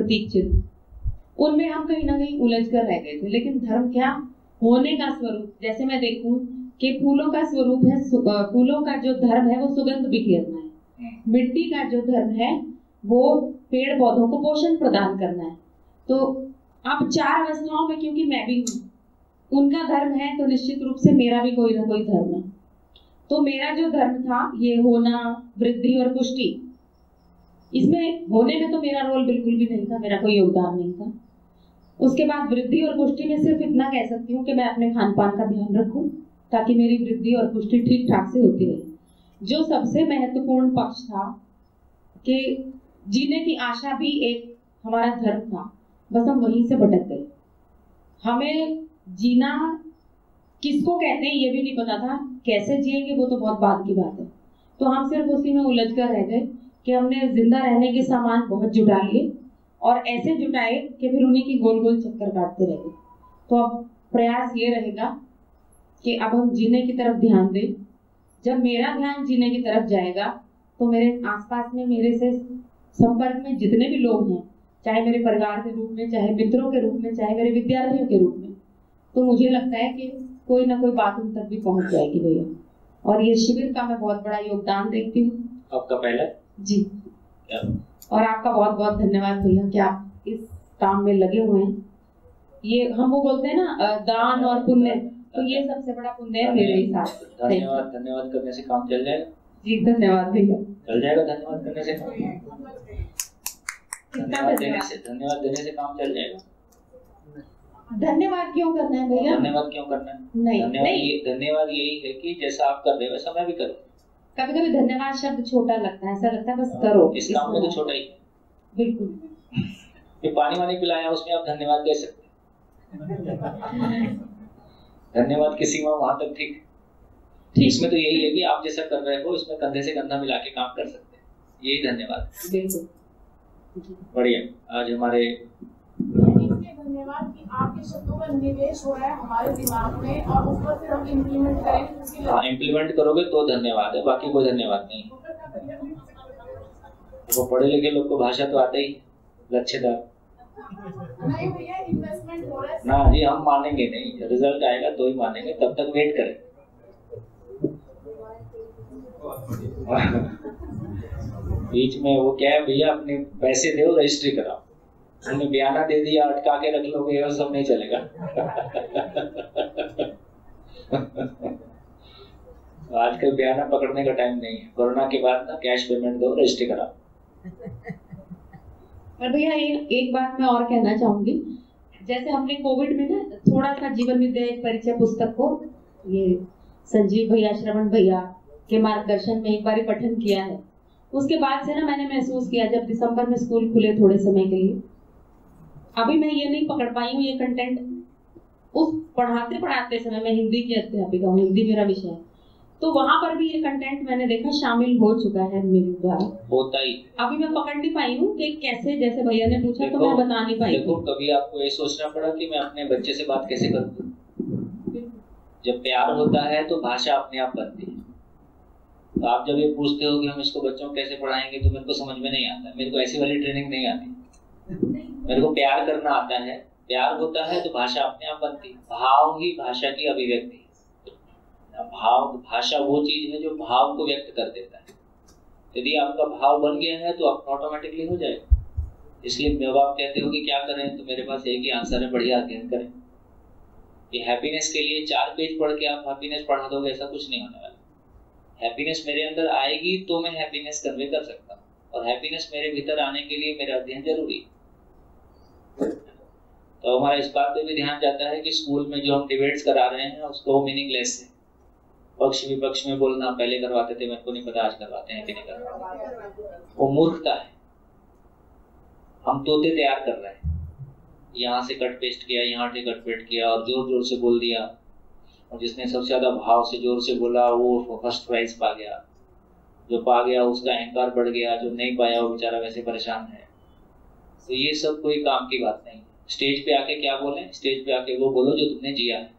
प्रतीक चिन्ह, उनमें हम कहीं ना कहीं उलझ कर रह गए थे। लेकिन धर्म क्या होने का स्वरूप, जैसे मैं देखूं कि फूलों का स्वरूप है, फूलों का जो धर्म है वो सुगंध बिखेरना है, मिट्टी का जो धर्म है वो पेड़ पौधों को पोषण प्रदान करना है। तो अब 4 अवस्थाओं में क्योंकि मैं भी हूँ, उनका धर्म है तो निश्चित रूप से मेरा भी कोई ना कोई धर्म है। तो मेरा जो धर्म था ये होना, वृद्धि और पुष्टि, इसमें होने में तो मेरा रोल बिल्कुल भी नहीं था, मेरा कोई योगदान नहीं था। उसके बाद वृद्धि और पुष्टि में सिर्फ इतना कह सकती हूँ कि मैं अपने खान पान का ध्यान रखूं ताकि मेरी वृद्धि और पुष्टि ठीक ठाक से होती रहे। जो सबसे महत्वपूर्ण पक्ष था कि जीने की आशा भी एक हमारा धर्म था, बस हम वहीं से भटक गए। हमें जीना किसको कहते हैं ये भी नहीं पता था, कैसे जिएंगे वो तो बहुत बाद की बात है। तो हम सिर्फ उसी में उलझ कर रह गए कि हमने जिंदा रहने के सामान बहुत जुटा लिए और ऐसे जुटाए कि फिर उन्हीं की गोल गोल चक्कर काटते रह गए। तो अब प्रयास ये रहेगा कि अब हम जीने की तरफ ध्यान दें। जब मेरा ध्यान जीने की तरफ जाएगा तो मेरे आसपास में, मेरे से संपर्क में जितने भी लोग हैं, चाहे मेरे परिवार के रूप में, चाहे मित्रों के रूप में, चाहे मेरे विद्यार्थियों के रूप में, तो मुझे लगता है कि कोई ना कोई बात उन तक भी पहुंच जाएगी भैया। और ये शिविर का मैं बहुत बड़ा योगदान देखती हूँ। आपका पहला जी क्या? और आपका बहुत बहुत धन्यवाद भैया कि आप इस काम में लगे हुए हैं। ये हम वो बोलते हैं ना दान और पुण्य, तो ये सबसे बड़ा पुण्य है मेरे हिसाब से। धन्यवाद, धन्यवाद करने से काम चल जाएगा। जी धन्यवाद भैया। चल जाएगा धन्यवाद करने से, धन्यवाद देने से काम चल जाएगा। धन्यवाद क्यों करना है भैया? धन्यवाद क्यों करना है? नहीं, धन्यवाद यही है कि जैसा आप कर रहे हो वैसा मैं भी करूँ। कभी कभी धन्यवाद शब्द छोटा लगता है, ऐसा लगता है बस करो। इस काम में तो छोटा ही है। बिल्कुल। ये पानी वानी पिलाया उसमें आप धन्यवाद दे सकते हैं। धन्यवाद की सीमा वहां तक ठीक। इसमें तो यही है कि आप जैसा कर रहे हो इसमें कंधे से कंधा मिला के काम कर सकते हैं, यही धन्यवाद। बिल्कुल बढ़िया। आज हमारे धन्यवाद कि आपके शब्दों का निवेश हो रहा है हमारे दिमाग में और उस पर फिर हम इम्प्लीमेंट करेंगे। हाँ, इम्प्लीमेंट करोगे तो धन्यवाद है, बाकी कोई धन्यवाद नहीं। वो पढ़े लिखे लोग को भाषा तो आते ही, लच्छेदार। नहीं भैया, इन्वेस्टमेंट हो रहा है ना जी, हम मानेंगे नहीं, रिजल्ट आएगा तो ही मानेंगे, तब तक वेट करें। बीच में वो क्या है भैया, अपने पैसे दो रजिस्ट्री कराओ, हमने बयाना दे दिया अटका के रख लोगे और सब नहीं चलेगा। आजकल बयाना पकड़ने का टाइम नहीं है, कोरोना के बाद ना कैश पेमेंट दो, रजिस्ट्री कराओ। पर भैया एक बात मैं और कहना चाहूंगी, जैसे हमने कोविड में ना थोड़ा सा जीवन विद्या एक परिचय पुस्तक को ये संजीव भैया, श्रवण भैया के मार्गदर्शन में एक बार पठन किया है। उसके बाद से ना मैंने महसूस किया, जब दिसंबर में स्कूल खुले थोड़े समय के लिए, अभी मैं ये नहीं पकड़ पाई हूँ ये कंटेंट। उस पढ़ाते समय, मैं हिंदी की अध्यापिका हूँ, हिंदी मेरा विषय है, तो वहां पर भी ये कंटेंट मैंने देखा शामिल हो चुका है मेरे द्वारा। होता ही अभी मैं पकड़ नहीं पाई हूँ कि कैसे, जैसे भैया ने पूछा तो मैं बता नहीं पाई। देखो, कभी आपको ये सोचना पड़ा कि मैं अपने बच्चे से बात कैसे करूँ। जब प्यार होता है तो भाषा अपने आप बनती है। तो आप जब ये पूछते हो कि हम इसको बच्चों को कैसे पढ़ाएंगे, तो मेरे को समझ में नहीं आता, मेरे को ऐसी वाली ट्रेनिंग नहीं आती। मेरे को प्यार करना आता है, प्यार होता है तो भाषा अपने आप बनती है। भाव ही भाषा की अभिव्यक्ति है। भाषा वो चीज है जो भाव को व्यक्त कर देता है। यदि आपका भाव बन गया है तो आप ऑटोमेटिकली हो जाएगा। इसलिए जब आप कहते हो कि क्या करें, तो मेरे पास एक ही आंसर है, बढ़िया अध्ययन करें। ये हैप्पीनेस के लिए 4 पेज पढ़ के आप हैप्पीनेस पढ़ा दोगे, ऐसा कुछ नहीं होने वाला। हैप्पीनेस मेरे अंदर आएगी तो मैं हैप्पीनेस कन्वे कर सकता हूँ, और हैप्पीनेस मेरे भीतर आने के लिए मेरा अध्ययन जरूरी है। तो हमारा इस बात पे भी ध्यान जाता है कि स्कूल में जो हम डिबेट्स करा रहे हैं उसको मीनिंगलेस है। पक्ष विपक्ष में बोलना पहले करवाते थे, मेरे को नहीं पता आज करवाते हैं कि नहीं करवाते, वो मूर्खता है। हम तोते तैयार कर रहे हैं, यहाँ से कट पेस्ट किया, यहाँ से कट पेस्ट किया और जोर जोर से बोल दिया, और जिसने सबसे ज्यादा भाव से जोर से बोला वो फर्स्ट प्राइज पा गया। जो पा गया उसका अहंकार बढ़ गया, जो नहीं पाया वो बेचारा वैसे परेशान है। तो ये सब कोई काम की बात नहीं। स्टेज पे आके क्या बोले, स्टेज पे आके वो बोलो जो तुमने जिया है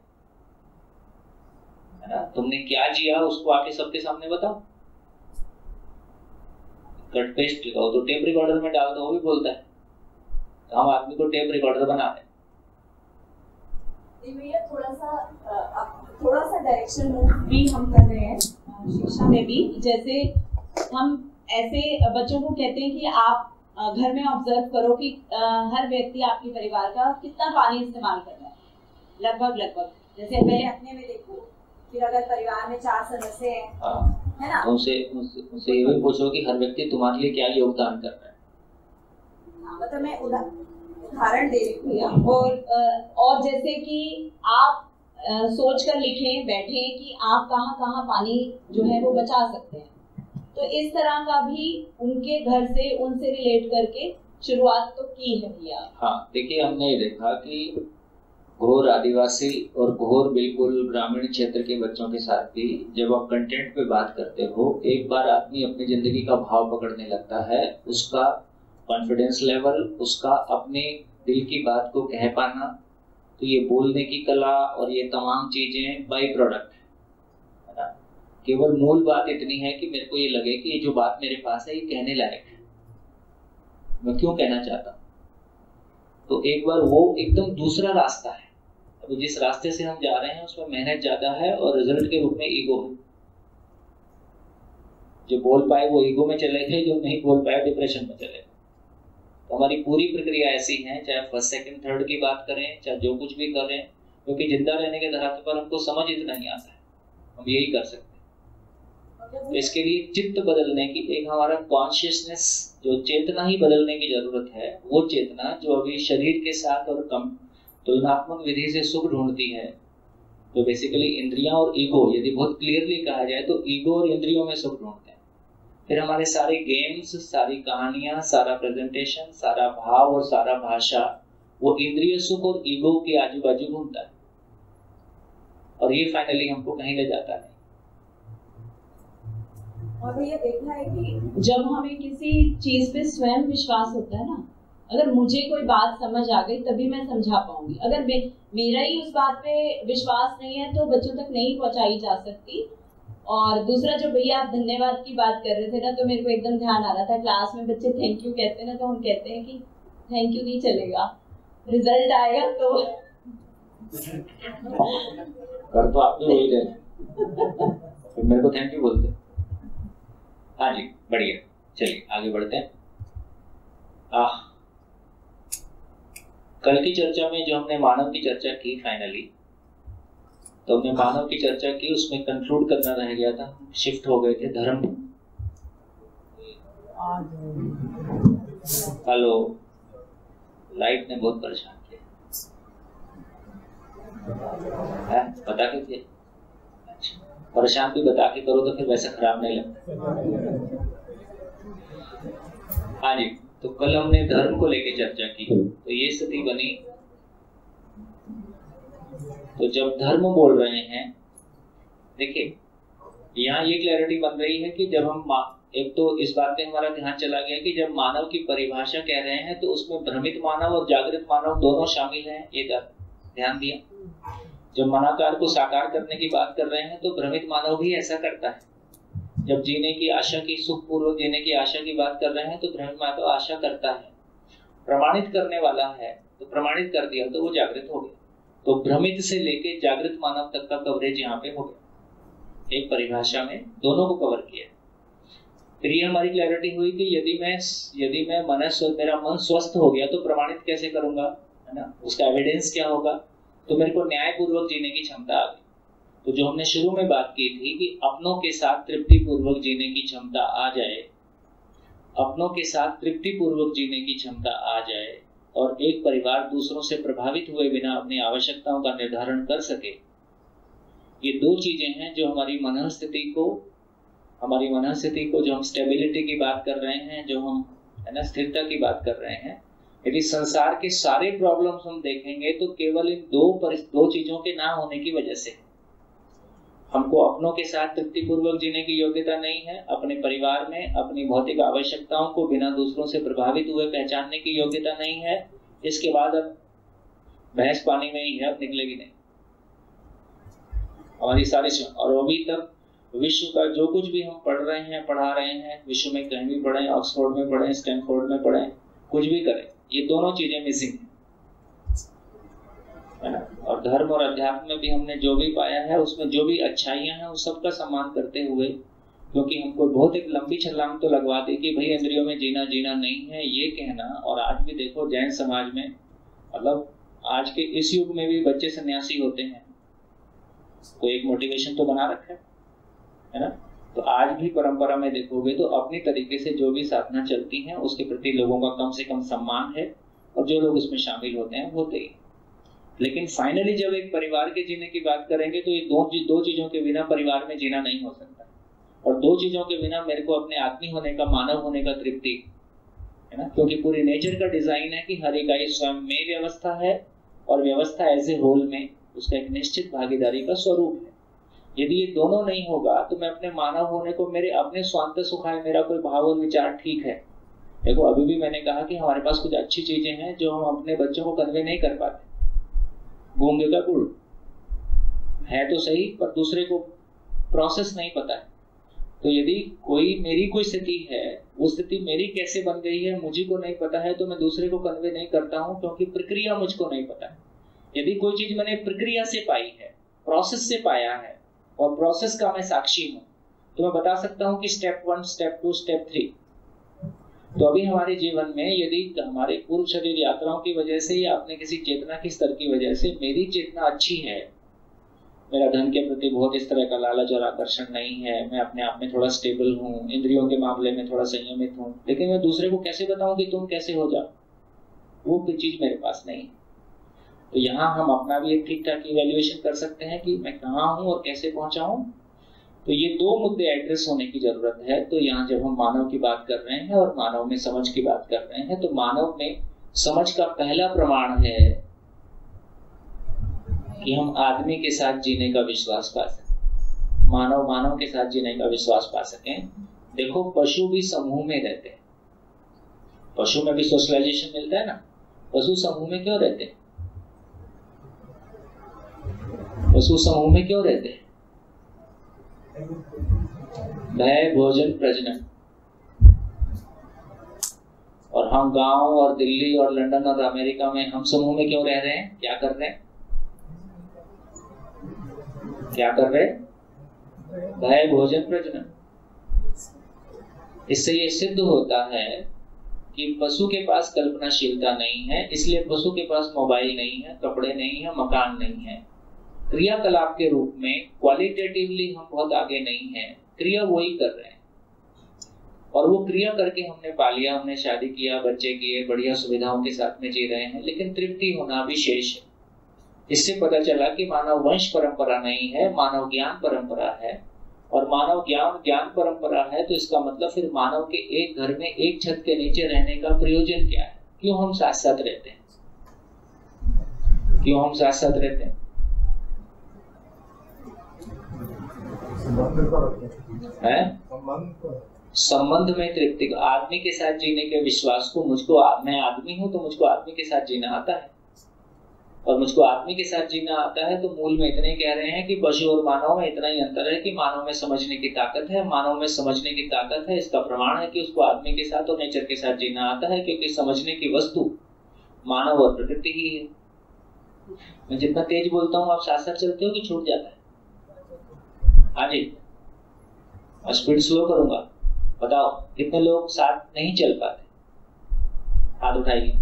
ना। तुमने क्या जिया उसको आके सबके सामने बताओ। कट पेस्ट लिखाओ तो टेप रिकॉर्डर में डाल दो, वो भी बोलता है। तो हम आदमी को टेप रिकॉर्डर बना रहे हैं। भैया थोड़ा सा डायरेक्शन मूव भी हम कर रहे हैं शिक्षा में भी। जैसे हम ऐसे बच्चों को कहते हैं कि आप घर में ऑब्जर्व करो कि हर व्यक्ति आपके परिवार का कितना पानी इस्तेमाल कर रहा है, लगभग जैसे पहले अपने में देखो, फिर अगर परिवार में 4 सदस्य हैं, है ना, तो उनसे ये भी पूछो कि हर व्यक्ति तुम्हारे लिए क्या योगदान कर रहा है। मतलब मैं उदाहरण दे रही हूँ। और जैसे कि आप सोच कर लिखें बैठे कि आप कहाँ पानी जो है वो बचा सकते हैं, तो इस तरह का भी उनके घर से उनसे रिलेट करके शुरुआत तो की है भैया। हाँ, देखिए हमने ये देखा कि घोर आदिवासी और घोर बिल्कुल ग्रामीण क्षेत्र के बच्चों के साथ भी जब आप कंटेंट पे बात करते हो, एक बार आदमी अपनी जिंदगी का भाव पकड़ने लगता है, उसका कॉन्फिडेंस लेवल, उसका अपने दिल की बात को कह पाना, तो ये बोलने की कला और ये तमाम चीजें बाई प्रोडक्ट है ना। केवल मूल बात इतनी है कि मेरे को ये लगे कि ये जो बात मेरे पास है ये कहने लायक है, मैं क्यों कहना चाहता हूँ। तो एक बार वो एकदम दूसरा रास्ता है। अब जिस रास्ते से हम जा रहे हैं उसमें मेहनत ज्यादा है और रिजल्ट के रूप में ईगो है। जो बोल पाए वो ईगो में चले गए, जो नहीं बोल पाए डिप्रेशन में चले गए। तो हमारी पूरी प्रक्रिया ऐसी है, चाहे फर्स्ट सेकंड थर्ड की बात करें, चाहे जो कुछ भी करें, क्योंकि जिंदा रहने के धरातल पर हमको समझ इतना नहीं आता है, हम यही कर सकते हैं। तो इसके लिए चित्त बदलने की, एक हमारा कॉन्शियसनेस, जो चेतना ही बदलने की जरूरत है, वो चेतना जो अभी शरीर के साथ और कम तुलनात्मक विधि से सुख ढूंढती है, तो बेसिकली इंद्रियां और ईगो, यदि बहुत क्लियरली कहा जाए तो ईगो और इंद्रियों में सुख ढूंढते हैं। फिर हमारे सारे गेम्स, सारी कहानियां, सारा प्रेजेंटेशन, सारा भाव और सारा भाषा वो इंद्रिय सुख और ईगो के आजू बाजू घूमता है और ये फाइनली हमको कहीं ले जाता है। और ये देखा है कि जब हमें किसी चीज पे स्वयं विश्वास होता है ना, अगर मुझे कोई बात समझ आ गई तभी मैं समझा पाऊंगी। अगर मेरा ही उस बात पे विश्वास नहीं है तो बच्चों तक नहीं पहुंचाई जा सकती। और दूसरा, जो भैया आप धन्यवाद की बात कर रहे थे ना, तो मेरे को एकदम ध्यान आ रहा था, क्लास में बच्चे थैंक यू कहते हैं ना, तो हम कहते हैं कि थैंक यू नहीं चलेगा, रिजल्ट आएगा तो कर तो आपने वही रहे, तो मेरे को थैंक यू बोलते। हाँ जी, बढ़िया, चलिए आगे बढ़ते हैं। कल की चर्चा में जो हमने मानव की चर्चा की, फाइनली तो हमने मानव की चर्चा की, उसमें कंक्लूड करना रह गया था, शिफ्ट हो गए थे धर्म। हेलो, लाइट ने बहुत परेशान किया है, बता के किया। अच्छा, परेशान भी बता के करो तो फिर वैसा खराब नहीं लगता। हाँ जी, तो कल हमने धर्म को लेके चर्चा की, तो ये स्थिति बनी। तो जब धर्म बोल रहे हैं, देखिए यहाँ ये क्लैरिटी बन रही है कि जब हम एक तो इस बात पे हमारा ध्यान चला गया कि जब मानव की परिभाषा कह रहे हैं तो उसमें भ्रमित मानव और जागृत मानव दोनों शामिल हैं, ये ध्यान दिया। जब मनाकार को साकार करने की बात कर रहे हैं तो भ्रमित मानव भी ऐसा करता है। जब जीने की आशा की, सुखपूर्वक जीने की आशा की बात कर रहे हैं तो भ्रमित मानव आशा करता है। प्रमाणित करने वाला है तो प्रमाणित कर दिया तो वो जागृत हो गया। तो भ्रमित से लेके जागृत मानव तक का कवरेज यहाँ पे हो गया, एक परिभाषा में दोनों को कवर किया। फिर ये हमारी क्लैरिटी हुई कि यदि मैं मेरा मन स्वस्थ हो गया तो प्रमाणित कैसे करूंगा, है ना, उसका एविडेंस क्या होगा। तो मेरे को न्यायपूर्वक जीने की क्षमता आ गई। तो जो हमने शुरू में बात की थी कि अपनों के साथ तृप्ति पूर्वक जीने की क्षमता आ जाए, अपनों के साथ तृप्ति पूर्वक जीने की क्षमता आ जाए और एक परिवार दूसरों से प्रभावित हुए बिना अपनी आवश्यकताओं का निर्धारण कर सके, ये दो चीजें हैं जो हमारी मनःस्थिति को जो हम स्टेबिलिटी की बात कर रहे हैं, जो हम, है ना, स्थिरता की बात कर रहे हैं। यदि संसार के सारे प्रॉब्लम्स हम देखेंगे तो केवल इन दो चीजों के ना होने की वजह से। हमको अपनों के साथ तृप्ति पूर्वक जीने की योग्यता नहीं है, अपने परिवार में अपनी भौतिक आवश्यकताओं को बिना दूसरों से प्रभावित हुए पहचानने की योग्यता नहीं है। इसके बाद अब भैंस पानी में ही है, अब निकलेगी नहीं हमारी सारी। और अभी तक विश्व का जो कुछ भी हम पढ़ा रहे हैं, विश्व में कहीं भी पढ़ें, ऑक्सफोर्ड में पढ़ें, स्टैनफोर्ड में पढ़ें, कुछ भी करें, ये दोनों चीजें मिसिंग है ना। और धर्म और अध्यात्म में भी हमने जो भी पाया है, उसमें जो भी अच्छाइयां हैं उस सबका सम्मान करते हुए, क्योंकि हमको बहुत एक लंबी छलांग तो लगवा दी कि भाई इंद्रियों में जीना जीना नहीं है ये कहना। और आज भी देखो जैन समाज में, मतलब आज के इस युग में भी बच्चे सन्यासी होते हैं, कोई एक मोटिवेशन तो बना रखा है ना। तो आज भी परंपरा में देखोगे तो अपनी तरीके से जो भी साधना चलती है उसके प्रति लोगों का कम से कम सम्मान है, और जो लोग उसमें शामिल होते हैं होते ही। लेकिन फाइनली जब एक परिवार के जीने की बात करेंगे तो ये दो चीजों के बिना परिवार में जीना नहीं हो सकता, और दो चीजों के बिना मेरे को अपने आदमी होने का, मानव होने का तृप्ति है ना। क्योंकि पूरी नेचर का डिजाइन है कि हर इकाई स्वयं में व्यवस्था है, और व्यवस्था एज ए होल में उसका एक निश्चित भागीदारी का स्वरूप है। यदि ये दोनों नहीं होगा तो मैं अपने मानव होने को, मेरे अपने स्वांत सुखाए मेरा कोई भाव और विचार ठीक है। देखो अभी भी मैंने कहा कि हमारे पास कुछ अच्छी चीजें हैं जो हम अपने बच्चों को कन्वे नहीं कर पाते। गूंगे का गुड़ है तो सही, पर दूसरे को प्रोसेस नहीं पता है। तो यदि मेरी कोई स्थिति है, वो स्थिति मेरी कैसे बन गई है मुझे को नहीं पता है, तो मैं दूसरे को कन्वे नहीं करता हूँ, क्योंकि प्रक्रिया मुझको नहीं पता है। यदि कोई चीज मैंने प्रक्रिया से पाई है, प्रोसेस से पाया है, और प्रोसेस का मैं साक्षी हूँ, तो मैं बता सकता हूँ कि स्टेप 1, स्टेप 2, स्टेप 3। तो अभी हमारे जीवन में यदि हमारे पूर्व शरीर यात्राओं की वजह से या अपने किसी चेतना की स्तर की वजह से मेरी चेतना अच्छी है, मेरा धन के प्रति बहुत इस तरह का लालच और आकर्षण नहीं है, मैं अपने आप में थोड़ा स्टेबल हूँ, इंद्रियों के मामले में थोड़ा संयमित हूँ, लेकिन मैं दूसरे को कैसे बताऊं कि तुम कैसे हो जाओ, वो कोई चीज मेरे पास नहीं है। तो यहाँ हम अपना भी एक ठीक ठाक इवैल्यूएशन कर सकते हैं कि मैं कहाँ हूँ और कैसे पहुंचा हूँ। तो ये दो मुद्दे एड्रेस होने की जरूरत है। तो यहाँ जब हम मानव की बात कर रहे हैं और मानव में समझ की बात कर रहे हैं, तो मानव में समझ का पहला प्रमाण है कि हम आदमी के साथ जीने का विश्वास पा सकें, मानव के साथ जीने का विश्वास पा सकें। देखो पशु भी समूह में रहते हैं, पशु में भी सोशलाइजेशन मिलता है ना। पशु समूह में क्यों रहते हैं? पशु समूह में क्यों रहते हैं? भय, भोजन, प्रजनन। और हम गांव और दिल्ली और लंदन और अमेरिका में हम समूह में क्यों रह रहे हैं? क्या कर रहे हैं? क्या कर रहे हैं? भय, भोजन, प्रजनन। इससे ये सिद्ध होता है कि पशु के पास कल्पनाशीलता नहीं है, इसलिए पशु के पास मोबाइल नहीं है, कपड़े नहीं है, मकान नहीं है। क्रियाकलाप के रूप में क्वालिटेटिवली हम बहुत आगे नहीं हैं, क्रिया वही कर रहे हैं, और वो क्रिया करके हमने पा लिया, हमने शादी किया, बच्चे किए, बढ़िया सुविधाओं के साथ में जी रहे हैं, लेकिन तृप्ति होना भी शेष है। इससे पता चला कि मानव वंश परंपरा नहीं है, मानव ज्ञान परंपरा है। और मानव ज्ञान परंपरा है, तो इसका मतलब फिर मानव के एक घर में एक छत के नीचे रहने का प्रयोजन क्या है? क्यों हम साथ साथ रहते हैं? क्यों हम साथ साथ रहते हैं? संबंध में तृप्ति, आदमी के साथ जीने के विश्वास को, मुझको, मैं आदमी हूं तो मुझको आदमी के साथ जीना आता है, और मुझको आदमी के साथ जीना आता है। तो मूल में इतने कह रहे हैं कि पशु और मानव में इतना ही अंतर है कि मानव में समझने की ताकत है, मानव में समझने की ताकत है। इसका प्रमाण है कि उसको आदमी के साथ और नेचर के साथ जीना आता है, क्योंकि समझने की वस्तु मानव और प्रकृति ही है। मैं जितना तेज बोलता हूँ आप साथ साथ चलते हो कि छूट जाता है? हाँ जी, स्पीड स्लो करूंगा। बताओ कितने लोग साथ नहीं चल पाते? हाथ उठाइए।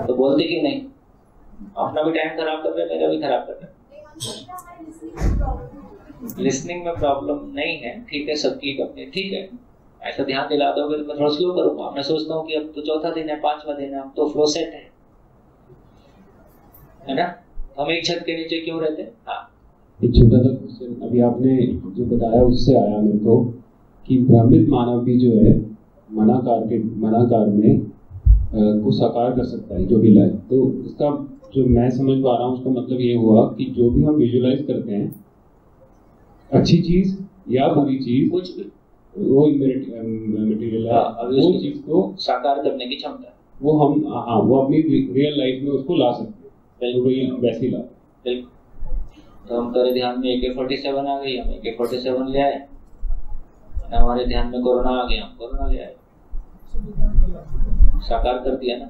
तो बोलते कि नहीं? अपना भी टाइम खराब कर रहे, मेरा भी खराब कर रहे। लिसनिंग में प्रॉब्लम नहीं है, ठीक है, सबकी अपनी, ठीक है। ऐसा ध्यान दिला दोगे तो मैं थोड़ा स्लो करूंगा। मैं सोचता हूँ कि अब तो चौथा दिन है, 5वां दिन है, अब तो फ्लो सेट है ना। हम एक छत के नीचे क्यों रहते हैं? हाँ, एक छोटा सा क्वेश्चन अभी आपने जो बताया उससे आया मेरे को कि भ्रमित मानव भी जो है मनाकार में को साकार कर सकता है जो भी लाए। तो इसका जो मैं समझ पा रहा हूँ उसका मतलब ये हुआ कि जो भी हम विजुलाइज करते हैं, अच्छी चीज या बुरी चीज, कुछ भी वो मटेरियल है, वो चीज को साकार करने की क्षमता है, वो हम वो अपनी रियल लाइफ में उसको ला सकते हैं, वैसे ला। तो हम करे ध्यान में AK-47 आ गई, हम AK-47 ले आए, हमारे ध्यान में कोरोना आ गया, कोरोना ले आए, साकार कर दिया ना।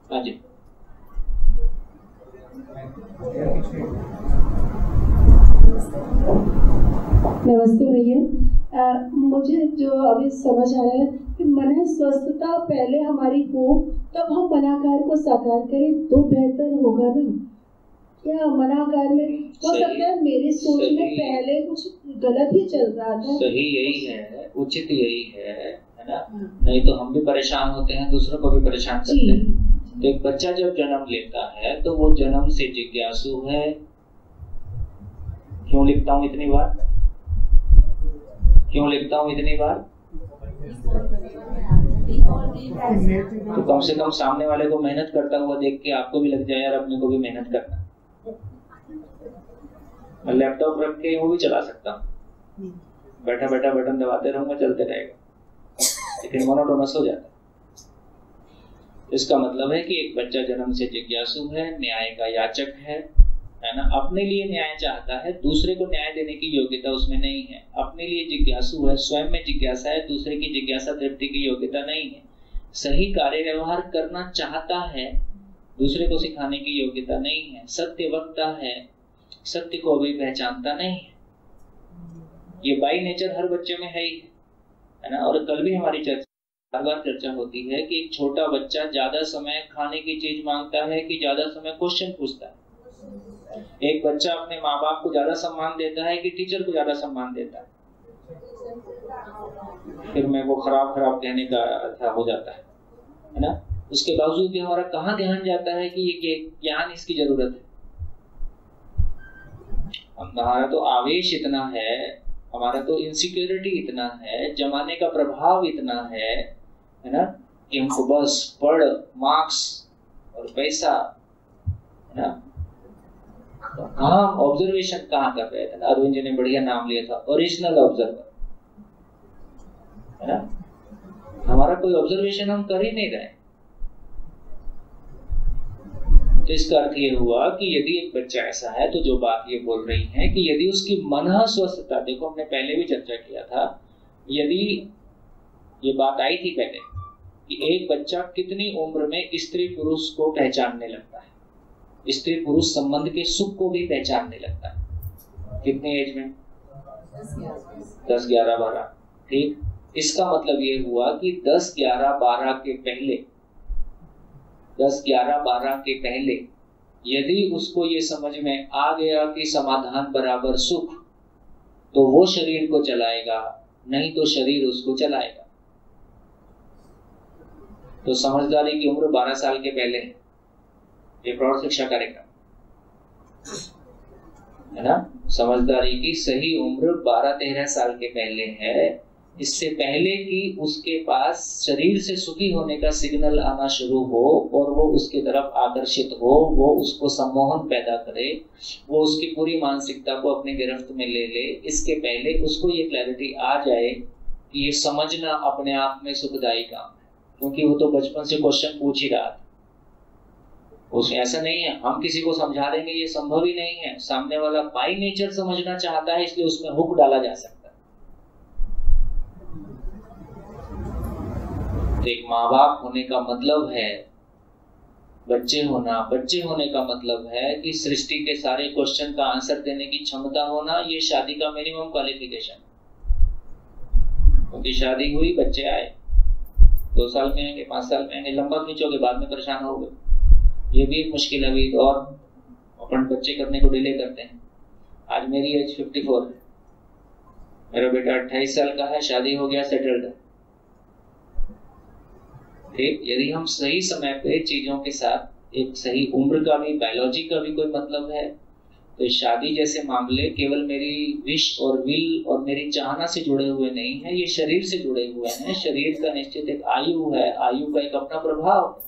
हाँ जी, नमस्ते भैया। मुझे जो अभी समझ आ रहा है कि मन स्वस्थता पहले हमारी हो तब हम मनाकार को साकार करें तो बेहतर होगा ना। क्या मनाकार में हो सकता है मेरी सोच में पहले कुछ गलत ही चल रहा था। सही यही है, उचित यही है ना। नहीं तो हम भी परेशान होते हैं, दूसरों को भी परेशान करते हैं। तो एक बच्चा जब जन्म लेता है तो वो जन्म से जिज्ञासु है। क्यों लिखता हूँ इतनी बार, क्यों लिखता हूँ इतनी बार? तो कम से कम सामने वाले को मेहनत करता हुआ देख के आपको भी लग जाए यार अपने को भी मेहनत करना। मैं लैपटॉप रख के वो भी चला सकता हूँ, बैठा बैठा बटन दबाते रहूंगा, चलते रहेगा, लेकिन मोनोटोनस हो जाता है। इसका मतलब है कि एक बच्चा जन्म से जिज्ञासु है, न्याय का याचक है ना। अपने लिए न्याय चाहता है, दूसरे को न्याय देने की योग्यता उसमें नहीं है। अपने लिए जिज्ञासु है, स्वयं में जिज्ञासा है, दूसरे की जिज्ञासा तृप्ति की योग्यता नहीं है। सही कार्य व्यवहार करना चाहता है, दूसरे को सिखाने की योग्यता नहीं है। सत्य वक्ता है, सत्य को भी पहचानता नहीं है। ये बाई नेचर हर बच्चे में है ही, है ना। और कल भी हमारी हर बार चर्चा होती है कि एक छोटा बच्चा ज्यादा समय खाने की चीज मांगता है कि ज्यादा समय क्वेश्चन पूछता है। एक बच्चा अपने माँ बाप को ज्यादा सम्मान देता है कि टीचर को ज्यादा सम्मान देता है। फिर मैं वो खराब कहने का अच्छा हो जाता है ना। उसके बावजूद भी हमारा कहाँ ध्यान जाता है कि ये ज्ञान इसकी जरूरत है। हमारा तो आवेश इतना है, हमारा तो इनसिक्योरिटी इतना है, जमाने का प्रभाव इतना है ना, कि हमको बस पढ़, मार्क्स और पैसा, है ना। हम ऑब्जर्वेशन कहाँ कर रहे थे ना। अरविंद जी ने बढ़िया नाम लिया था, ओरिजिनल ऑब्जर्वर, है ना। हमारा कोई ऑब्जर्वेशन हम कर ही नहीं रहे। तो इसका अर्थ ये हुआ कि यदि एक बच्चा ऐसा है, तो जो बात ये बोल रही है कि यदि उसकी मन स्वस्थता, देखो हमने पहले भी चर्चा किया था, यदि ये बात आई थी पहले कि एक बच्चा कितनी उम्र में स्त्री पुरुष को पहचानने लगता है, स्त्री पुरुष संबंध के सुख को भी पहचानने लगता है। कितने एज में? 10, 11, 12। ठीक। इसका मतलब ये हुआ कि 10, 11, 12 के पहले, 10, 11, 12 के पहले यदि उसको ये समझ में आ गया कि समाधान बराबर सुख, तो वो शरीर को चलाएगा, नहीं तो शरीर उसको चलाएगा। तो समझदारी की उम्र 12 साल के पहले है, ये प्रौढ़ शिक्षा कार्यक्रम, है ना। समझदारी की सही उम्र 12-13 साल के पहले है। इससे पहले कि उसके पास शरीर से सुखी होने का सिग्नल आना शुरू हो और वो उसके तरफ आकर्षित हो, वो उसको सम्मोहन पैदा करे, वो उसकी पूरी मानसिकता को अपने गिरफ्त में ले ले, इसके पहले उसको ये क्लैरिटी आ जाए कि ये समझना अपने आप में सुखदायी काम है, क्योंकि वो तो बचपन से क्वेश्चन पूछ ही रहा था। उसमें ऐसा नहीं है हम किसी को समझा देंगे, ये संभव ही नहीं है। सामने वाला बाई नेचर समझना चाहता है, इसलिए उसमें हुक डाला जा सकता है। तो एक माँ बाप होने का मतलब है बच्चे होना, बच्चे होने का मतलब है कि सृष्टि के सारे क्वेश्चन का आंसर देने की क्षमता होना। ये शादी का मिनिमम क्वालिफिकेशन, क्योंकि शादी हुई, बच्चे आए, 2 साल में आएंगे, 5 साल में आएंगे, लंबा खींचोगे बाद में परेशान होगे। ये भी एक मुश्किल है अभी, तो और अपन बच्चे करने को डिले करते हैं। आज मेरी एज 54 है, मेरा बेटा 28 साल का है, शादी हो गया, सेटल्ड है। ठीक। यदि हम सही समय पे चीजों के साथ, एक सही उम्र का भी, बायोलॉजी का भी कोई मतलब है, तो शादी जैसे मामले केवल मेरी विश और विल और मेरी चाहना से जुड़े हुए नहीं है, ये शरीर से जुड़े हुए हैं। शरीर का निश्चित एक आयु है, आयु का एक अपना प्रभाव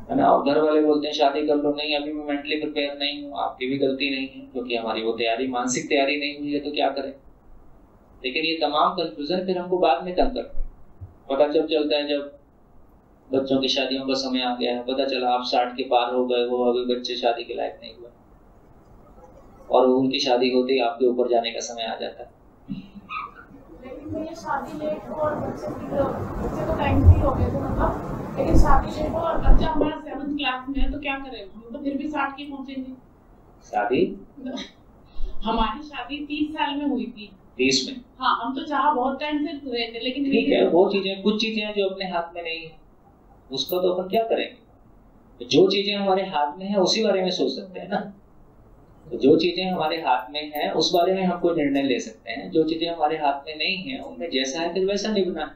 है ना। और घर वाले बोलते हैं शादी कर लो, नहीं अभी मैं मेंटली प्रिपेयर नहीं हूँ। आपकी भी गलती नहीं है, क्योंकि हमारी वो तैयारी, मानसिक तैयारी नहीं हुई है, तो क्या करें। लेकिन ये तमाम कंफ्यूजन फिर हमको बाद में तंग करते हैं। पता जब चलता है जब बच्चों की शादियों का समय आ गया है, पता चला आप 60 के पार हो गए हो, अभी बच्चे शादी के लायक नहीं हुए, और उनकी शादी होते ही आपके ऊपर जाने का समय आ जाता है। में ये शादी लेट हो और बच्चे को टाइम फ्री हो गए थे मतलब, लेकिन शादी लेट हो और बच्चा हमारा 7th क्लास में है तो क्या करें, हम तो फिर भी 60 के पहुंचेंगे। शादी हमारी शादी 30 साल में हुई थी। 30 में? हाँ, हम तो चाह बहुत टाइम से रहे थे, लेकिन ठीक है, वो चीजें, कुछ चीजें हैं जो अपने हाथ में नहीं है, उसको तो अपन क्या करेंगे। जो चीजें हमारे हाथ में है उसी बारे में सोच सकते हैं ना। तो जो चीजें हमारे हाथ में है उस बारे में हम कोई निर्णय ले सकते हैं, जो चीजें हमारे हाथ में नहीं है उनमें जैसा है फिर वैसा निभना है।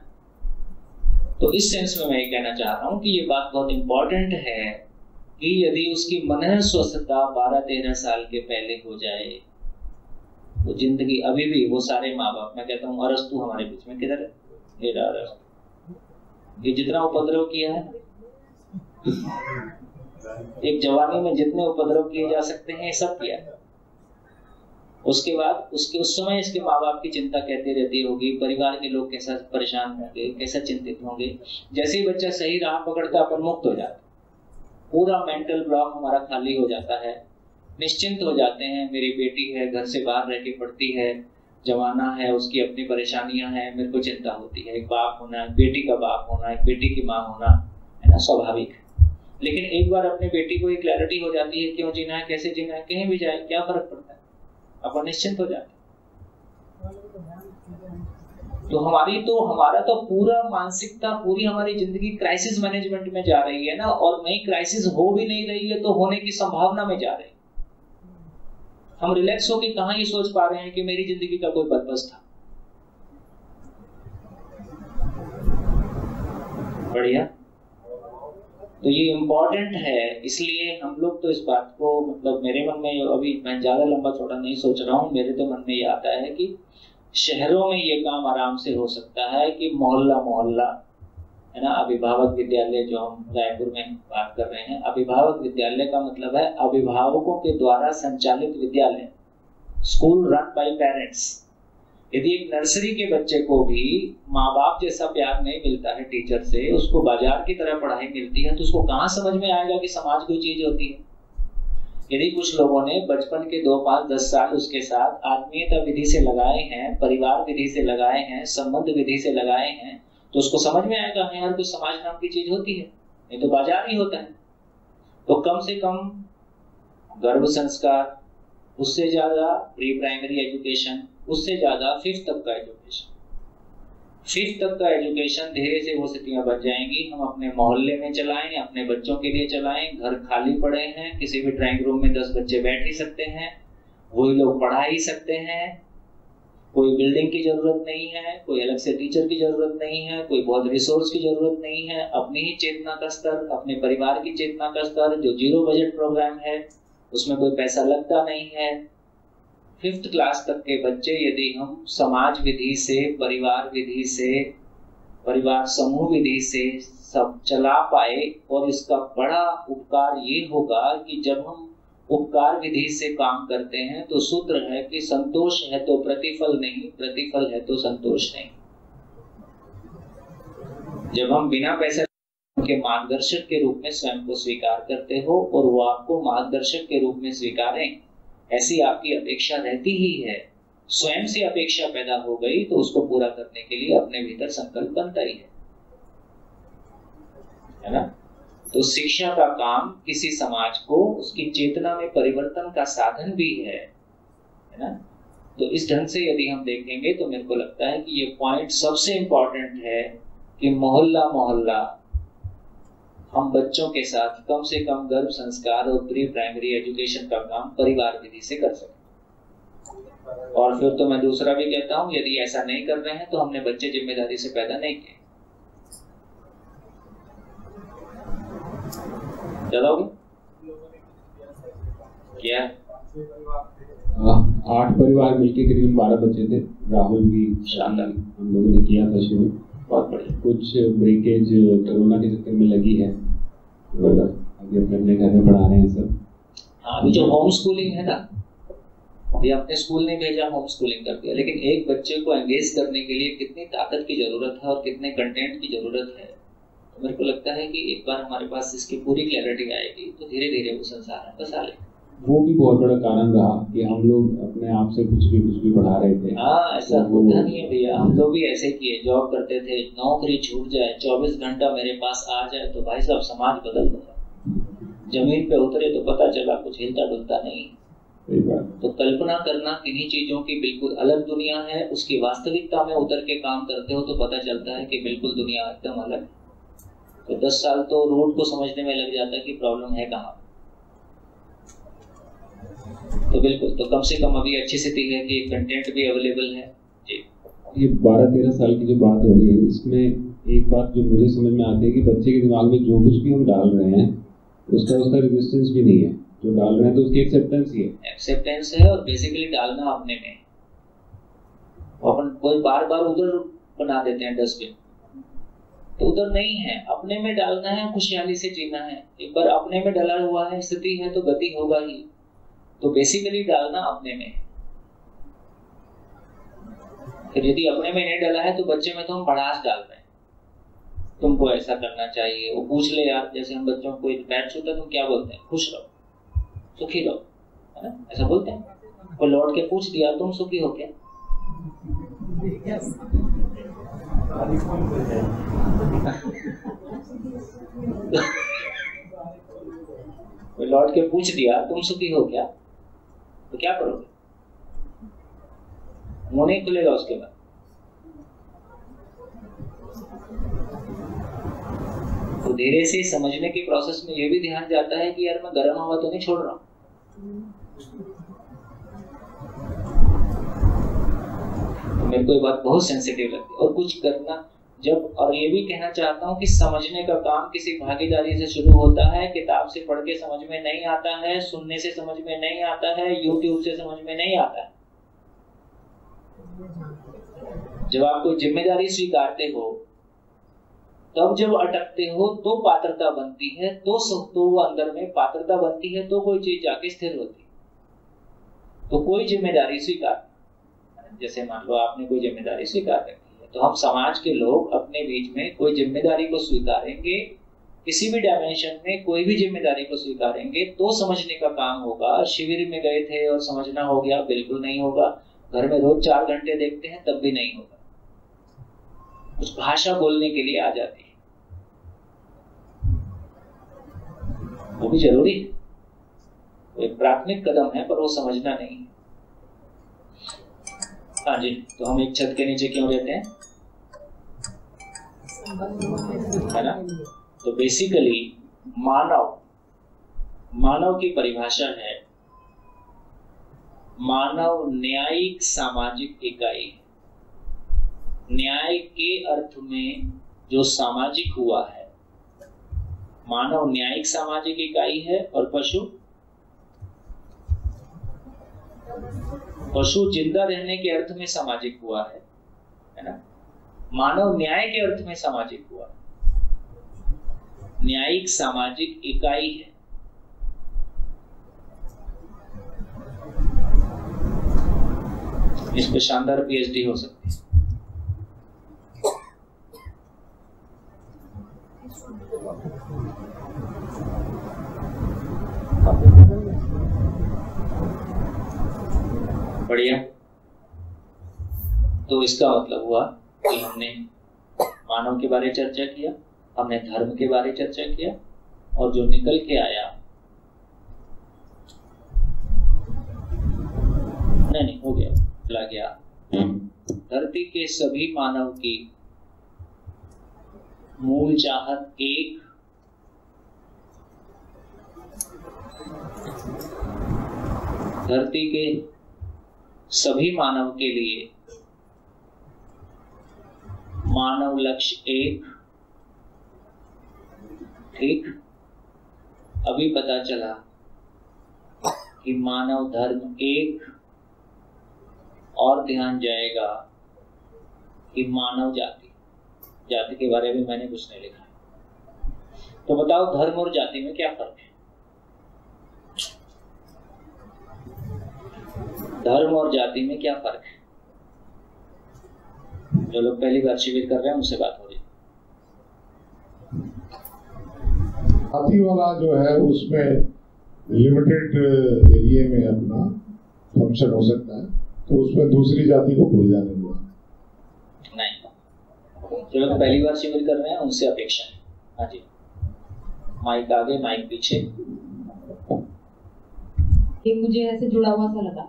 तो इस सेंस में मैं ये कहना चाह रहा हूँ कि ये बात बहुत इंपॉर्टेंट है कि यदि उसकी मन स्वस्थता 12-13 साल के पहले हो जाए तो जिंदगी अभी भी वो सारे माँ बाप, मैं कहता हूँ अरस्तु हमारे बीच में किधर है, ये रहा अरस्तु, ये जितना उपद्रव किया है, एक जवानी में जितने उपद्रव किए जा सकते हैं सब किया। उसके बाद उसके उस समय इसके माँ बाप की चिंता कहती रहती होगी, परिवार के लोग कैसा परेशान होंगे, कैसा चिंतित होंगे। जैसे ही बच्चा सही राह पकड़ता अपन मुक्त हो जाता, पूरा मेंटल ब्लॉक हमारा खाली हो जाता है, निश्चिंत हो जाते हैं। मेरी बेटी है, घर से बाहर रह के पढ़ती है, जवाना है, उसकी अपनी परेशानियां हैं, मेरे को चिंता होती है। एक बाप होना, एक बेटी का बाप होना, एक बेटी की माँ होना, है ना, स्वाभाविक है। लेकिन एक बार अपने बेटी को एक क्लैरिटी हो जाती है क्यों जीना है, कैसे जीना है, कहीं भी जाए क्या फर्क पड़ता है, अपन निश्चिंत हो जाते हैं। तो हमारा तो पूरा मानसिकता, पूरी हमारी जिंदगी क्राइसिस मैनेजमेंट में जा रही है ना, और नई क्राइसिस हो भी नहीं रही है तो होने की संभावना में जा रही है। हम रिलैक्स होके कहाँ ये सोच पा रहे हैं कि मेरी जिंदगी का कोई पर्पस था। बढ़िया, तो ये इम्पोर्टेंट है। इसलिए हम लोग तो इस बात को, मतलब मेरे मन में, अभी मैं ज्यादा लंबा चौड़ा नहीं सोच रहा हूँ, मेरे तो मन में ये आता है कि शहरों में ये काम आराम से हो सकता है कि मोहल्ला मोहल्ला, है ना, अभिभावक विद्यालय, जो हम रायपुर में बात कर रहे हैं, अभिभावक विद्यालय का मतलब है अभिभावकों के द्वारा संचालित विद्यालय, स्कूल रन बाय पेरेंट्स। यदि एक नर्सरी के बच्चे को भी माँ बाप जैसा प्यार नहीं मिलता है टीचर से, उसको बाजार की तरह पढ़ाई मिलती है, तो उसको कहाँ समझ में आएगा कि समाज कोई चीज होती है। यदि कुछ लोगों ने बचपन के 2, 5, 10 साल उसके साथ आत्मीयता विधि से लगाए हैं, परिवार विधि से लगाए हैं, संबंध विधि से लगाए हैं, तो उसको समझ में आएगा हाँ यार कुछ समाज नाम की चीज होती है, नहीं तो बाजार ही होता है। तो कम से कम गर्भ संस्कार, उससे ज्यादा प्री प्राइमरी एजुकेशन, उससे ज्यादा 5th तक का एजुकेशन। 5th तक का एजुकेशन धीरे से वो स्थितियां बन जाएंगी। हम अपने मोहल्ले में चलाएं, अपने बच्चों के लिए चलाएं। घर खाली पड़े हैं, किसी भी ड्राइंग रूम में 10 बच्चे बैठ ही सकते हैं, वही लोग पढ़ा ही सकते हैं। कोई बिल्डिंग की जरूरत नहीं है, कोई अलग से टीचर की जरूरत नहीं है, कोई बहुत रिसोर्स की जरूरत नहीं है। अपनी ही चेतना का स्तर, अपने परिवार की चेतना का स्तर, जो 0 बजट प्रोग्राम है, उसमें कोई पैसा लगता नहीं है। 5th क्लास तक के बच्चे यदि हम समाज विधि से, परिवार विधि से, परिवार समूह विधि से सब चला पाए, और इसका बड़ा उपकार ये होगा कि जब हम उपकार विधि से काम करते हैं तो सूत्र है कि संतोष है तो प्रतिफल नहीं, प्रतिफल है तो संतोष नहीं। जब हम बिना पैसे के मार्गदर्शक के रूप में स्वयं को स्वीकार करते हो और वो आपको मार्गदर्शक के रूप में स्वीकारें, ऐसी आपकी अपेक्षा रहती ही है। स्वयं से अपेक्षा पैदा हो गई तो उसको पूरा करने के लिए अपने भीतर संकल्प बनता ही है ना। तो शिक्षा का काम किसी समाज को उसकी चेतना में परिवर्तन का साधन भी है ना। तो इस ढंग से यदि हम देखेंगे तो मेरे को लगता है कि ये पॉइंट सबसे इंपॉर्टेंट है कि मोहल्ला मोहल्ला हम बच्चों के साथ कम से कम गर्भ संस्कार और प्री प्राइमरी एजुकेशन का काम परिवार विधि से कर सकें। और फिर तो मैं दूसरा भी कहता हूं, यदि ऐसा नहीं कर रहे हैं तो हमने बच्चे जिम्मेदारी से पैदा नहीं किए। चलोगे क्या? 8 परिवार मिलकर करीबन 12 बच्चे थे। राहुल भी शानदार हम लोगों ने किया था शुरू। बहुत बढ़िया। कुछ ब्रेकेज कोरोना के चक्कर में लगी है, अभी अपने घर में पढ़ा रहे हैं सब। हाँ, अभी जो होम स्कूलिंग है ना, अभी अपने स्कूल नहीं भेजा, होम स्कूलिंग कर दिया। लेकिन एक बच्चे को एंगेज करने के लिए कितनी ताकत की जरूरत है और कितने कंटेंट की जरूरत है। तो मेरे को लगता है कि एक बार हमारे पास इसकी पूरी क्लैरिटी आएगी तो धीरे धीरे वो संसार में बसा लेगा। वो भी बहुत बड़ा कारण रहा कि हम लोग अपने आप से कुछ भी बढ़ा रहे थे। हाँ, ऐसा होता नहीं है भैया, हम लोग भी ऐसे किए, जॉब करते थे, नौकरी छूट जाए, 24 घंटा मेरे पास आ जाए तो भाई साहब समाज बदल दूंगा। जमीन पे उतरे तो पता चला कुछ हिलता डुलता नहीं। तो कल्पना करना किन्हीं चीजों की बिल्कुल अलग दुनिया है, उसकी वास्तविकता में उतर के काम करते हो तो पता चलता है कि बिल्कुल दुनिया एकदम अलग है। तो 10 साल तो रूट को समझने में लग जाता है कि प्रॉब्लम है कहाँ। तो बिल्कुल, तो कम से कम अभी अच्छी स्थिति है कि कंटेंट भी अवेलेबल है जी। ये 12-13 साल की जो बात हो रही है, इसमें एक बात जो मुझे समझ में आती है कि बच्चे के दिमाग में जो कुछ भी हम डाल रहे हैं उसका रेजिस्टेंस भी नहीं है। जो डाल रहे हैं तो उसकी एक्सेप्टेंस ही है। एक्सेप्टेंस है, और बेसिकली डालना अपने में। अपन कोई बार बार उधर बना देते हैं डस्टबिन, तो उधर नहीं है, अपने में डालना है, खुशहाली से जीना है। एक बार अपने में डला हुआ है, स्थिति है तो गति होगा ही। तो बेसिकली डालना अपने में। फिर यदि अपने में नहीं डाला है तो बच्चे में तो हम भड़ास डाल रहे हैं, तुमको ऐसा करना चाहिए। वो पूछ ले यार, जैसे हम बच्चों को पैर छूता है तुम क्या बोलते हैं? खुश रहो, सुखी रहो, है ना, ऐसा बोलते हैं। वो लौट के पूछ दिया तुम सुखी हो क्या? वो लौट के पूछ दिया तुम सुखी हो क्या, तो क्या करोगे? मुंह नहीं खुलेगा उसके बाद। तो धीरे से समझने के प्रोसेस में ये भी ध्यान जाता है कि यार मैं गर्म हवा तो नहीं छोड़ रहा हूं। तो मेरे को ये बात बहुत सेंसिटिव लगती है। और कुछ करना जब, और ये भी कहना चाहता हूँ कि समझने का काम किसी भागीदारी से शुरू होता है। किताब से पढ़ के समझ में नहीं आता है, सुनने से समझ में नहीं आता है, यूट्यूब से समझ में नहीं आता है। जब आप कोई जिम्मेदारी स्वीकारते हो, तब जब अटकते हो तो पात्रता बनती है, तो वो अंदर में पात्रता बनती है, तो कोई चीज जाके स्थिर होती है। तो कोई जिम्मेदारी स्वीकार, जैसे मान लो आपने कोई जिम्मेदारी स्वीकार रखी है, तो हम समाज के लोग अपने बीच में कोई जिम्मेदारी को स्वीकारेंगे, किसी भी डायमेंशन में कोई भी जिम्मेदारी को स्वीकारेंगे तो समझने का काम होगा। शिविर में गए थे और समझना हो गया, बिल्कुल नहीं होगा। घर में रोज 4 घंटे देखते हैं तब भी नहीं होगा। कुछ भाषा बोलने के लिए आ जाती है, वो भी जरूरी है, वो एक प्राथमिक कदम है, पर वो समझना नहीं है। हाँ जी, तो हम एक छत के नीचे क्यों रहते हैं, है ना? तो बेसिकली मानव की परिभाषा है, मानव न्यायिक सामाजिक इकाई। न्याय के अर्थ में जो सामाजिक हुआ है, मानव न्यायिक सामाजिक इकाई है। और पशु जिंदा रहने के अर्थ में सामाजिक हुआ है ना? मानव न्याय के अर्थ में सामाजिक हुआ, न्यायिक सामाजिक इकाई है। इस पे शानदार पीएचडी हो सकती है। बढ़िया। तो इसका मतलब हुआ कि हमने मानव के बारे में चर्चा किया, हमने धर्म के बारे में चर्चा किया, और जो निकल के आया, नहीं हो गया, चला गया। धरती के सभी मानव की मूल चाहत एक, धरती के सभी मानव के लिए मानव लक्ष्य एक। ठीक, अभी पता चला कि मानव धर्म एक, और ध्यान जाएगा कि मानव जाति के बारे में मैंने कुछ नहीं लिखा। तो बताओ धर्म और जाति में क्या फर्क है? धर्म और जाति में क्या फर्क है? जो लोग पहली बार शिविर कर रहे हैं उनसे बात हो रही है। जाति वाला जो है उसमें लिमिटेड एरिया में अपना फंक्शन हो सकता है, तो उसमें दूसरी जाति को भूल जाने हुआ नहीं। जो लोग पहली बार शिविर कर रहे हैं उनसे अपेक्षा है। हाँ जी, माइक आगे माइक पीछे। ये मुझे ऐसे जुड़ा हुआ सा लगा।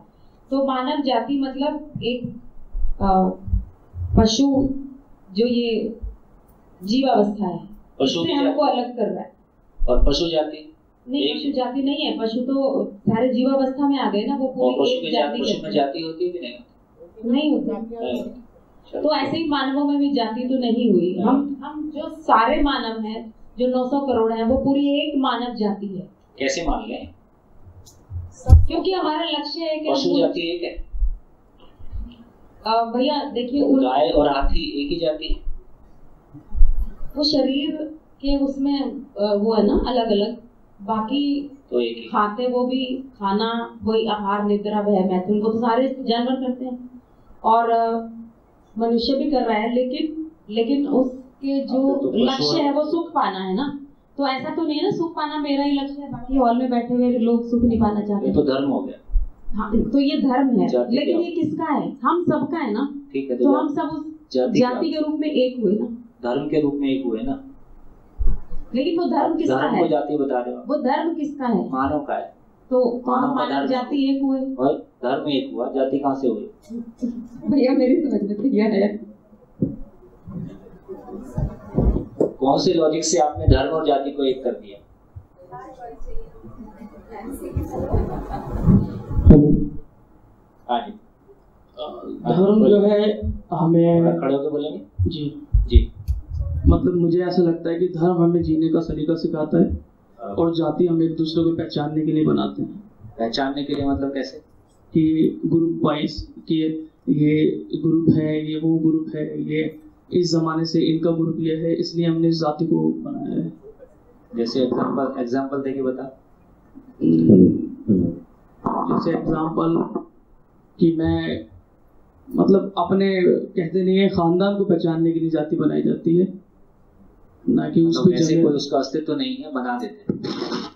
तो मानव जाति मतलब एक पशु, जो ये जीवावस्था है, इससे हमको अलग कर रहा है। और पशु जाति नहीं, पशु जाति नहीं है। पशु तो सारे जीवावस्था में आ गए ना, वो पूरी एक जाति पशु में जाति होती है कि नहीं होती। तो ऐसे ही मानवों में भी जाति तो नहीं हुई। हम जो सारे मानव हैं, जो 900 करोड़ हैं, वो पूरी एक मानव जाति है। कैसे मान लें? क्योंकि हमारा लक्ष्य है कि पशु जाति एक है भैया। देखिए, गाय और हाथी एक ही जाति है। वो शरीर के उसमें वो है ना अलग अलग, बाकी तो एक ही खाते वो भी खाना, वही आहार निद्रा भय मैथुन को तो सारे जानवर करते हैं और मनुष्य भी कर रहा है। लेकिन उसके जो लक्ष्य है वो सुख पाना है ना। तो ऐसा तो नहीं है ना सुख पाना मेरा ही लक्ष्य है, बाकी हॉल में बैठे हुए लोग सुख नहीं पाना चाहते। तो धर्म हो गया। हाँ, तो ये धर्म है, लेकिन ये किसका है? हम सबका है ना। ठीक है, तो हम सब उस जाति के रूप में एक हुए ना, धर्म के रूप में एक हुए ना। लेकिन वो धर्म किसका है? धर्म को जाति बता रहे हो। वो धर्म किसका है? मानव का है। तो मानव जाति एक हुए और धर्म एक हुआ, जाति कहाँ से हुई? भैया मेरी समझ में तो यह है। कौन से लॉजिक से आपने धर्म और जाति को एक कर दिया? हाँ जी, धर्म जो है हमें खड़े होकर बोलेंगे जी जी। मतलब मुझे ऐसा लगता है कि धर्म हमें जीने का सलीका सिखाता है और जाति हम एक दूसरे को पहचानने के लिए बनाते हैं। पहचानने के लिए मतलब कैसे? कि ग्रुप वाइज, कि ये ग्रुप है, ये वो ग्रुप है, ये इस जमाने से इनका ग्रुप ये है, इसलिए हमने इस जाति को बनाया है। जैसे एग्जांपल देके बता। जैसे एग्जांपल कि मैं मतलब अपने कहते नहीं है खानदान को पहचानने के लिए जाति बनाई जाती है, ना कि उस पे जैसे कोई उसका अस्तित्व नहीं है बना देते हैं।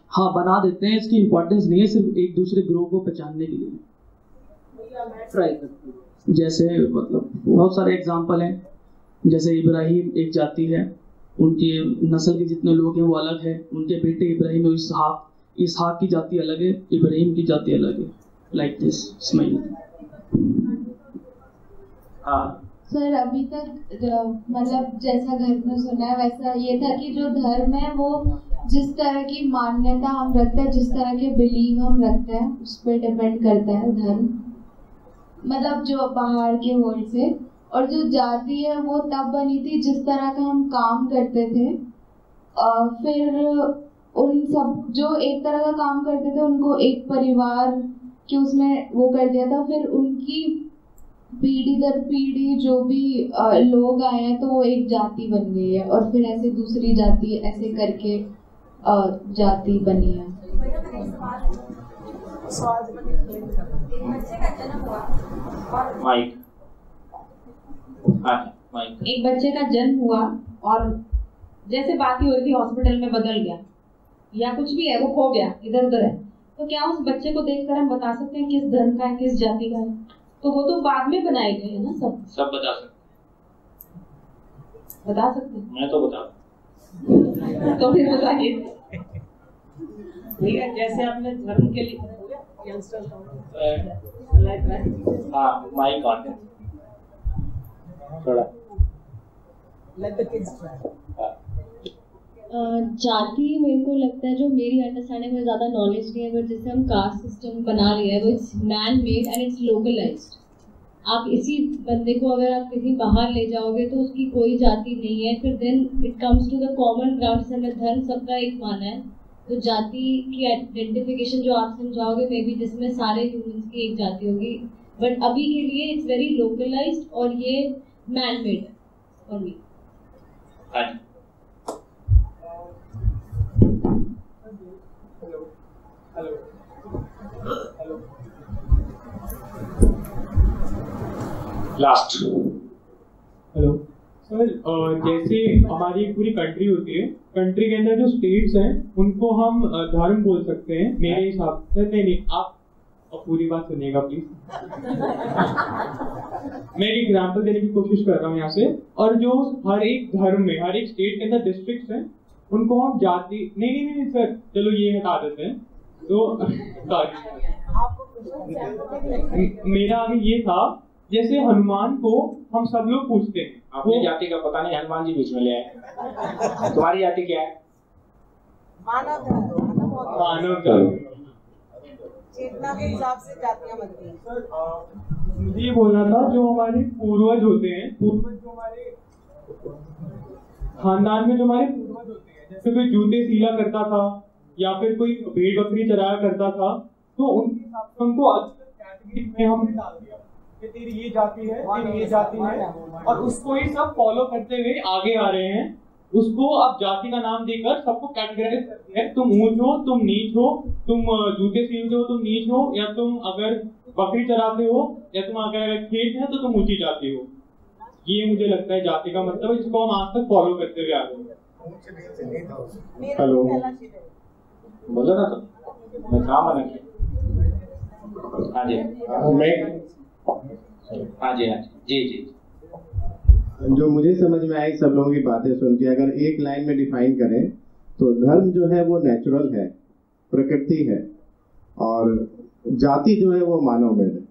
हाँ बना देते हैं, इसकी इम्पोर्टेंस नहीं है, सिर्फ एक दूसरे ग्रोह को पहचानने के लिए ट्राई करते हैं। जैसे मतलब बहुत सारे एग्जांपल हैं, जैसे इब्राहिम एक जाति है, उनके नस्ल के जितने लोग हैं वो अलग है, उनके बेटे इब्राहिम और इसहाक की जाति अलग है, इब्राहिम की जाति अलग है। Like this smile. हाँ सर, अभी तक मतलब जैसा घर में सुना है वैसा ये था कि जो धर्म है वो जिस तरह की मान्यता हम रखते हैं, जिस तरह के बिलीव हम रखते हैं, उस पर डिपेंड करता है धर्म। मतलब जो बाहर के वर्ल्ड से, और जो जाति है वो तब बनी थी जिस तरह का हम काम करते थे। फिर उन सब जो एक तरह का काम करते थे उनको एक परिवार के उसमें वो कर दिया था। फिर उनकी पीढ़ी दर पीढ़ी जो भी लोग आए हैं तो वो एक जाति बन गई है, और फिर ऐसे दूसरी जाति ऐसे करके जाति बनी है। माइक। एक बच्चे का जन्म हुआ और जैसे बात ही हो रही थी हॉस्पिटल में बदल गया या कुछ भी है, वो खो गया, इधर उधर है, तो क्या उस बच्चे को देखकर हम बता सकते हैं किस धर्म का है, किस जाति का है? तो वो तो बाद में बनाए गए हैं ना। सब बता सकते हैं। मैं तो बता तो फिर बताइए। ठीक है, जैसे आपने धर्म के लिए हाँ माइक ऑन है थोड़ा। जाति मेरे को लगता है, जो मेरी अंडरस्टैंडिंग में ज़्यादा नॉलेज नहीं है, बट जैसे हम कास्ट सिस्टम बना रहे हैं वो it's man made and it's localised. आप इसी बंदे को अगर आप कहीं बाहर ले जाओगे तो उसकी कोई जाति नहीं है। फिर then it comes to the common ground से हमें धर्म सबका एक माना है, तो जाति की आइडेंटिफिकेशन जो आप समझाओगे मे बी जिसमें सारे ह्यूमंस की एक जाति होगी, बट अभी के लिए इट्स वेरी लोकलाइज्ड और ये man made for me. Last. Hello sir जैसे हमारी एक पूरी कंट्री होती है, कंट्री के अंदर जो स्टेट्स हैं उनको हम धर्म बोल सकते हैं मेरे हिसाब से। नहीं आप पूरी बात सुनिएगा प्लीज। मैं एक एग्जांपल देने की कोशिश कर रहा हूँ यहाँ से। और जो हर एक धर्म में, हर एक स्टेट के अंदर डिस्ट्रिक्ट्स हैं, उनको हम जाति नहीं सर, चलो ये हटा देते हैं। तो मेरा अभी ये था, जैसे हनुमान को हम सब लोग पूछते हैं, अपनी जाति का पता नहीं, हनुमान जी बीच में ले आए। तुम्हारी जाति क्या है? मानव चेतना के हिसाब से जातियां बनती हैं। मुझे ये बोलना था, जो हमारे पूर्वज होते हैं, पूर्वज जो हमारे खानदान में जो हमारे पूर्वज होते हैं, जैसे कोई जूते सीला करता था या फिर कोई भेड़ बकरी चराया करता था, तो उनके हिसाब से उनको अलग कैटेगरी में हमने डाल दिया कि तेरी ये जाति है, तेरी ये जाति है, और उसको ही सब फॉलो करते हुए आगे आ रहे हैं। उसको अब जाति का नाम देकर सबको कैटेगराइज करते हैं, तुम ऊंच हो, तुम नीच हो, तुम जूते सीलते हो तुम नीच हो, या तुम अगर बकरी चराते हो, या तुम अगर खेत है तो तुम ऊंची जाति हो। ये मुझे लगता है जाति का मतलब, जिसको हम आज तक फॉलो करते हुए आ रहे हैं। हेलो, बोलो ना, तो मैं काम बना किया। हाँ जी, हाँ जी, जी जी। जो मुझे समझ में आई सब लोगों की बातें सुन के, अगर एक लाइन में डिफाइन करें तो धर्म जो है वो नेचुरल है, प्रकृति है, और जाति जो है वो मानव मेड है।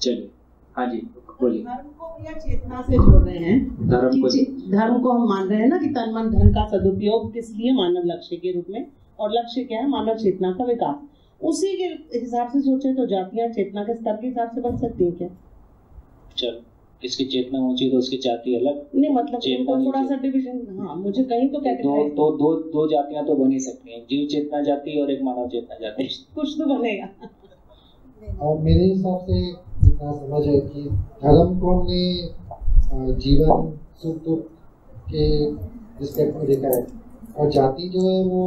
चलिए, हाँ जी बोलिए। धर्म को या चेतना से जोड़ रहे हैं, धर्म को हम मान रहे हैं ना कि तन मन धन का सदुपयोग किस लिए, मानव लक्ष्य के रूप में, और लक्ष्य क्या है, मानव चेतना का विकास। उसी के हिसाब से सोचे तो जातियां चेतना के स्तर के हिसाब से बन सकती है क्या? चलो, किसकी चेतना ऊंची तो उसकी जाति अलग, नहीं मतलब थोड़ा सा डिवीजन। हाँ, मुझे कहीं तो कैटेगराइज दो जातियां तो बन ही सकती हैं, जीव चेतना जाति और एक मानव चेतना जाति। कुछ तो बनेगा। और मेरे हिसाब से जितना समझ है कि धर्म को हमने जीवन सुख दुख के रिस्पेक्ट में देखा है, और जाति जो है वो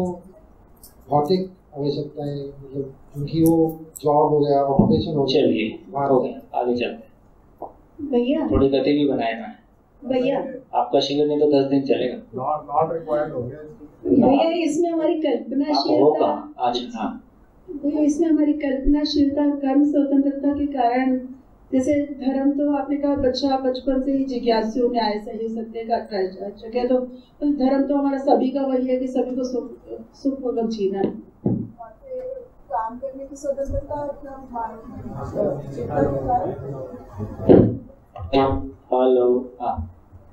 भौतिक आवश्यकता है, मतलब क्योंकि वो जॉब हो गया, ऑक्यूपेशन हो गया। चलिए हो गया, आगे चलते हैं। भैया थोड़ी गति भी बनाए ना भैया, आपका शिविर नहीं तो 10 दिन चलेगा। नॉट रिक्वायर्ड हो गया भैया, इसमें हमारी कल्पनाशीलता, आज हाँ भैया इसमें हमारी कल्पनाशीलता, कर्म स्वतंत्रता के कारण, जैसे धर्म तो आपने कहा बच्चा बचपन से ही जिज्ञासु, न्याय, सही, सत्य का ट्रेजर, तो धर्म तो हमारा सभी का वही है कि सभी को सुखपूर्वक जीना है। काम करने की स्वतंत्रता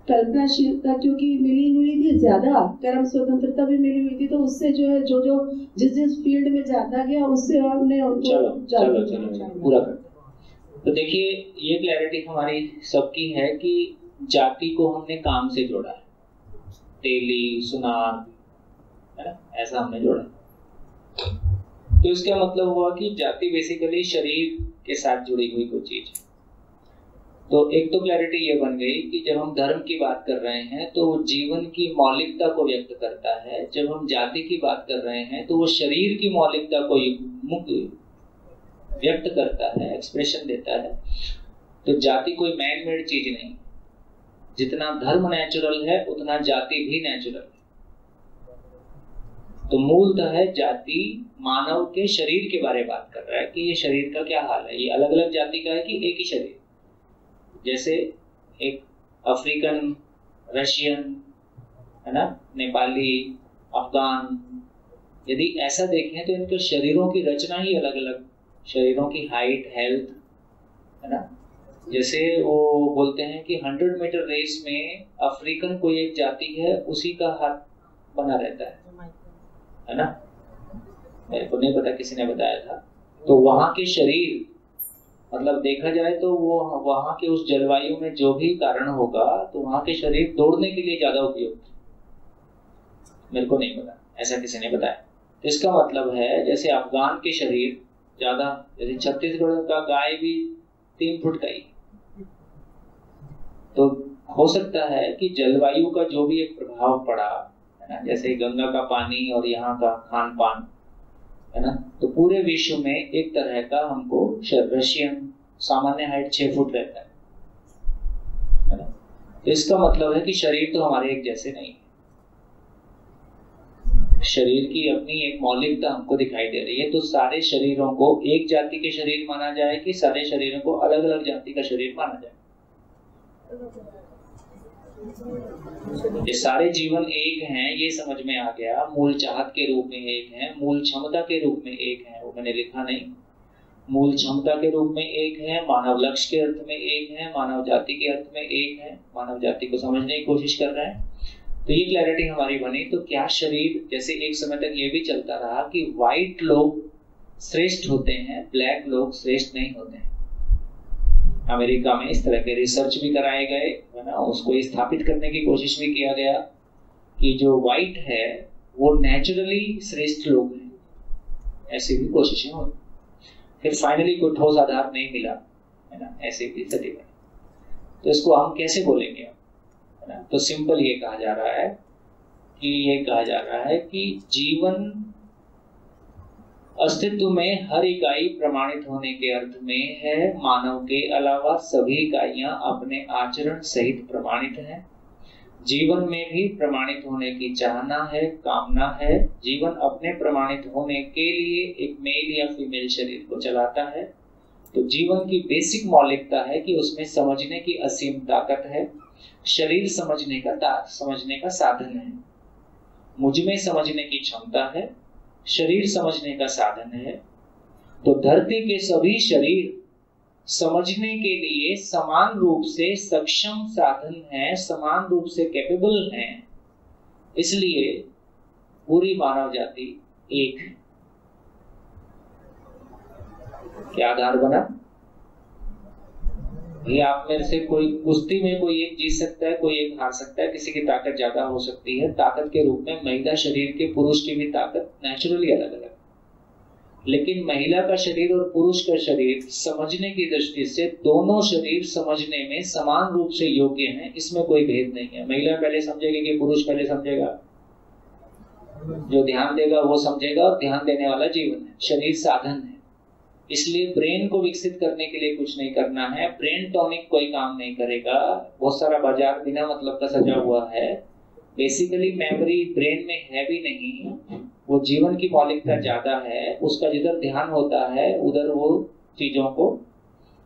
कल्पनाशीलता क्योंकि मिली हुई थी ज्यादा, कर्म स्वतंत्रता भी मिली हुई थी, तो उससे जो है जो जिस फील्ड में जाता गया उससे हमने चलो पूरा कर। तो देखिए, ये क्लैरिटी हमारी सबकी है कि जाति को हमने काम से जोड़ा है, तेली सुनार है ना, ऐसा हमने जोड़ा। तो इसका मतलब हुआ कि जाति बेसिकली शरीर के साथ जुड़ी हुई कोई चीज है। तो एक तो क्लैरिटी ये बन गई कि जब हम धर्म की बात कर रहे हैं तो वो जीवन की मौलिकता को व्यक्त करता है, जब हम जाति की बात कर रहे हैं तो वो शरीर की मौलिकता को मुख्य व्यक्त करता है, एक्सप्रेशन देता है। तो जाति कोई मैन मेड चीज नहीं, जितना धर्म नेचुरल है उतना जाति भी नेचुरल है। तो मूलतः जाति मानव के शरीर के बारे में बात कर रहा है कि ये शरीर का क्या हाल है, ये अलग अलग जाति का है कि एक ही शरीर। जैसे एक अफ्रीकन, रशियन है ना, नेपाली, अफगान, यदि ऐसा देखें तो इनके शरीरों की रचना ही अलग अलग, शरीरों की हाइट, हेल्थ है ना। जैसे वो बोलते हैं कि 100 मीटर रेस में अफ्रीकन कोई एक जाति है, उसी का हाथ बना रहता है ना, मेरे को नहीं पता, किसी ने बताया था। तो वहां के शरीर, मतलब देखा जाए तो वो वहां के उस जलवायु में जो भी कारण होगा, तो वहां के शरीर दौड़ने के लिए ज्यादा उपयुक्त, मेरे को नहीं पता, ऐसा किसी ने बताया। तो इसका मतलब है जैसे अफगान के शरीर ज्यादा, जैसे छत्तीसगढ़ का गाय भी 3 फुट का ही, तो हो सकता है कि जलवायु का जो भी एक प्रभाव पड़ा है ना, जैसे गंगा का पानी और यहाँ का खान पान है ना, तो पूरे विश्व में एक तरह का हमको रशियन सामान्य हाइट 6 फुट रहता है ना। तो इसका मतलब है कि शरीर तो हमारे एक जैसे नहीं है। शरीर की अपनी एक मौलिकता हमको दिखाई दे रही है। तो सारे शरीरों को एक जाति के शरीर माना जाए कि सारे शरीरों को अलग अलग जाति का शरीर माना जाए? ये सारे जीवन एक हैं, ये समझ में आ गया। मूल चाहत के रूप में एक है, मूल क्षमता के रूप में एक है, वो मैंने लिखा नहीं। मूल क्षमता के रूप में एक है, मानव लक्ष्य के अर्थ में एक है, मानव जाति के अर्थ में एक है, मानव जाति को समझने की कोशिश कर रहे हैं। तो ये क्लैरिटी हमारी बनी। तो क्या शरीर, जैसे एक समय तक ये भी चलता रहा कि व्हाइट लोग श्रेष्ठ होते हैं, ब्लैक लोग श्रेष्ठ नहीं होते हैं। अमेरिका में इस तरह के रिसर्च भी कराए गए, है ना, उसको स्थापित करने की कोशिश भी किया गया कि जो व्हाइट है वो नेचुरली श्रेष्ठ लोग हैं, ऐसी भी कोशिशें हुई। फिर फाइनली कोई ठोस आधार नहीं मिला, है ना, ऐसे भी स्थिति बनी। तो इसको हम कैसे बोलेंगे, है ना? तो सिंपल ये कहा जा रहा है कि जीवन अस्तित्व में हर इकाई प्रमाणित होने के अर्थ में है। मानव के अलावा सभी इकाइयां अपने आचरण सहित प्रमाणित हैं। जीवन में भी प्रमाणित होने की चाहना है, कामना है। जीवन अपने प्रमाणित होने के लिए एक मेल या फीमेल शरीर को चलाता है। तो जीवन की बेसिक मौलिकता है कि उसमें समझने की असीम ताकत है। शरीर समझने का साधन है। मुझ में समझने की क्षमता है, शरीर समझने का साधन है। तो धरती के सभी शरीर समझने के लिए समान रूप से सक्षम साधन हैं, समान रूप से कैपेबल हैं। इसलिए पूरी मानव जाति एक है। क्या आधार बना? ये आप मेरे से कोई कुश्ती में कोई एक जीत सकता है, कोई एक हार सकता है, किसी की ताकत ज्यादा हो सकती है। ताकत के रूप में महिला शरीर के पुरुष की भी ताकत नेचुरली अलग अलग, लेकिन महिला का शरीर और पुरुष का शरीर समझने की दृष्टि से दोनों शरीर समझने में समान रूप से योग्य हैं। इसमें कोई भेद नहीं है। महिला पहले समझेगी कि पुरुष पहले समझेगा, जो ध्यान देगा वो समझेगा, और ध्यान देने वाला जीवन है। शरीर साधन है। इसलिए ब्रेन को विकसित करने के लिए कुछ नहीं करना है। ब्रेन टॉनिक कोई काम नहीं करेगा। बहुत सारा बाजार बिना मतलब का सजा हुआ है। बेसिकली मेमोरी ब्रेन में है भी नहीं, वो जीवन की मौलिकता ज्यादा है। उसका जिधर ध्यान होता है उधर वो चीजों को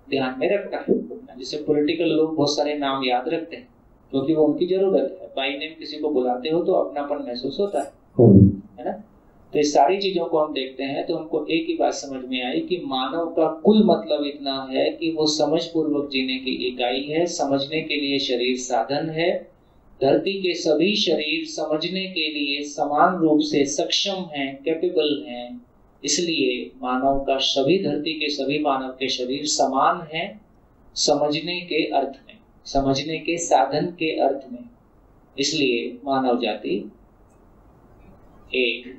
ध्यान में रखता है। जैसे पॉलिटिकल लोग बहुत सारे नाम याद रखते हैं क्योंकि वो उनकी जरूरत है। बाई नेम किसी को बुलाते हो तो अपनापन महसूस होता है ना। तो इस सारी चीजों को हम देखते हैं तो हमको एक ही बात समझ में आई कि मानव का कुल मतलब इतना है कि वो समझ पूर्वक जीने की इकाई है। समझने के लिए शरीर साधन है। धरती के सभी शरीर समझने के लिए समान रूप से सक्षम हैं, कैपेबल हैं। इसलिए मानव का सभी, धरती के सभी मानव के शरीर समान हैं समझने के अर्थ में, समझने के साधन के अर्थ में। इसलिए मानव जाति एक।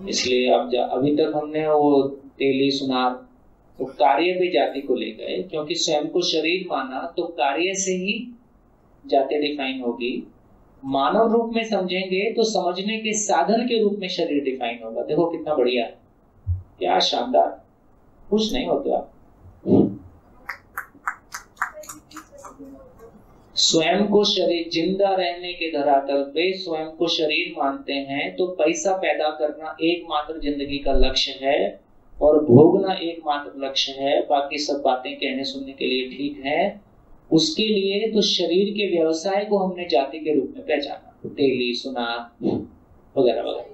इसलिए अब अभी तक हमने वो तेली सुनार तो कार्य भी जाति को ले गए, क्योंकि स्वयं को शरीर माना तो कार्य से ही जाति डिफाइन होगी। मानव रूप में समझेंगे तो समझने के साधन के रूप में शरीर डिफाइन होगा। देखो कितना बढ़िया है, क्या शानदार। खुश नहीं होते आप? स्वयं को शरीर, जिंदा रहने के धरातल पे स्वयं को शरीर मानते हैं तो पैसा पैदा करना एकमात्र जिंदगी का लक्ष्य है और भोगना एकमात्र लक्ष्य है। बाकी सब बातें कहने सुनने के लिए ठीक है। उसके लिए तो शरीर के व्यवसाय को हमने जाति के रूप में पहचाना, तेली सुनार वगैरह वगैरह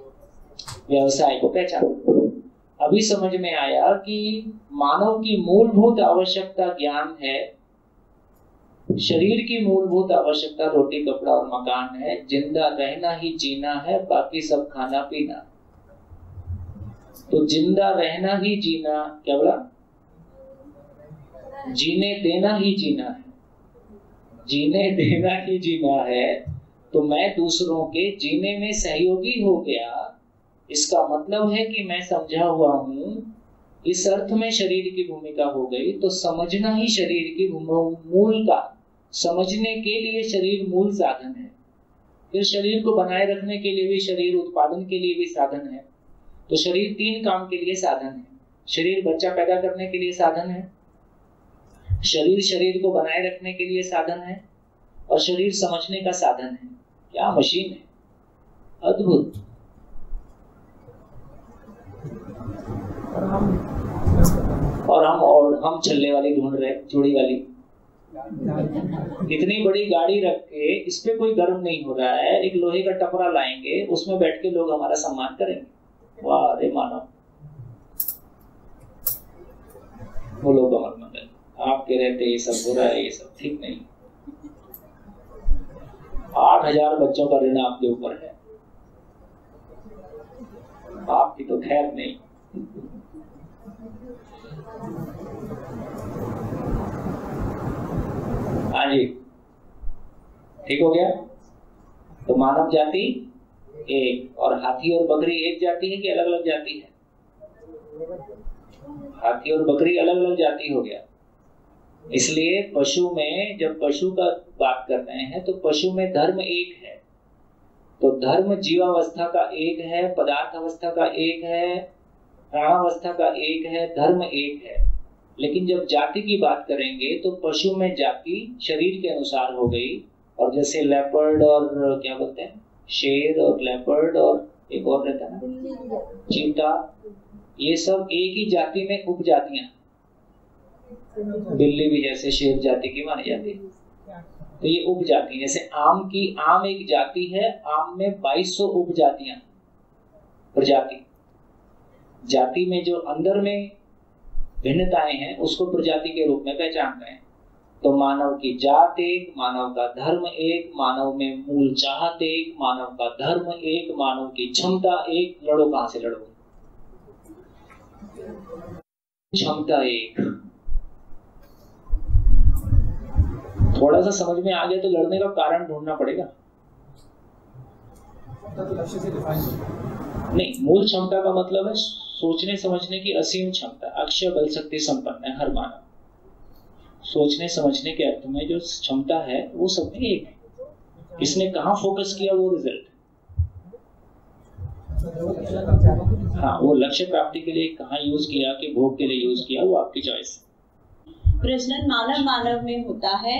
व्यवसाय को पहचाना। अभी समझ में आया कि मानव की मूलभूत आवश्यकता ज्ञान है, शरीर की मूलभूत आवश्यकता रोटी कपड़ा और मकान है, जिंदा रहना ही जीना है, बाकी सब खाना पीना। तो जिंदा रहना ही जीना, क्या बोला? जीने देना ही जीना है, जीने देना ही जीना है। तो मैं दूसरों के जीने में सहयोगी हो गया। इसका मतलब है कि मैं समझा हुआ हूं, इस अर्थ में शरीर की भूमिका हो गई। तो समझना ही शरीर की मूल का, समझने के लिए शरीर मूल साधन है। फिर शरीर को बनाए रखने के लिए भी, शरीर उत्पादन के लिए भी साधन है। तो शरीर तीन काम के लिए साधन है। शरीर बच्चा पैदा करने के लिए साधन है, शरीर शरीर को बनाए रखने के लिए साधन है और शरीर समझने का साधन है। क्या मशीन है, अद्भुत। और हम छल्ले वाली ढूंढ रहे, चूड़ी वाली। इतनी बड़ी गाड़ी रख के इस पे कोई गर्म नहीं हो रहा है, एक लोहे का टपरा लाएंगे, उसमें बैठ के लोग हमारा सम्मान करेंगे। वाह, अरे मानव, बोलो कमल मंडल, आपके रहते ये सब बुरा है, ये सब ठीक नहीं। 8000 बच्चों का ऋण आपके ऊपर है, आपकी तो खैर नहीं। हाँ जी, ठीक हो गया। तो मानव जाति एक, और हाथी और बकरी एक जाति है कि अलग अलग जाति है? हाथी और बकरी अलग अलग जाति हो गया। इसलिए पशु में, जब पशु का बात कर रहे हैं तो पशु में धर्म एक है। तो धर्म जीवावस्था का एक है, पदार्थ अवस्था का एक है, प्राणावस्था का एक है, धर्म एक है। लेकिन जब जाति की बात करेंगे तो पशु में जाति शरीर के अनुसार हो गई, और जैसे लेपर्ड और क्या बोलते हैं, शेर और लेपर्ड और एक और रहता है ना चीता, ये सब एक ही जाति में उपजातियां। बिल्ली भी जैसे शेर जाति की मानी जाती है, तो ये उपजाति। जैसे आम की, आम एक जाति है, आम में 2200 उपजातियां, प्रजाति। जाति में जो अंदर में भिन्नताएं हैं उसको प्रजाति के रूप में पहचानते हैं। तो मानव की जात एक, मानव का धर्म एक, मानव में मूल चाहत एक, मानव का धर्म एक, मानव की क्षमता एक। लड़ो, कहां से लड़ो? क्षमता एक। थोड़ा सा समझ में आ गया तो लड़ने का कारण ढूंढना पड़ेगा। नहीं, मूल क्षमता का मतलब है सोचने समझने की असीम क्षमता। अक्षय बल शक्ति संपन्न है हर मानव। सोचने समझने के अर्थ में जो क्षमता है वो सब में एक है। इसने कहाँ फोकस किया वो रिजल्ट। हाँ, वो लक्ष्य प्राप्ति के लिए कहाँ यूज किया, कि भोग के लिए यूज किया, वो आपकी चॉइस। प्रजनन मानव मानव में होता है।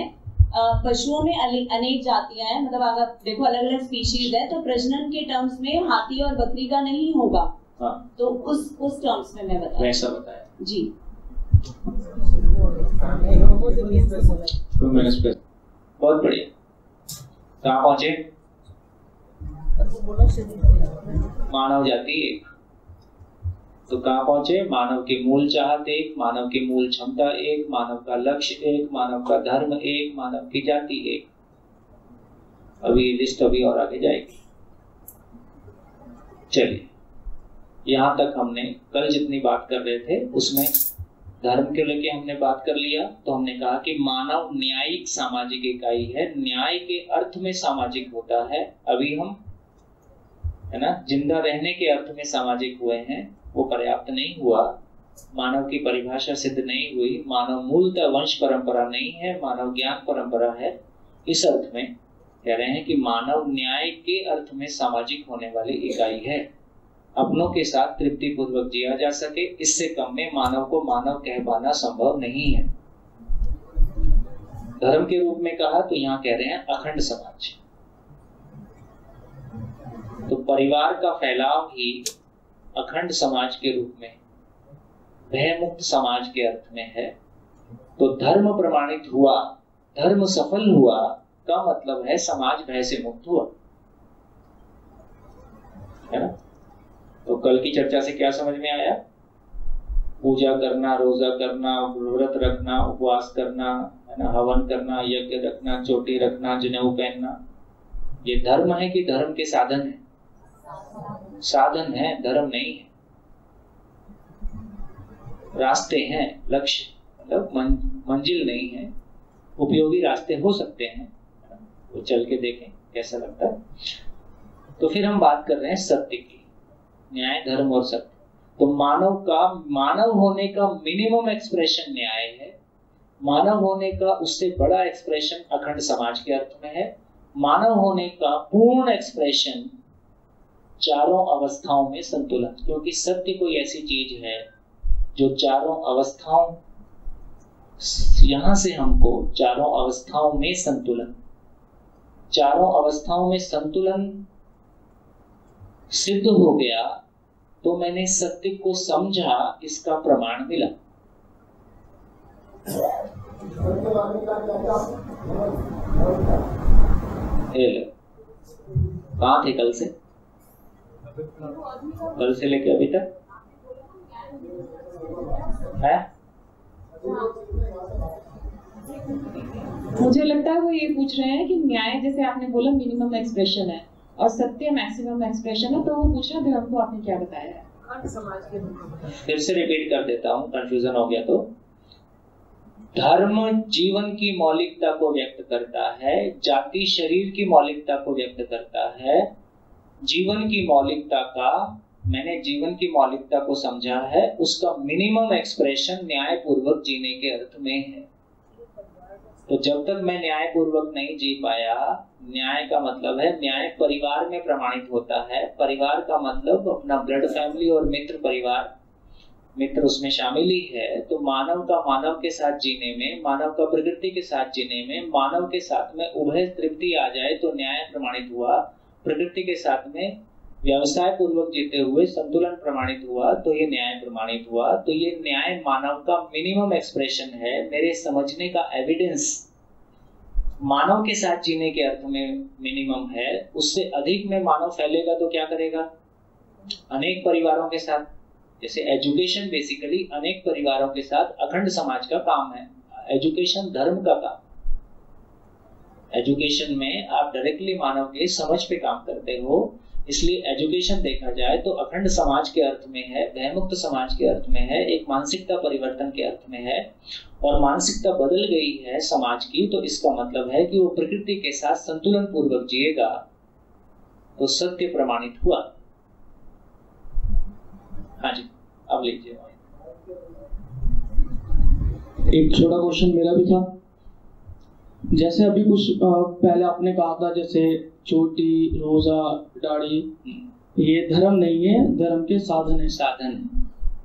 पशुओं में अनेक जातियां हैं, मतलब अगर देखो अलग अलग स्पीशीज है, तो प्रजनन के टर्म्स में हाथी और बकरी का नहीं होगा। हाँ। तो उस टर्म्स में मैं बताया, वैसा बताया जी। बहुत बढ़िया। कहाँ पहुंचे? मानव जाति एक। तो कहाँ पहुंचे? मानव की मूल चाहत एक, मानव की मूल क्षमता एक, मानव का लक्ष्य एक, मानव का धर्म एक, मानव की जाति एक। अभी लिस्ट अभी और आगे जाएगी। चलिए, यहां तक हमने कल जितनी बात कर रहे थे उसमें धर्म के लेके हमने बात कर लिया। तो हमने कहा कि मानव न्यायिक सामाजिक इकाई है, न्याय के अर्थ में सामाजिक होता है। अभी हम, है ना, जिंदा रहने के अर्थ में सामाजिक हुए हैं, वो पर्याप्त नहीं हुआ। मानव की परिभाषा सिद्ध नहीं हुई। मानव मूलतः वंश परंपरा नहीं है, मानव ज्ञान परंपरा है। इस अर्थ में कह रहे हैं कि मानव न्याय के अर्थ में सामाजिक होने वाली इकाई है। अपनों के साथ तृप्ति पूर्वक जिया जा सके, इससे कम में मानव को मानव कह पाना संभव नहीं है। धर्म के रूप में कहा तो यहाँ कह रहे हैं अखंड समाज। तो परिवार का फैलाव ही अखंड समाज के रूप में, भयमुक्त समाज के अर्थ में है। तो धर्म प्रमाणित हुआ, धर्म सफल हुआ का मतलब है समाज भय से मुक्त हुआ, है ना। तो कल की चर्चा से क्या समझ में आया? पूजा करना, रोजा करना, व्रत रखना, उपवास करना, है ना, हवन करना, यज्ञ रखना, चोटी रखना, जनेऊ पहनना, ये धर्म है कि धर्म के साधन है? साधन है, धर्म नहीं है। रास्ते हैं, लक्ष्य मतलब मंजिल नहीं है। उपयोगी रास्ते हो सकते हैं, वो चल के देखें कैसा लगता है। तो फिर हम बात कर रहे हैं सत्य की, न्याय, धर्म और सत्य। तो मानव होने का मिनिमम एक्सप्रेशन न्याय है। मानव होने का उससे बड़ा एक्सप्रेशन अखंड समाज के अर्थ में है। मानव होने का पूर्ण एक्सप्रेशन चारों अवस्थाओं में संतुलन, क्योंकि सत्य कोई ऐसी चीज है जो चारों अवस्थाओं यहां से हमको चारों अवस्थाओं में संतुलन सिद्ध हो गया तो मैंने सत्य को समझा, इसका प्रमाण मिला। कहाँ थे कल से लेके अभी तक है? मुझे लगता है वो ये पूछ रहे हैं कि न्याय, जैसे आपने बोला मिनिमम एक्सप्रेशन है और सत्य मैक्सिमम एक्सप्रेशन है, तो वो पूछ रहे धर्म को आपने क्या बताया है? फिर से रिपीट कर देता हूँ, कंफ्यूजन हो गया तो। धर्म जीवन की मौलिकता को व्यक्त करता है, जाति शरीर की मौलिकता को व्यक्त करता है। जीवन की मौलिकता का, मैंने जीवन की मौलिकता को समझा है, उसका मिनिमम एक्सप्रेशन न्यायपूर्वक जीने के अर्थ में है। तो जब तक मैं न्यायपूर्वक नहीं जी पाया, न्याय का मतलब है न्याय परिवार में प्रमाणित होता है। परिवार का मतलब अपना ब्लड फैमिली और मित्र परिवार, मित्र उसमें शामिल ही है। तो मानव का मानव के साथ जीने में, मानव का प्रकृति के साथ जीने में, मानव के साथ में उभय तृप्ति आ जाए तो न्याय प्रमाणित हुआ। प्रकृति के साथ में व्यवसाय पूर्वक जीते हुए संतुलन प्रमाणित हुआ तो ये न्याय प्रमाणित हुआ। तो ये न्याय मानव का मिनिमम एक्सप्रेशन है। मेरे समझने का एविडेंस मानव के साथ जीने के अर्थ में मिनिमम है। उससे अधिक में मानव फैलेगा तो क्या करेगा? अनेक परिवारों के साथ, जैसे एजुकेशन बेसिकली अनेक परिवारों के साथ अखंड समाज का काम है। एजुकेशन धर्म का काम। एजुकेशन में आप डायरेक्टली मानव के समझ पे काम करते हो, इसलिए एजुकेशन देखा जाए तो अखंड समाज के अर्थ में है, भयमुक्त समाज के अर्थ में है, एक मानसिकता परिवर्तन के अर्थ में है। और मानसिकता बदल गई है समाज की, तो इसका मतलब है कि वो प्रकृति के साथ संतुलन पूर्वक जिएगा तो सत्य प्रमाणित हुआ। हाँ जी, अब लीजिए। एक छोटा क्वेश्चन मेरा भी था। जैसे अभी कुछ पहले आपने कहा था, जैसे चोटी, रोजा, दाढ़ी, ये धर्म नहीं है, धर्म के साधन है।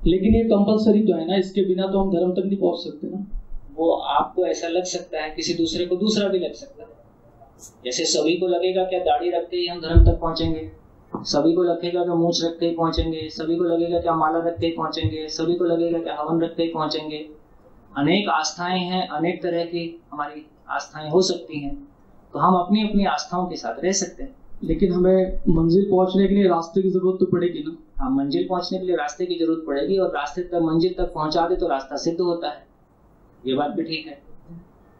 लेकिन ये कंपलसरी तो है ना, इसके बिना तो हम धर्म तक नहीं पहुंच सकते ना। वो आपको ऐसा लग सकता है, किसी दूसरे को दूसरा भी लग सकता है। जैसे सभी को लगेगा क्या दाढ़ी रखते ही हम धर्म तक पहुंचेंगे, सभी को लगेगा कि मूंछ रख के ही पहुंचेंगे, सभी को लगेगा क्या माला रख के ही पहुंचेंगे, सभी को लगेगा क्या हवन रख के ही पहुंचेंगे। अनेक आस्थाएं हैं, अनेक तरह की हमारी आस्थाएं हो सकती हैं, तो हम अपनी अपनी आस्थाओं के साथ रह सकते हैं। लेकिन हमें मंजिल पहुंचने के लिए रास्ते की जरूरत तो पड़ेगी ना। हाँ, मंजिल पहुंचने के लिए रास्ते की जरूरत पड़ेगी, और रास्ते तक मंजिल तक पहुंचा दे तो रास्ता सिद्ध होता है। ये बात भी ठीक है।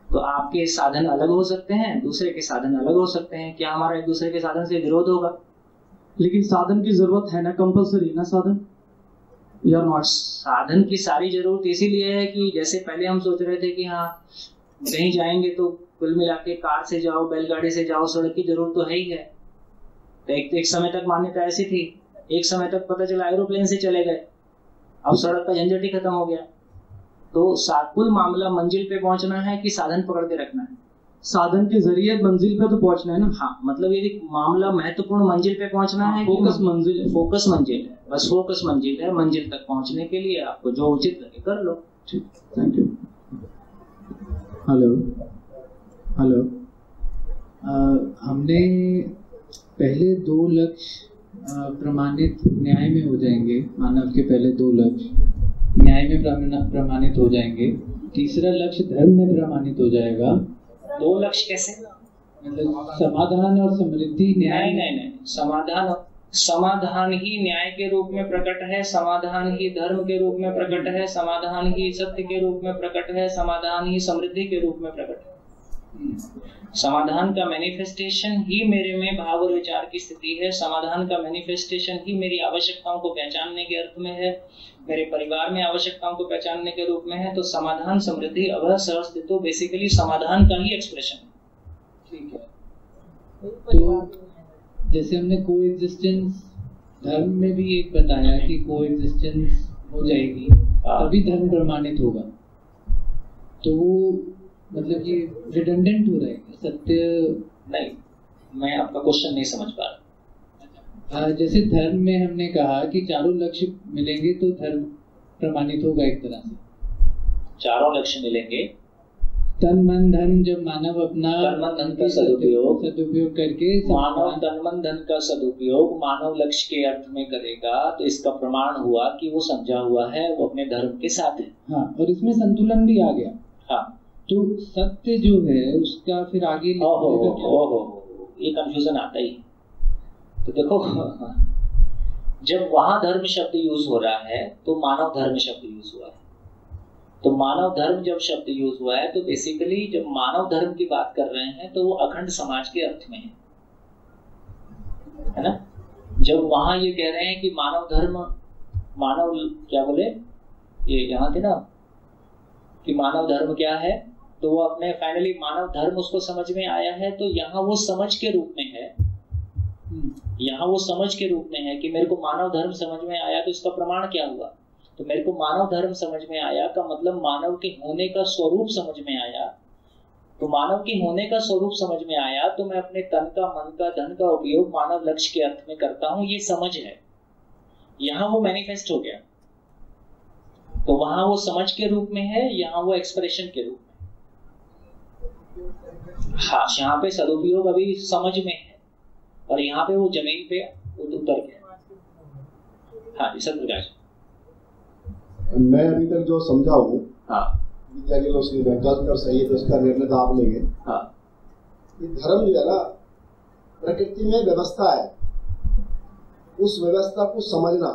तो आपके साधन अलग हो सकते हैं, दूसरे के साधन अलग हो सकते हैं। क्या हमारा एक दूसरे के साधन से विरोध होगा? लेकिन साधन की जरूरत है ना, कंपलसरी ना साधन, या नॉट? साधन की सारी जरूरत इसीलिए है कि जैसे पहले हम सोच रहे थे कि हाँ कहीं जाएंगे तो कुल मिला के कार से जाओ, बैलगाड़ी से जाओ, सड़क की जरूरत तो है ही है। तो एक समय तक मान्यता ऐसी थी, एक समय तक पता चला एरोप्लेन से चले गए, अब सड़क का झंझट ही खत्म हो गया। तो कुल मामला मंजिल पे पहुंचना है कि साधन पकड़ के रखना है? साधन के जरिए मंजिल पे तो पहुंचना है ना। हाँ, मतलब यदि मामला महत्वपूर्ण मंजिल पे पहुंचना है, फोकस मंजिल है, फोकस मंजिल है, बस फोकस मंजिल है। मंजिल तक पहुंचने के लिए आपको जो उचित लगे कर लो। ठीक, थैंक यू। हेलो, हमने पहले 2 लक्ष्य प्रमाणित न्याय में हो जाएंगे। मानव के पहले 2 लक्ष्य न्याय में प्रमाणित हो जाएंगे। तीसरा लक्ष्य धर्म में प्रमाणित हो जाएगा। 2 लक्ष्य कैसे? मतलब समाधान और समृद्धि। न्याय नहीं, समाधान ही न्याय के रूप में प्रकट है, समाधान ही धर्म के रूप में प्रकट है, समाधान ही सत्य के रूप में प्रकट है, समाधान ही समृद्धि के रूप में प्रकट है। समाधान का मैनिफेस्टेशन ही मेरे में भाव और विचार की स्थिति है। समाधान का मैनिफेस्टेशन ही मेरी आवश्यकताओं को पहचानने के अर्थ में है, मेरे परिवार में आवश्यकताओं को पहचानने के रूप में है। तो समाधान, समृद्धि, अभय, सहस्तित्व बेसिकली समाधान का ही एक्सप्रेशन है। ठीक है। तो जैसे हमने कोएग्जिस्टेंस धर्म में भी एक बताया कि कोएग्जिस्टेंस हो जाएगी तभी धर्म प्रमाणित होगा, तो वो मतलब ये रिडंडेंट हो रहा है। सत्य नहीं, मैं आपका क्वेश्चन नहीं समझ पा रहा। जैसे धर्म में हमने कहा कि चारों लक्ष्य मिलेंगे तो धर्म प्रमाणित होगा एक तरह से, चारों लक्ष्य मिलेंगे। तन मन धन जब मानव अपना तन मन धन का सदुपयोग करके मानव तन मन धन का सदुपयोग मानव लक्ष्य के अर्थ में करेगा, तो इसका प्रमाण हुआ कि वो समझा हुआ है, वो अपने धर्म के साथ है। हाँ, और इसमें संतुलन भी आ गया। हाँ, तो सत्य जो है उसका फिर आगे ये कंफ्यूजन आता ही। तो देखो, जब वहां धर्म शब्द यूज हो रहा है तो मानव धर्म शब्द यूज हुआ है। तो मानव धर्म जब शब्द यूज हुआ है तो बेसिकली जब मानव धर्म की बात कर रहे हैं तो वो अखंड समाज के अर्थ में है ना। जब वहां ये कह रहे हैं कि मानव धर्म, मानव क्या बोले, ये यहाँ थे ना कि मानव धर्म क्या है, तो वो अपने फाइनली मानव धर्म उसको समझ में आया है। तो यहाँ वो समझ के रूप में है, यहाँ वो समझ के रूप में है कि मेरे को मानव धर्म समझ में आया, तो इसका प्रमाण क्या हुआ। तो मेरे को मानव धर्म समझ में आया का मतलब मानव के होने का स्वरूप समझ में आया। तो मानव के होने का स्वरूप समझ में आया तो मैं अपने तन का, मन का, धन का उपयोग मानव लक्ष्य के अर्थ में करता हूँ, ये समझ है। यहाँ वो मैनिफेस्ट हो गया। तो वहां वो समझ के रूप में है, यहाँ वो एक्सप्रेशन के रूप में। हाँ, यहाँ पे सदुपयोग अभी समझ में है और यहाँ पे वो जमीन पे उतर गया। हाँ जी सत्यप्रकाश। मैं अभी तक जो समझा हूँ, हाँ, विद्या के लोग गलत कर सही है तो उसका निर्णय तो आप लेंगे। हाँ, ये धर्म जो है ना, प्रकृति में व्यवस्था है, उस व्यवस्था को समझना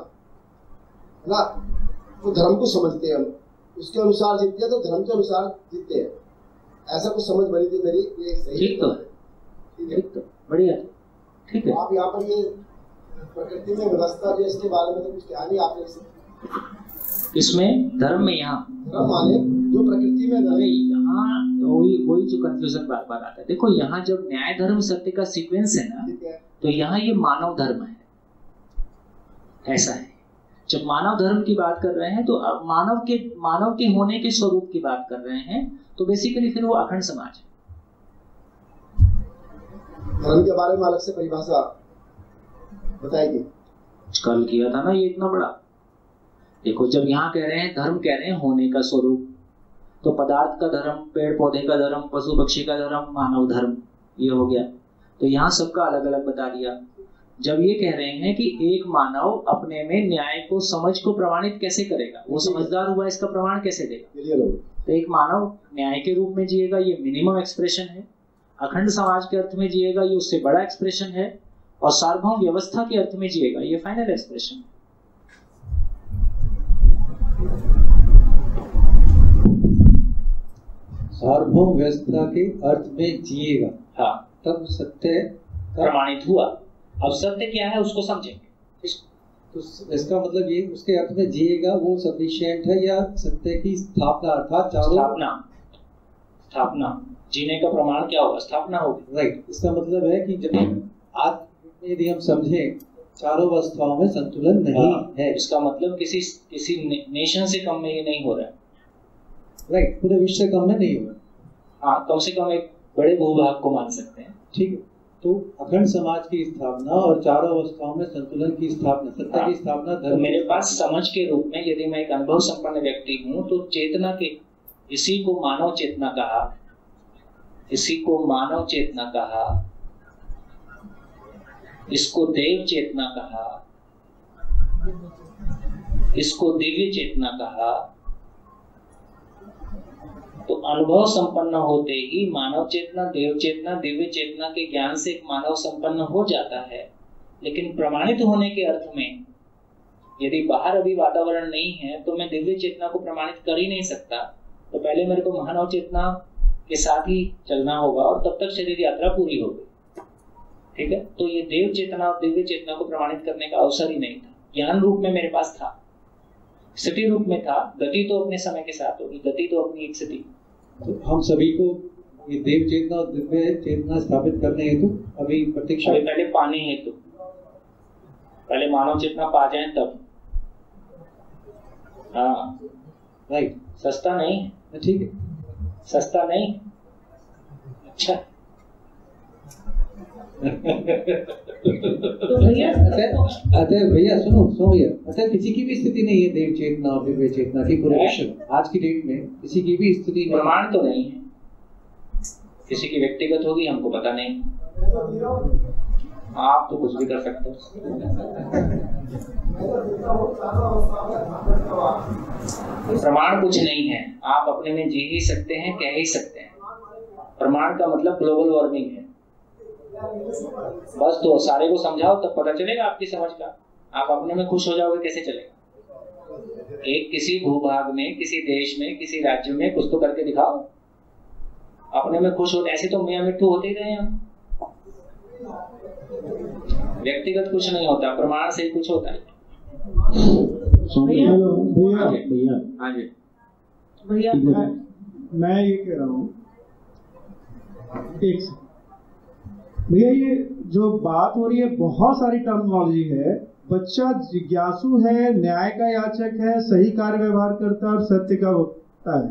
ना, तो धर्म को समझते हैं हम, उसके अनुसार जीतते हैं तो धर्म के अनुसार जीतते हैं। ऐसा कुछ समझ बनी थी मेरी, ये सही ठीक तो ठीक तो बढ़िया, ठीक है। आप यहाँ पर ये प्रकृति में व्यवस्था जो इसके बारे में तो कुछ क्या नहीं आपने इसमें धर्म में, यहाँ धर्म माने जो प्रकृति में, अरे यहाँ वही जो कंफ्यूजन बार बार आता है। देखो यहाँ जब न्याय धर्म सत्य का सीक्वेंस है ना, तो यहाँ ये मानव धर्म है, ऐसा है। जब मानव धर्म की बात कर रहे हैं तो अब मानव के होने के स्वरूप की बात कर रहे हैं, तो बेसिकली फिर वो अखंड समाज है। धर्म के बारे में अलग से परिभाषा बताएगी। कल किया था ना ये इतना बड़ा। देखो जब यहाँ कह रहे हैं धर्म, कह रहे हैं होने का स्वरूप, तो पदार्थ का धर्म, पेड़ पौधे का धर्म, पशु पक्षी का धर्म, मानव धर्म, ये हो गया। तो यहाँ सबका अलग अलग बता दिया। जब ये कह रहे हैं कि एक मानव अपने में न्याय को, समझ को प्रमाणित कैसे करेगा, वो समझदार हुआ, इसका प्रमाण कैसे देगा। तो एक मानव न्याय के रूप में जिएगा, ये मिनिमम एक्सप्रेशन है। अखंड समाज के अर्थ में जिएगा, ये उससे बड़ा एक्सप्रेशन है। और सार्वभौम व्यवस्था के अर्थ में जिएगा, ये फाइनल एक्सप्रेशन है। सार्वभौम व्यवस्था के अर्थ में जिएगा, हाँ, तब सत्य प्रमाणित हुआ। अब सत्य क्या है उसको समझेंगे। तो इसका मतलब ये उसके अर्थ में जिएगा वो सफिशिएंट है, या सत्य की स्थापना, अर्थात स्थापना जीने का प्रमाण क्या होगा, स्थापना होगी। राइट, इसका मतलब है कि जब आज यदि हम समझें चारों अवस्थाओं में संतुलन नहीं है, इसका मतलब किसी नेशन से कम में ये नहीं हो रहा है। राइट, पूरे विश्व से कम में नहीं हो रहा। हाँ, कम से कम एक बड़े भूभाग को मान सकते हैं। ठीक है, तो अखंड समाज की स्थापना और चारों अवस्थाओं में संतुलन की स्थापना, सत्य की स्थापना तो मेरे पास समझ के रूप में यदि मैं एक अनुभव संपन्न व्यक्ति हूँ, तो चेतना के, इसी को मानव चेतना कहा, इसी को मानव चेतना कहा, इसको देव चेतना कहा, इसको दिव्य चेतना कहा। तो अनुभव संपन्न होते ही मानव चेतना, देव चेतना, दिव्य चेतना के ज्ञान से एक मानव संपन्न हो जाता है। लेकिन प्रमाणित होने के अर्थ में यदि बाहर अभी वातावरण नहीं है तो मैं दिव्य चेतना को प्रमाणित कर ही नहीं सकता। तो पहले मेरे को मानव चेतना के साथ ही चलना होगा और तब तक शरीर यात्रा पूरी होगी। ठीक है, तो ये देव चेतना और दिव्य चेतना को प्रमाणित करने का अवसर ही नहीं था। ज्ञान रूप में मेरे पास था, स्थिति रूप में था। गति तो अपने समय के साथ होगी, गति तो अपनी एक स्थिति। तो हम सभी को ये देव चेतना और दिव्य चेतना स्थापित करने हेतु अभी प्रतीक्षा, पहले पाने हेतु, पहले मानव चेतना पा जाए तब। हाँ राइट, सस्ता नहीं, ठीक है, सस्ता नहीं, अच्छा तो भैया अतः भैया सुनो भैया, अतः किसी की भी स्थिति नहीं है देव चेतना और दिव्य चेतना की पूरे विश्व में आज की डेट में किसी की भी स्थिति नहीं। प्रमाण तो नहीं है, किसी की व्यक्तिगत होगी हमको पता नहीं, आप तो कुछ भी कर सकते हो। प्रमाण कुछ नहीं है, आप अपने में जी ही सकते हैं, कह ही सकते हैं। प्रमाण का मतलब ग्लोबल वार्मिंग है, बस। तो सारे को समझाओ तब पता चलेगा आपकी समझ का। आप अपने में खुश हो जाओगे कैसे चलेगा? एक किसी भूभाग में, किसी देश में, किसी राज्य में कुछ तो करके दिखाओ, अपने में खुश हो। ऐसे तो मियां मिट्ठू होते ही रहे हम, व्यक्तिगत कुछ नहीं होता, प्रमाण से ही कुछ होता है। भैया मैं ये कह रहा हूँ, एक भैया ये जो बात हो रही है बहुत सारी टर्मिनोलॉजी है। बच्चा जिज्ञासु है, न्याय का याचक है, सही कार्य व्यवहार करता है और सत्य का वक्ता है।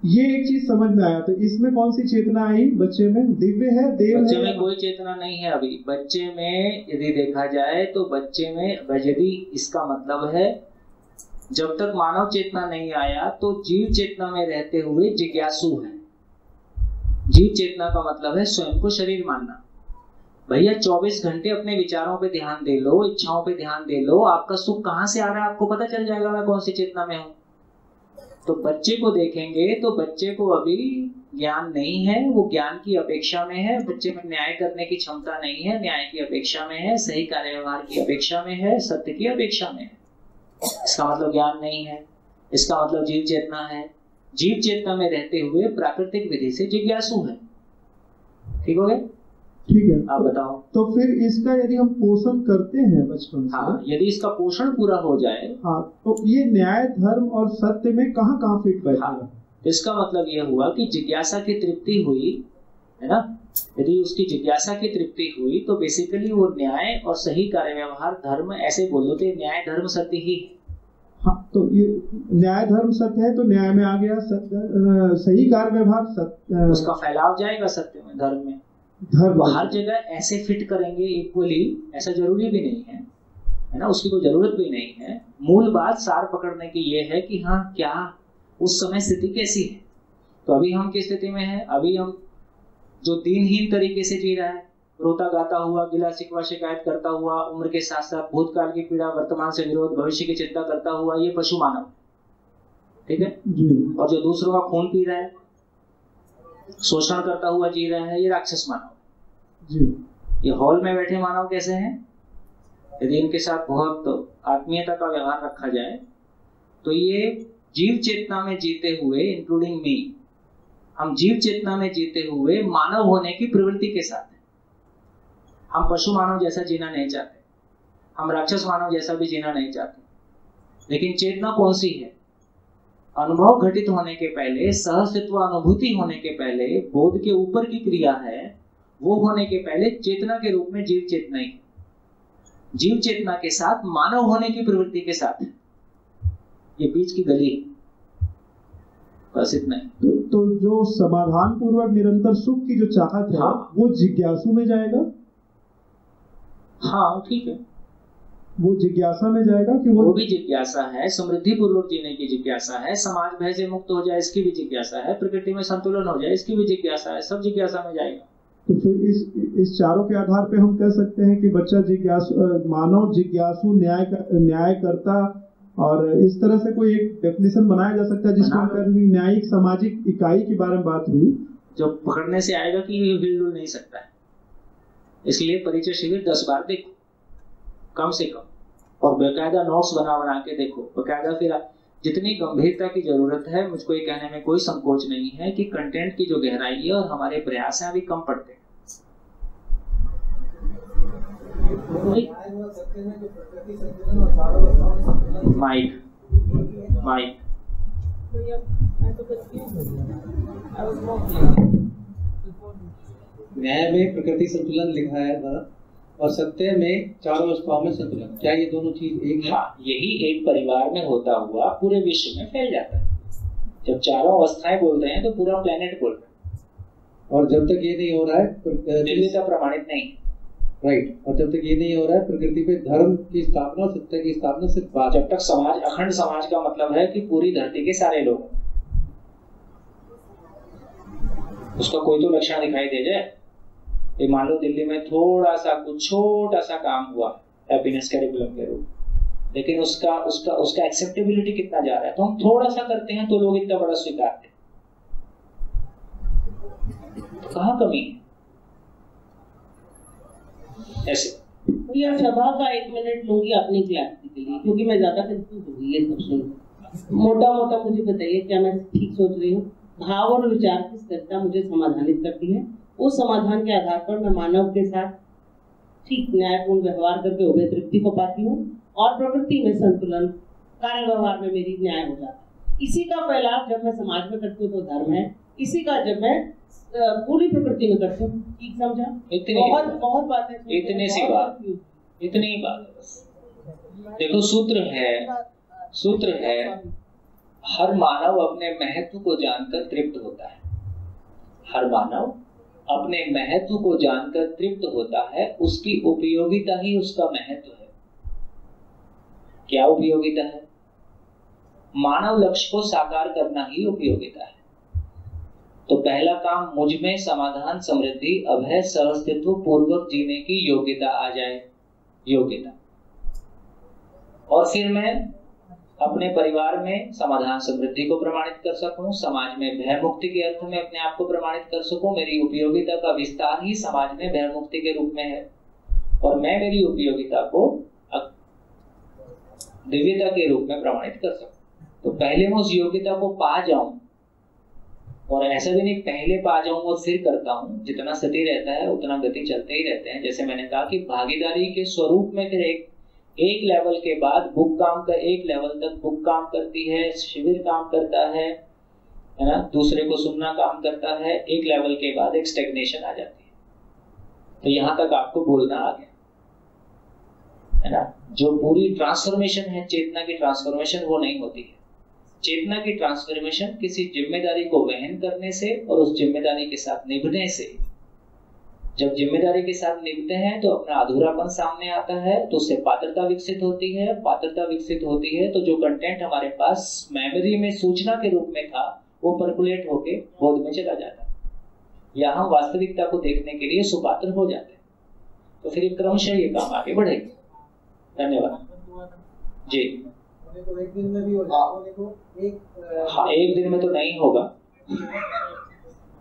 ये एक चीज समझ में आया। तो इसमें कौन सी चेतना आई बच्चे में? दिव्य है, देव है? बच्चे में कोई चेतना नहीं है अभी। बच्चे में यदि देखा जाए तो बच्चे में यदि इसका मतलब है जब तक मानव चेतना नहीं आया तो जीव चेतना में रहते हुए जिज्ञासु है। जीव चेतना का मतलब है स्वयं को शरीर मानना। भैया 24 घंटे अपने विचारों पे ध्यान दे लो, इच्छाओं पे ध्यान दे लो, आपका सुख कहाँ से आ रहा है आपको पता चल जाएगा मैं कौन सी चेतना में हूँ। तो बच्चे को देखेंगे तो बच्चे को अभी ज्ञान नहीं है, वो ज्ञान की अपेक्षा में है। बच्चे में न्याय करने की क्षमता नहीं है, न्याय की अपेक्षा में है, सही कार्य व्यवहार की अपेक्षा में है, सत्य की अपेक्षा में है। इसका मतलब ज्ञान नहीं है, इसका मतलब जीव चेतना है। जीव चेतना में रहते हुए प्राकृतिक विधि से जिज्ञासु है। ठीक हो गया? ठीक है, आप बताओ। तो फिर इसका यदि हम पोषण करते हैं बचपन से, हाँ, यदि इसका पोषण पूरा हो जाए, हाँ, तो ये न्याय धर्म और सत्य में कहाँ कहाँ फिट बैठेगा? हाँ, इसका मतलब ये हुआ कि जिज्ञासा की तृप्ति हुई है ना। यदि उसकी जिज्ञासा की तृप्ति हुई तो बेसिकली वो न्याय और सही कार्य व्यवहार धर्म, ऐसे बोलो तो न्याय धर्म सत्य ही है। हाँ, तो ये न्याय धर्म सत्य है तो न्याय में आ गया सही कार्य व्यवहार सत्य, उसका फैलाव जाएगा सत्य में, धर्म में। धर्म हर जगह ऐसे फिट करेंगे इक्वली, ऐसा जरूरी भी नहीं है ना, उसकी कोई जरूरत भी नहीं है। मूल बात सार पकड़ने की ये है कि हाँ क्या उस समय स्थिति कैसी है। तो अभी हम किस स्थिति में है? अभी हम जो दीनहीन तरीके से जी रहा है, रोता गाता हुआ, गिला शिकवा शिकायत करता हुआ, उम्र के साथ साथ भूतकाल की पीड़ा, वर्तमान से विरोध, भविष्य की चिंता करता हुआ, ये पशु मानव। ठीक है? और जो दूसरों का खून पी रहा है, शोषण करता हुआ जी रहा है, ये राक्षस मानव। ये हॉल में बैठे मानव कैसे हैं? यदि इनके साथ बहुत आत्मीयता का व्यवहार रखा जाए तो ये जीव चेतना में जीते हुए, इंक्लूडिंग मी, हम जीव चेतना में जीते हुए मानव होने की प्रवृत्ति के साथ हैं। हम पशु मानव जैसा जीना नहीं चाहते, हम राक्षस मानव जैसा भी जीना नहीं चाहते। लेकिन चेतना कौन सी है? अनुभव घटित होने के पहले, सहअस्तित्व अनुभूति होने के पहले, बोध के ऊपर की क्रिया है, वो होने के पहले चेतना के रूप में जीव चेतना ही, जीव चेतना के साथ मानव होने की प्रवृत्ति के साथ है। ये बीच की गली, बस इतना ही। तो जो समाधान पूर्वक निरंतर सुख की जो चाहत है, हाँ, वो जिज्ञासु में जाएगा। हाँ ठीक है, वो जिज्ञासा में जाएगा कि वो भी जिज्ञासा है, समृद्धि पूर्वक जीने की जिज्ञासा है, समाज भय से मुक्त हो जाए इसकी भी जिज्ञासा है, प्रकृति में संतुलन हो जाए इसकी भी जिज्ञासा है, सब जिज्ञासा में जाएगा। तो फिर इस चारों के आधार पे हम कह सकते हैं कि बच्चा जिज्ञासु, मानव जिज्ञासु, न्याय करता, और इस तरह से कोई एक डेफिनेशन बनाया जा सकता है जिसमें न्यायिक सामाजिक इकाई के बारे में बात हुई, जो पकड़ने से आएगा कि ये हिलडुल नहीं सकता है। इसलिए परिचय शिविर 10 बार देखो कम से कम, और बेकायदा नोट्स बना के देखो बेकायदा। फिर जितनी गंभीरता की जरूरत है, मुझको ये कहने में कोई संकोच नहीं है कि कंटेंट की जो गहराई है और हमारे प्रयास हैं अभी कम पड़ते हैं। माइक न्याय में प्रकृति संतुलन लिखा है और सत्य में चारों अवस्थाओं में संतुलन। क्या ये दोनों चीज एक है? हाँ, यही एक परिवार में होता हुआ पूरे विश्व में फैल जाता है। जब चारों अवस्थाएं बोल रहे हैं तो पूरा प्लेनेट बोल रहा है। और जब तक ये नहीं हो रहा है दिव्यता प्रमाणित नहीं। राइट। और जब तक ये नहीं हो रहा है प्रकृति पे धर्म की स्थापना, सत्य की स्थापना सिर्फ बात। जब तक समाज अखंड समाज का मतलब है कि पूरी धरती के सारे लोग, उसका कोई तो लक्षण दिखाई दे जाए। ये मान लो दिल्ली में थोड़ा सा कुछ छोटा सा काम हुआ हैप्पीनेस कैरिकुलम के रूप, लेकिन उसका उसका उसका एक्सेप्टेबिलिटी कितना जा रहा है। तो हम थोड़ा सा करते हैं तो लोग इतना बड़ा स्वीकारते हैं, तो कहाँ कमी है? ऐसे भैया सभा का 1 मिनट लूंगी अपनी क्लास के लिए, क्योंकि मैं ज्यादा कंफ्यूज हो गई ये सब सुन। मोटा मोटा मुझे बताइए, क्या मैं ठीक सोच रही हूँ? भाव और विचार की स्थिरता मुझे समाधानित करती है। उस समाधान के आधार पर मैं मानव के साथ ठीक न्यायपूर्ण व्यवहार करके उभय तृप्ति को पाती हूँ और प्रकृति में संतुलन, कार्य व्यवहार में मेरी न्याय हो जाता है। इसी का फैलाव जब मैं समाज में करती हूँ तो धर्म है, इसी का जब मैं पूरी प्रकृति में करती हूँ। ठीक समझा? बहुत बातें, इतनी सी बात, इतनी ही बात है बस। देखो सूत्र है हर मानव अपने महत्व को जानकर तृप्त होता है। हर मानव अपने महत्व को जानकर तृप्त होता है। उसकी उपयोगिता ही उसका महत्व है। क्या उपयोगिता है? मानव लक्ष्य को साकार करना ही उपयोगिता है। तो पहला काम, मुझ में समाधान, समृद्धि, अभय, सहअस्तित्व पूर्वक जीने की योग्यता आ जाए, योग्यता। और फिर मैं अपने परिवार में समाधान समृद्धि को प्रमाणित कर सकूं, समाज में भय मुक्ति के अर्थ में अपने आप को प्रमाणित कर सकूं। मेरी उपयोगिता का विस्तार ही समाज में भय मुक्ति के रूप में है, और मैं मेरी उपयोगिता को दिव्यता के रूप में प्रमाणित कर सकूं। तो पहले मैं उस योग्यता को पा जाऊं, और ऐसा भी नहीं पहले पा जाऊं और फिर करता हूं। जितना स्थिति रहता है उतना गति चलते ही रहते हैं। जैसे मैंने कहा कि भागीदारी के स्वरूप में फिर एक लेवल के बाद बुक काम कर, एक लेवल तक बुक काम करती है, शिविर काम करता है ना, दूसरे को सुनना काम करता है। एक लेवल के बाद एक स्टेग्नेशन आ जाती है। तो यहाँ तक आपको बोलना आ गया है ना। जो पूरी ट्रांसफॉर्मेशन है, चेतना की ट्रांसफॉर्मेशन, वो नहीं होती है। चेतना की ट्रांसफॉर्मेशन किसी जिम्मेदारी को वहन करने से और उस जिम्मेदारी के साथ निभने से। जब जिम्मेदारी के साथ निभते हैं तो अपना अधूरापन सामने आता है, तो उससे पात्रता विकसित होती है। पात्रता विकसित होती है तो जो कंटेंट हमारे पास मेमोरी में सूचना के रूप में था, वो परकुलेट होके बोध में चला जाता है, या हम वास्तविकता को देखने के लिए सुपात्र हो जाते हैं। तो फिर क्रमशः ये काम आगे बढ़ेगा। धन्यवाद जी। तो एक दिन में भी हो जाएगा? हाँ, एक दिन में तो नहीं होगा।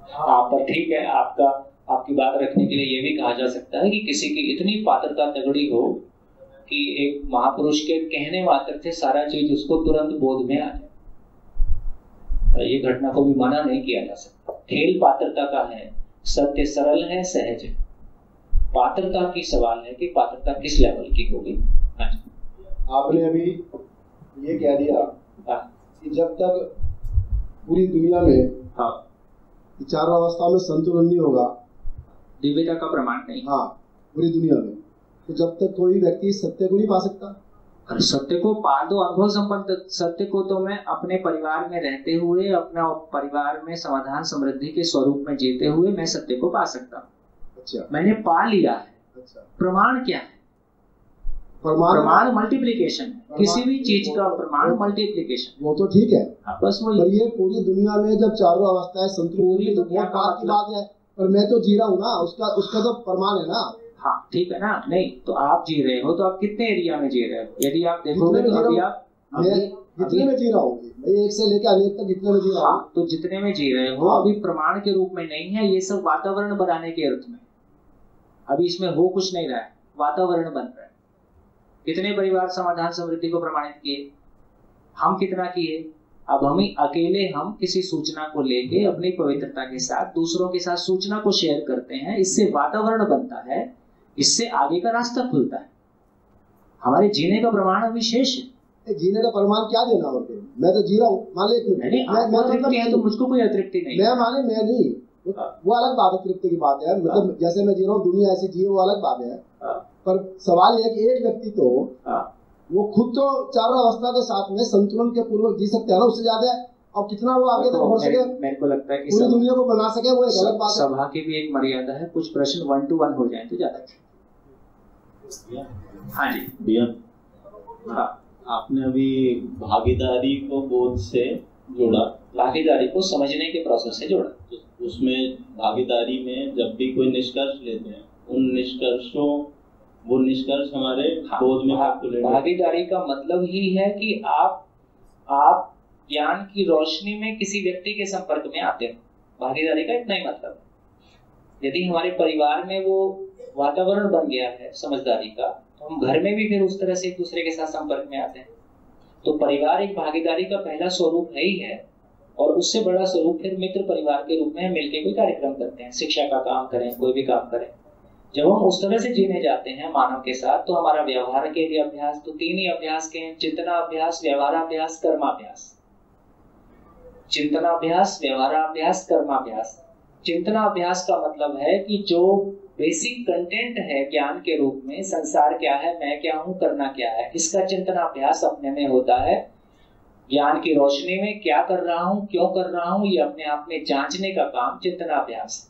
हाँ, पर ठीक है, आपकी बात रखने के लिए ये भी कहा जा सकता है कि किसी की इतनी पात्रता तगड़ी हो कि एक महापुरुष के कहने मात्र से सारा चीज उसको तुरंत बोध में आ जाए। तो ये घटना को भी मना नहीं किया जा सकता। खेल पात्रता का है, सत्य सरल है, सहज है। पात्रता की सवाल है कि पात्रता किस लेवल की होगी। आपने अभी ये कह दिया कि जब तक पूरी दुनिया में विचार अवस्था में संतुलन नहीं होगा, दिव्यता का प्रमाण नहीं। हाँ, पूरी दुनिया में, तो जब तक कोई व्यक्ति सत्य को नहीं पा सकता। अरे सत्य को पा दो, अनुभव संपन्न सत्य को तो मैं अपने परिवार में रहते हुए, अपना परिवार में समाधान समृद्धि के स्वरूप में जीते हुए मैं सत्य को पा सकता हूँ। अच्छा, मैंने पा लिया है। अच्छा, प्रमाण क्या है? प्रमाण मल्टीप्लिकेशन है। किसी भी चीज का प्रमाण मल्टीप्लिकेशन। वो तो ठीक है, बस वो ये पूरी दुनिया में जब चारों अवस्थाएं संतुलित, पूरी दुनिया की बात है, पर मैं तो जी रहा हूँ ना, उसका तो प्रमाण है ना। हाँ ठीक है ना। नहीं तो आप जी रहे हो, तो आप कितने एरिया में जी रहे हो? यदि आप देखोगे तो अभी आप जितने में जी रहा हूँ, मैं एक से लेकर अनेक तक जितने में जी रहा हूँ, तो जितने में जी रहे हो अभी प्रमाण के रूप में नहीं है। ये सब वातावरण बनाने के अर्थ में, अभी इसमें हो कुछ नहीं रहा है, वातावरण बन रहा है। कितने परिवार समाधान समृद्धि को प्रमाणित किए? हम कितना किए? अब हम ही अकेले हम किसी सूचना को लेके अपनी पवित्रता के साथ दूसरों के साथ सूचना को शेयर करते हैं। इससे वातावरण बनता है, इससे आगे का रास्ता खुलता है। हमारे जीने का प्रमाण विशेष है। जीने का प्रमाण क्या देना? और मैं तो जी रहा हूँ, मान लो तृप्ति है तो मुझको कोई अतृप्ति नहीं। मैं नहीं, वो अलग बात है, तृप्ति की बात है। मतलब जैसे मैं जी रहा हूँ, दुनिया ऐसी जी, वो अलग बात है। पर सवाल यह है कि एक व्यक्ति तो वो खुद तो चारों अवस्था के साथ में संतुलन के पूर्वक जी सकते हैं ना, उससे ज्यादा और कितना वो आगे तक बढ़ सके, मेरे को लगता है कि पूरी दुनिया को बना सके, वो एक अलग बात है। सभा की भी एक मर्यादा है। कुछ प्रश्न 1 to 1 हो जाए तो ज्यादा। हाँ जी भैया, हाँ आपने अभी भागीदारी को बोध से जोड़ा, भागीदारी को समझने के प्रोसेस से जोड़ा। तो उसमें भागीदारी में जब भी कोई निष्कर्ष लेते हैं, उन निष्कर्षों वो निष्कर्ष हमारे बोध में भागीदारी का मतलब ही है कि आप ज्ञान की रोशनी में किसी व्यक्ति के संपर्क में आते हैं। भागीदारी का इतना ही मतलब है। यदि हमारे परिवार में वो वातावरण बन गया है समझदारी का, तो हम घर में भी फिर उस तरह से एक दूसरे के साथ संपर्क में आते हैं। तो परिवार एक भागीदारी का पहला स्वरूप है ही है, और उससे बड़ा स्वरूप फिर मित्र परिवार के रूप में हम मिलकर कोई कार्यक्रम करते हैं, शिक्षा का काम करें, कोई भी काम करें। जब हम उस तरह से जीने जाते हैं मानव के साथ, तो हमारा व्यवहार के लिए अभ्यास तो 3 ही अभ्यास के हैं: चिंतनाभ्यास, व्यवहाराभ्यास, कर्माभ्यास। चिंतनाभ्यास, व्यवहाराभ्यास, कर्माभ्यास। चिंतनाभ्यास का मतलब है कि जो बेसिक कंटेंट है ज्ञान के रूप में, संसार क्या है, मैं क्या हूँ, करना क्या है, इसका चिंतनाभ्यास अपने में होता है। ज्ञान की रोशनी में क्या कर रहा हूँ, क्यों कर रहा हूँ, ये अपने आप में जांचने का काम चिंतनाभ्यास।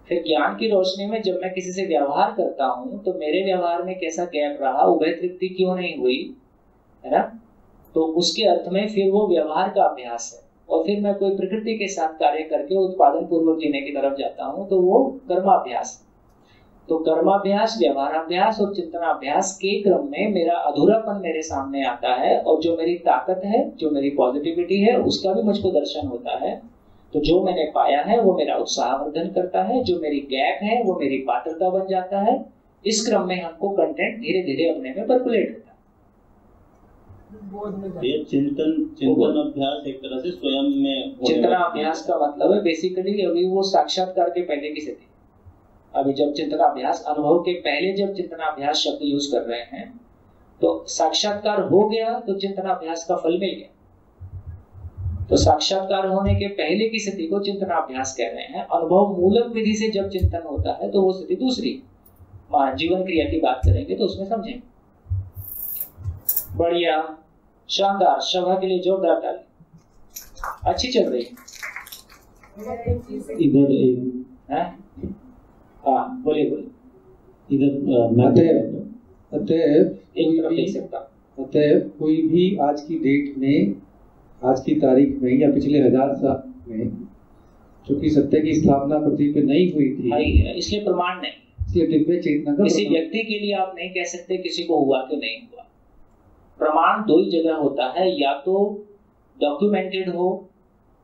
फिर ज्ञान की रोशनी में जब मैं किसी से व्यवहार करता हूँ, तो मेरे व्यवहार में कैसा गैप रहा, उभय तृप्ति क्यों नहीं हुई, है ना, तो उसके अर्थ में फिर वो व्यवहार का अभ्यास है। और फिर मैं कोई प्रकृति के साथ कार्य करके उत्पादन पूर्वक जीने की तरफ जाता हूँ, तो वो कर्माभ्यास। तो कर्माभ्यास, व्यवहाराभ्यास और चिंतनाभ्यास के क्रम में मेरा अधूरापन मेरे सामने आता है, और जो मेरी ताकत है, जो मेरी पॉजिटिविटी है, उसका भी मुझको दर्शन होता है। तो जो मैंने पाया है वो मेरा उत्साहवर्धन करता है, जो मेरी गैप है वो मेरी पात्रता बन जाता है। इस क्रम में हमको कंटेंट धीरे धीरे अपने में परकुलेट होता है। ये चिंतन अभ्यास एक तरह से स्वयं में, चिंतन अभ्यास का मतलब है बेसिकली अभी वो साक्षात्कार के पहले की स्थिति। अभी जब चिंतनाभ्यास, अनुभव के पहले जब चिंतनाभ्यास शब्द यूज कर रहे हैं, तो साक्षात्कार हो गया तो चिंतनाभ्यास का फल मिल गया। तो साक्षात्कार होने के पहले की स्थिति को चिंतनाभ्यास कह रहे हैं। अनुभव मूलक विधि से जब चिंतन होता है तो वो स्थिति दूसरी। जीवन क्रिया की बात करेंगे तो उसमें समझेंगे। बढ़िया, शानदार, सभा के लिए जोरदार ताली। अच्छी चल रही है। इधर एक हाँ बोलिए अतएव कोई भी आज की डेट में, आज की तारीख में या पिछले 1000 साल में, चूंकि सत्य की स्थापना पृथ्वी पे नहीं हुई थी, है, इसलिए प्रमाण नहीं, इसलिए दिव्य चेतना का किसी व्यक्ति के लिए आप नहीं कह सकते किसी को हुआ कि नहीं हुआ। प्रमाण 2 ही जगह होता है, या तो डॉक्यूमेंटेड हो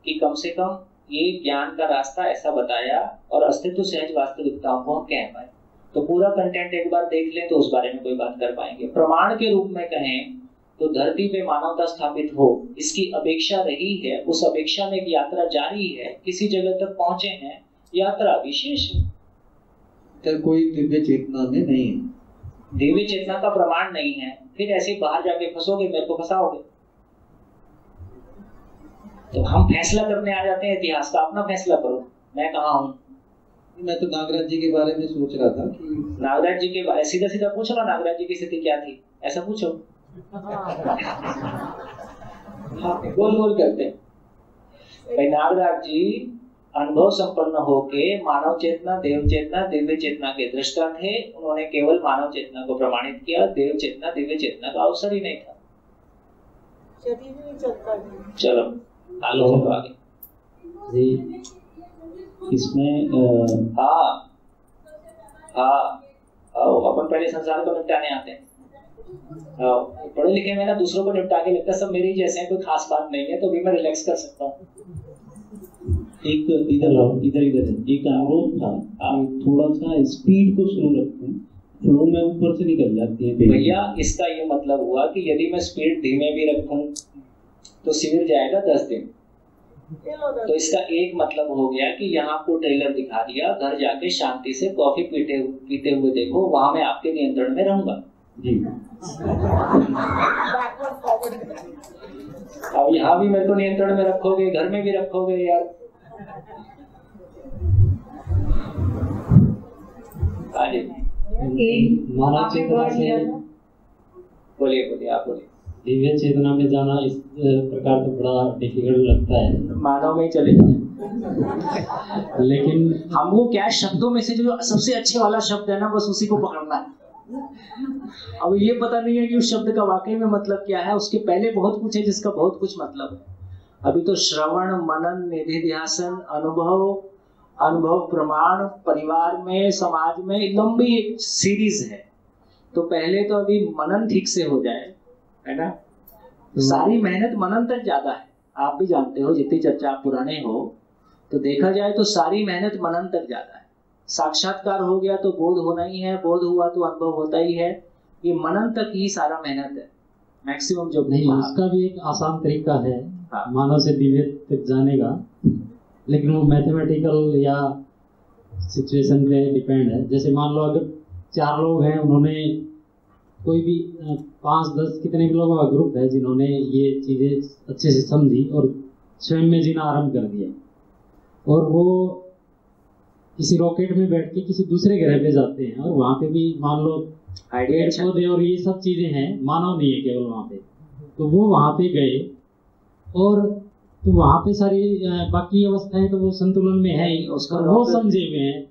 कि कम से कम ये ज्ञान का रास्ता ऐसा बताया और अस्तित्व सहज वास्तविकताओं को हम कह पाए, तो पूरा कंटेंट एक बार देख लें तो उस बारे में कोई बात कर पाएंगे। प्रमाण के रूप में कहें तो धरती पे मानवता स्थापित हो, इसकी अपेक्षा रही है, उस अपेक्षा में एक यात्रा जारी है, किसी जगह तक पहुंचे हैं, यात्रा विशेष है। तो कोई दिव्य चेतना में नहीं है, दिव्य चेतना का प्रमाण नहीं है, फिर ऐसे बाहर जाके फंसोगे, मेरे को फंसाओगे। तो हम फैसला करने आ जाते हैं इतिहास का, अपना फैसला करो, मैं कहाँ हूँ। मैं तो नागराज जी के बारे में सोच रहा था कि नागराज जी के बारे, सीधा सीधा पूछो ना, नागराज जी की स्थिति क्या थी, ऐसा पूछो। गोल गोल करते हैं भाई। नागराज जी अनुभव संपन्न होके मानव चेतना, देव चेतना, दिव्य चेतना के दृष्टा थे। उन्होंने केवल मानव चेतना को प्रमाणित किया, देव चेतना, दिव्य चेतना का अवसर ही नहीं था। चलो आगे जी, इसमें अपन पहले संसार को निपटाने आते हैं। पढ़े लिखे में ना दूसरों को निपटा के लगता है सब मेरे ही जैसे हैं, कोई खास बात नहीं है, तो भी मैं रिलैक्स कर सकता हूँ। एक इधर एक अनुरोध था, थोड़ा सा स्पीड को स्लो रखें, फ्लो में ऊपर से निकल जाती है भैया। इसका ये मतलब हुआ कि यदि मैं स्पीड धीमे भी रखूं तो शिविर जाएगा 10 दिन। तो इसका एक मतलब हो गया कि यहाँ आपको ट्रेलर दिखा दिया, घर जाके शांति से कॉफी पीते हुए देखो, वहां मैं आपके नियंत्रण में रहूंगा जी। अब यहाँ भी मेरे को नियंत्रण में रखोगे, घर में भी रखोगे यार। मानव चेतना से बोलिए आप बोलिए। दिव्य चेतना में जाना इस प्रकार तो बड़ा डिफिकल्ट लगता है, मानव में ही चले जाए। लेकिन हमको क्या शब्दों में से जो सबसे अच्छे वाला शब्द है ना, बस उसी को पकड़ना है। अब ये पता नहीं है कि उस शब्द का वाकई में मतलब क्या है। उसके पहले बहुत कुछ है जिसका बहुत कुछ मतलब है। अभी तो श्रवण, मनन, निधिध्यासन, अनुभव प्रमाण, परिवार में, समाज में लंबी एक सीरीज है। तो पहले तो अभी मनन ठीक से हो जाए, है ना। तो सारी मेहनत मनन तक ज्यादा है। आप भी जानते हो, जितनी चर्चा आप पुराने हो तो देखा जाए तो सारी मेहनत मनन तक ज्यादा है। साक्षात्कार हो गया तो बोध होना ही है, बोध हुआ तो अनुभव होता ही है। ये मनन तक ही सारा मेहनत है मैक्सिमम। जो नहीं, उसका भी एक आसान तरीका है मानव से दिव्य तक जाने का, लेकिन वो मैथमेटिकल या सिचुएशन पे डिपेंड है। जैसे मान लो अगर 4 लोग हैं, उन्होंने कोई भी 5-10 कितने भी लोगों का ग्रुप है जिन्होंने ये चीज़ें अच्छे से समझी और स्वयं में जीना आरंभ कर दिया, और वो किसी रॉकेट में बैठ के किसी दूसरे ग्रह पे जाते हैं, और वहाँ पे भी मान लो पेड़ पौधे और ये सब चीज़ें हैं, मानव नहीं है केवल वहाँ पे। तो वो वहाँ पे गए और तो वहाँ पे सारी बाकी अवस्थाएं तो वो संतुलन में है ही, उसका वो समझे हुए हैं।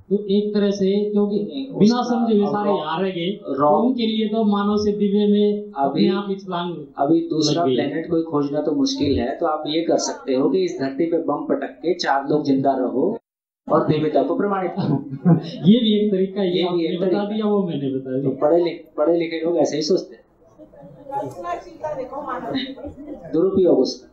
तो एक तरह से क्योंकि बिना समझे हुए सारे यहाँ रह गए, तो उनके लिए तो मानव से दिव्य में अपने आप ही छलांग। अभी दूसरा प्लेनेट कोई खोजना तो मुश्किल है, तो आप ये कर सकते हो कि इस धरती पे बम पटक के 4 लोग जिंदा रहो और दिव्यता को प्रमाणित करो। ये भी एक तरीका, ये आपने बता दिया, वो मैंने बता दिया। तो पढ़े लिखे लोग ऐसे ही सोचते हैं। दुरुपयोग उसका।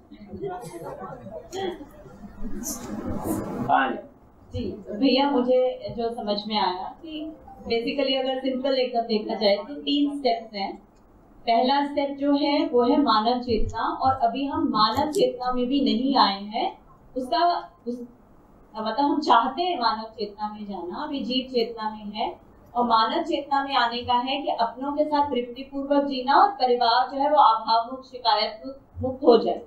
जी भैया, मुझे जो समझ में आया कि बेसिकली अगर सिंपल एकदम देखा जाए तो 3 स्टेप्स हैं। पहला स्टेप जो है वो है मानव चेतना, और अभी हम मानव चेतना में भी नहीं आए हैं। मतलब हम चाहते हैं मानव चेतना में जाना, अभी जीव चेतना में है, और मानव चेतना में आने का है कि अपनों के साथ तृप्ति पूर्वक जीना और परिवार जो है वो अभाव मुक्त, शिकायत मुक्त हो जाए।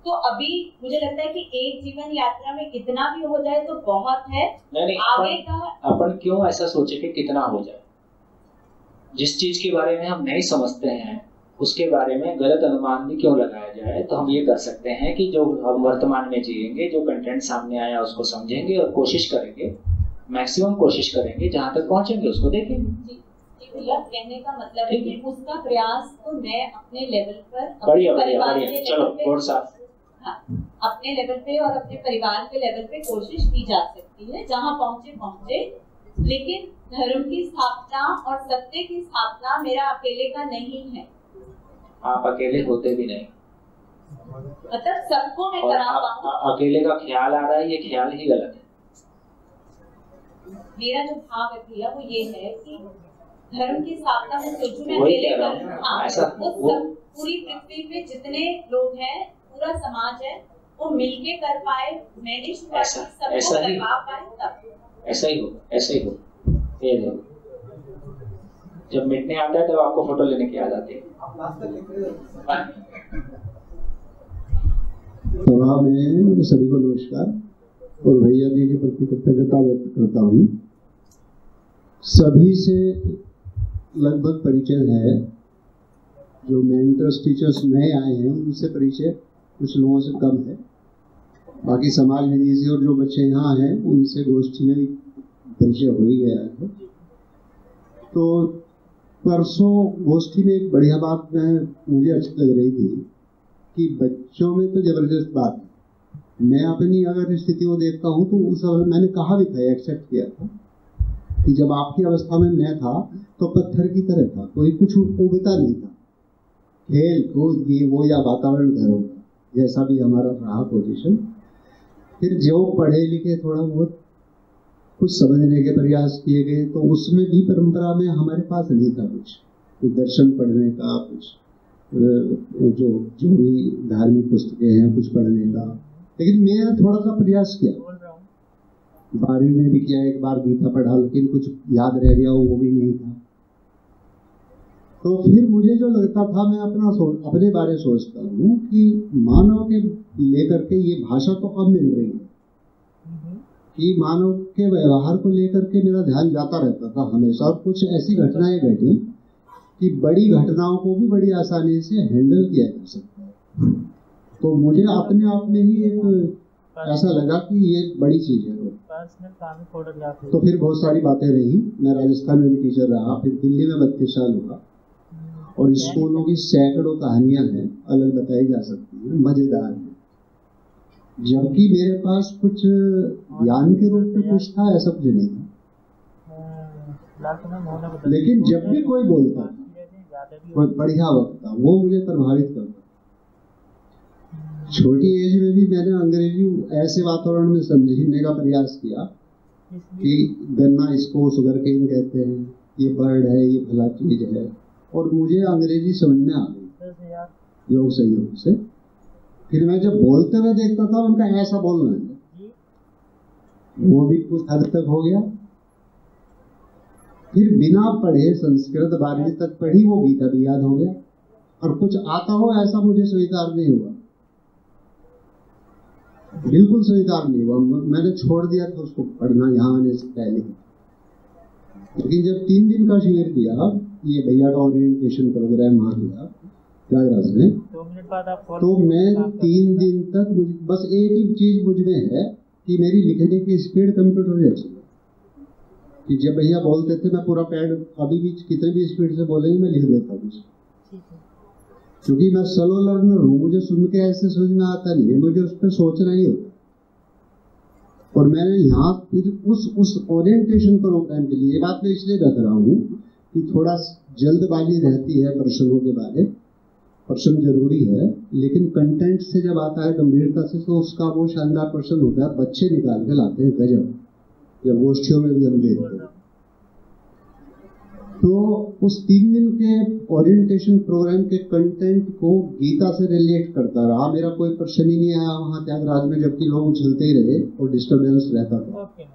तो अभी मुझे लगता है कि एक जीवन यात्रा में कितना भी हो जाए तो बहुत है। नहीं, आगे का अपन क्यों ऐसा सोचे कि कितना हो जाए? जिस चीज के बारे में हम नहीं समझते हैं उसके बारे में गलत अनुमान भी क्यों लगाया जाए। तो हम ये कर सकते हैं कि जो हम वर्तमान में जिएंगे, जो कंटेंट सामने आया उसको समझेंगे और कोशिश करेंगे, मैक्सिमम कोशिश करेंगे, जहाँ तक पहुंचेंगे उसको देखेंगे। भैया कहने का मतलब है कि उसका प्रयास तो मैं अपने लेवल पर, अपने लेवल पे और अपने परिवार के लेवल पे कोशिश की जा सकती है, जहाँ पहुँचे। लेकिन धर्म की स्थापना और सत्य की स्थापना मेरा अकेले का नहीं है। आप अकेले होते भी नहीं, मतलब सबको मैं करा पाऊँ। अकेले का ख्याल आ रहा है, ये ख्याल ही गलत है। मेरा जो भाव है भैया वो ये है कि धर्म की स्थापना में सोचूं मैं अकेले करूँ, पूरी पृथ्वी पे जितने लोग हैं, पूरा समाज है, वो मिलके कर पाए, मैंने सबको करवा पाए, तब ऐसा ही हो। ये देखो, जब मिटने आता है तब आपको फोटो लेने की याद आती है। सभा में सभी को नमस्कार और भैया जी के प्रति कृतज्ञता व्यक्त करता हूँ। सभी से लगभग परिचय है, जो मेंटर्स टीचर्स नए आए हैं उनसे परिचय कुछ लोगों से कम है। बाकी समाज विधि से और जो बच्चे यहाँ हैं उनसे गोष्ठी में परिचय हो ही गया है। तो परसों गोष्ठी में एक बढ़िया बात मुझे अच्छी लग रही थी कि बच्चों में तो जबरदस्त बात है। मैं अपनी अगर स्थिति को देखता हूँ तो उस मैंने कहा भी था, एक्सेप्ट किया था कि जब आपकी अवस्था में मैं था तो पत्थर की तरह था, कोई कुछ उगता नहीं था। खेल कूद ये वो या वातावरण घरों का, जैसा भी हमारा रहा पोजीशन। फिर जो पढ़े लिखे थोड़ा बहुत कुछ समझने के प्रयास किए गए, तो उसमें भी परंपरा में हमारे पास नहीं था कुछ दर्शन पढ़ने का, कुछ जो भी धार्मिक पुस्तकें हैं कुछ पढ़ने का। लेकिन मैं थोड़ा सा प्रयास किया, 12वीं में भी किया, एक बार गीता पढ़ा, लेकिन कुछ याद रह गया वो भी नहीं था। तो फिर मुझे जो लगता था, मैं अपने बारे सोचता हूँ कि मानव के लेकर के ये भाषा तो अब मिल रही है कि मानव के व्यवहार को लेकर के मेरा ध्यान जाता रहता था हमेशा। कुछ ऐसी घटनाएं घटी कि बड़ी घटनाओं को भी बड़ी आसानी से हैंडल किया जा सकता है। तो मुझे अपने आप में ही एक ऐसा लगा कि ये बड़ी चीज़ है। तो फिर बहुत सारी बातें रही। मैं राजस्थान में भी टीचर रहा, फिर दिल्ली में 32 साल हुआ, और स्कूलों की सैकड़ों कहानियां हैं, अलग बताई जा सकती हैं, मजेदार है। जबकि मेरे पास कुछ ज्ञान के रूप में कुछ था, ऐसा कुछ नहीं था। लेकिन जब भी कोई बोलता, कोई बढ़िया वक्ता, वो मुझे प्रभावित करता। छोटी एज में भी मैंने अंग्रेजी ऐसे वातावरण में समझने का प्रयास किया कि गन्ना इसको शुगरकेन कहते हैं, ये बर्ड है, ये भला चीज है, और मुझे अंग्रेजी समझ में आ गई योग संयोग से। फिर मैं जब बोलते हुए देखता था उनका ऐसा बोलना है, वो भी कुछ हद तक हो गया। फिर बिना पढ़े संस्कृत 12वीं तक पढ़ी, वो गीता भी याद हो गया, और कुछ आता हो ऐसा मुझे स्वीकार नहीं हुआ, बिल्कुल स्वीकार नहीं हुआ। मैंने छोड़ दिया था उसको पढ़ना यहाँ आने से पहले। लेकिन जब 3 दिन का शिविर किया, ये भैया का ओरिएंटेशन प्रोग्राम वहाँ किया प्रयागराज में, तो मैं 3 दिन तक बस एक ही चीज मुझ में है कि मेरी लिखने की स्पीड कंप्यूटर जैसी है। कि जब भैया बोलते थे, मैं पूरा पैड अभी भी कितने भी स्पीड से बोलेंगे मैं लिख देता हूँ, क्योंकि मैं स्लो लर्नर हूँ। मुझे सुन के ऐसे समझ में आता नहीं है, मुझे उस पर सोचना ही होता। और मैंने यहाँ फिर उस ओरिएंटेशन प्रोग्राम के लिए, ये बात मैं इसलिए रख रहा हूँ कि थोड़ा जल्दबाजी रहती है प्रश्नों के बारे। प्रश्न जरूरी है, लेकिन कंटेंट से जब आता है गंभीरता से, तो उसका वो शानदार प्रश्न होता है, बच्चे निकाल के लाते हैं गजब, जब गोष्ठियों में भी हम देखते हैं। तो उस 3 दिन के ओरिएंटेशन प्रोग्राम के कंटेंट को गीता से रिलेट करता रहा। मेरा कोई प्रश्न ही नहीं आया वहां त्यागराज में, जबकि लोग उछलते ही रहे और डिस्टर्बेंस रहता था।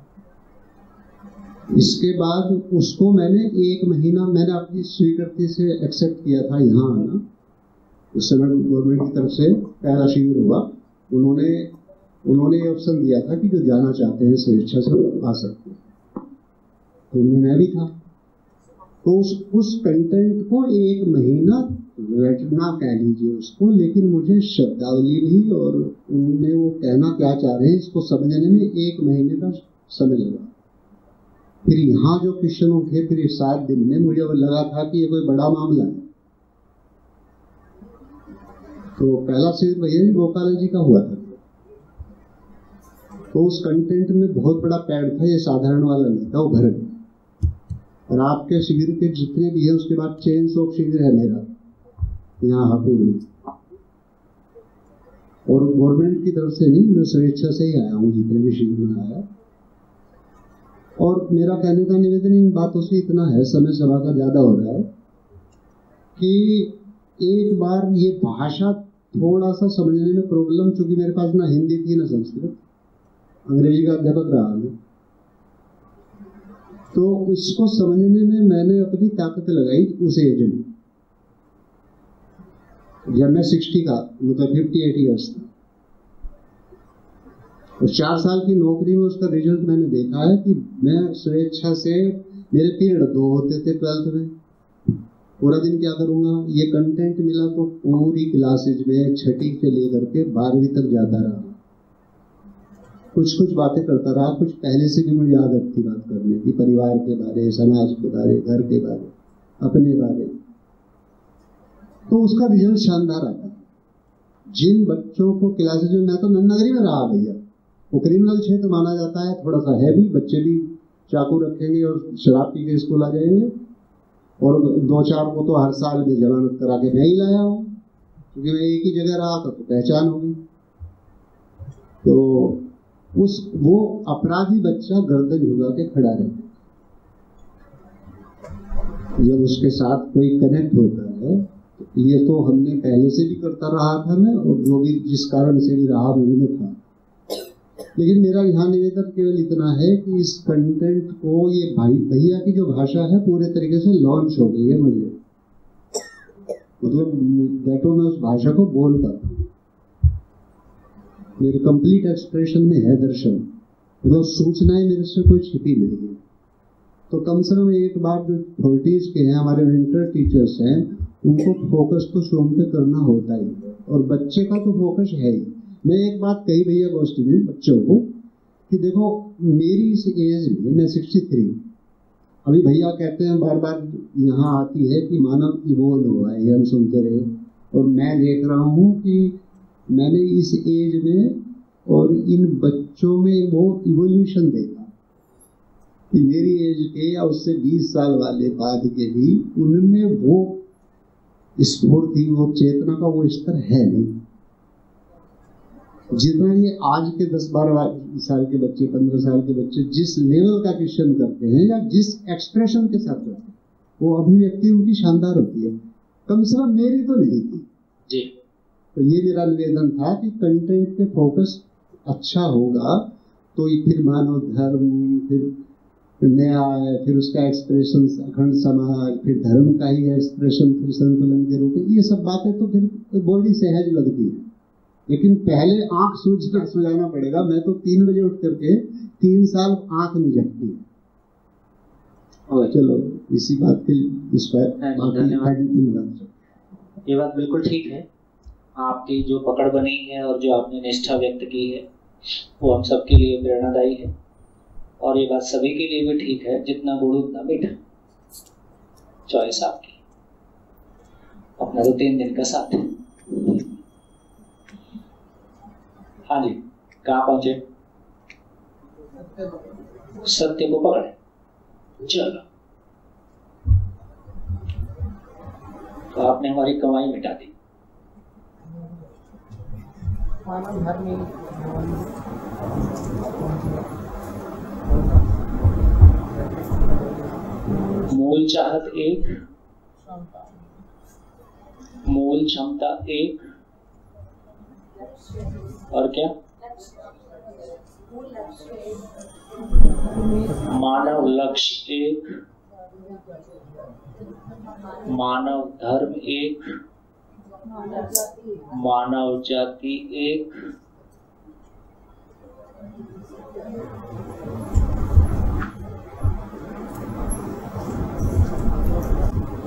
इसके बाद उसको मैंने 1 महीना मैंने अपनी स्वीकृति से एक्सेप्ट किया था यहाँ आना। उस समय गवर्नमेंट की तरफ से पहला शिविर हुआ, उन्होंने ये ऑप्शन दिया था कि जो जाना चाहते हैं स्वेच्छा से आ सकते हैं, तो मैं भी था। तो उस कंटेंट को 1 महीना रटना कह लीजिए उसको, लेकिन मुझे शब्दावली भी और उनमें वो कहना क्या चाह रहे हैं इसको समझने में 1 महीने का समय लगा। फिर यहाँ जो क्वेश्चन उठे, फिर 7 दिन में मुझे लगा था कि ये कोई बड़ा मामला है। तो पहला शिविर भैया जी गोपाल जी का हुआ था, तो उस कंटेंट में बहुत बड़ा पैड था, ये साधारण वाला नहीं था, वो घर में। और आपके शिविर के जितने भी है, उसके बाद चेंज ऑफ शिविर है मेरा यहाँ हापुड़ में, और गवर्नमेंट की तरफ से नहीं, मैं स्वेच्छा से ही आया हूँ जितने भी शिविर में आया। और मेरा कहने का निवेदन इन बातों से इतना है, समय सभा का ज्यादा हो रहा है, कि एक बार ये भाषा थोड़ा सा समझने में प्रॉब्लम, चूंकि मेरे पास ना हिंदी थी ना संस्कृत, अंग्रेजी का अध्यापक रहा मैं, तो इसको समझने में मैंने अपनी ताकत लगाई उस एज में, जब मैं 60 का मतलब 58 ईयर्स था। और 4 साल की नौकरी में उसका रिजल्ट मैंने देखा है कि मैं स्वेच्छा से, मेरे पीरियड 2 होते थे 12th में, पूरा दिन क्या करूँगा, ये कंटेंट मिला तो पूरी क्लासेज में 6ठी से लेकर के 12वीं तक जाता रहा, कुछ बातें करता रहा। कुछ पहले से भी मुझे आदत थी बात करने की, परिवार के बारे, समाज के बारे, घर के बारे, अपने बारे, तो उसका रिजल्ट शानदार आता। जिन बच्चों को क्लासेज में, मैं तो नन्नगरी में रहा भैया, वो क्रिमिनल क्षेत्र माना जाता है, थोड़ा सा है भी, बच्चे भी चाकू रखेंगे और शराब पी के स्कूल आ जाएंगे, और 2-4 को तो हर साल में जमानत करा के मैं ही लाया हूँ, क्योंकि मैं एक ही जगह रहा था तो पहचान होगी। तो वो अपराधी बच्चा गर्दन झुका के खड़ा रहता, जब उसके साथ कोई कनेक्ट होता है, ये तो हमने पहले से भी करता रहा था मैं, और जो भी जिस कारण से भी रहा मुझे में था। लेकिन मेरा यहाँ निवेदन केवल इतना है कि इस कंटेंट को, ये भैया की जो भाषा है पूरे तरीके से लॉन्च हो गई है मुझे, मतलब बैठो मैं उस भाषा को बोल पाता हूँ, मेरे कंप्लीट एक्सप्रेशन में है दर्शन, मतलब सूचनाएं मेरे से कोई छिपी नहीं है। तो कम से कम एक बार जो 40s के हैं हमारे मेंटर टीचर्स हैं, उनको फोकस तो स्वयं पे करना होता ही है, और बच्चे का तो फोकस है ही। मैं एक बात कही भैया गोष्ठी में बच्चों को कि देखो मेरी इस एज में, मैं 63, अभी भैया कहते हैं बार बार यहाँ आती है कि मानव इवोल्व हुआ है, ये हम सुनते रहे, और मैं देख रहा हूँ कि मैंने इस एज में और इन बच्चों में वो इवोल्यूशन देखा कि मेरी एज के या उससे 20 साल वाले बाद के भी उनमें वो स्फूर्ति, वो चेतना का वो स्तर है नहीं जितना ये आज के 10-12 साल के बच्चे, 15 साल के बच्चे जिस लेवल का क्वेश्चन करते हैं या जिस एक्सप्रेशन के साथ करते हैं, वो अभिव्यक्ति उनकी शानदार होती है। कम से कम मेरी तो नहीं थी जी। तो ये मेरा निवेदन था कि कंटेंट पे फोकस अच्छा होगा तो फिर मानव धर्म, फिर न्याय, फिर उसका एक्सप्रेशन अखंड समाज, फिर धर्म का ही एक्सप्रेशन, फिर संतुलन के रूप में, ये सब बातें तो फिर बॉडी सहज लगती है। लेकिन पहले आंख सुझाना पड़ेगा। मैं तो 3 बजे उठ करके 3 साल आंख नहीं झपकी है। चलो इसी बात के इस पर धन्यवाद। ये बात बिल्कुल ठीक है, आपकी जो पकड़ बनी है और जो आपने निष्ठा व्यक्त की है वो हम सबके लिए प्रेरणादायी है, और ये बात सभी के लिए भी ठीक है, जितना गुड़ उतना मीठा। चॉइस आपकी, अपना तो 3 दिन का साथ है। हाँ जी, कहाँ पहुंचे? सत्य को पकड़े। चलो, तो आपने हमारी कमाई मिटा दी। मूल चाहत 1, मूल क्षमता 1, और क्या? मानव लक्ष्य 1, मानव धर्म 1, मानव जाति 1,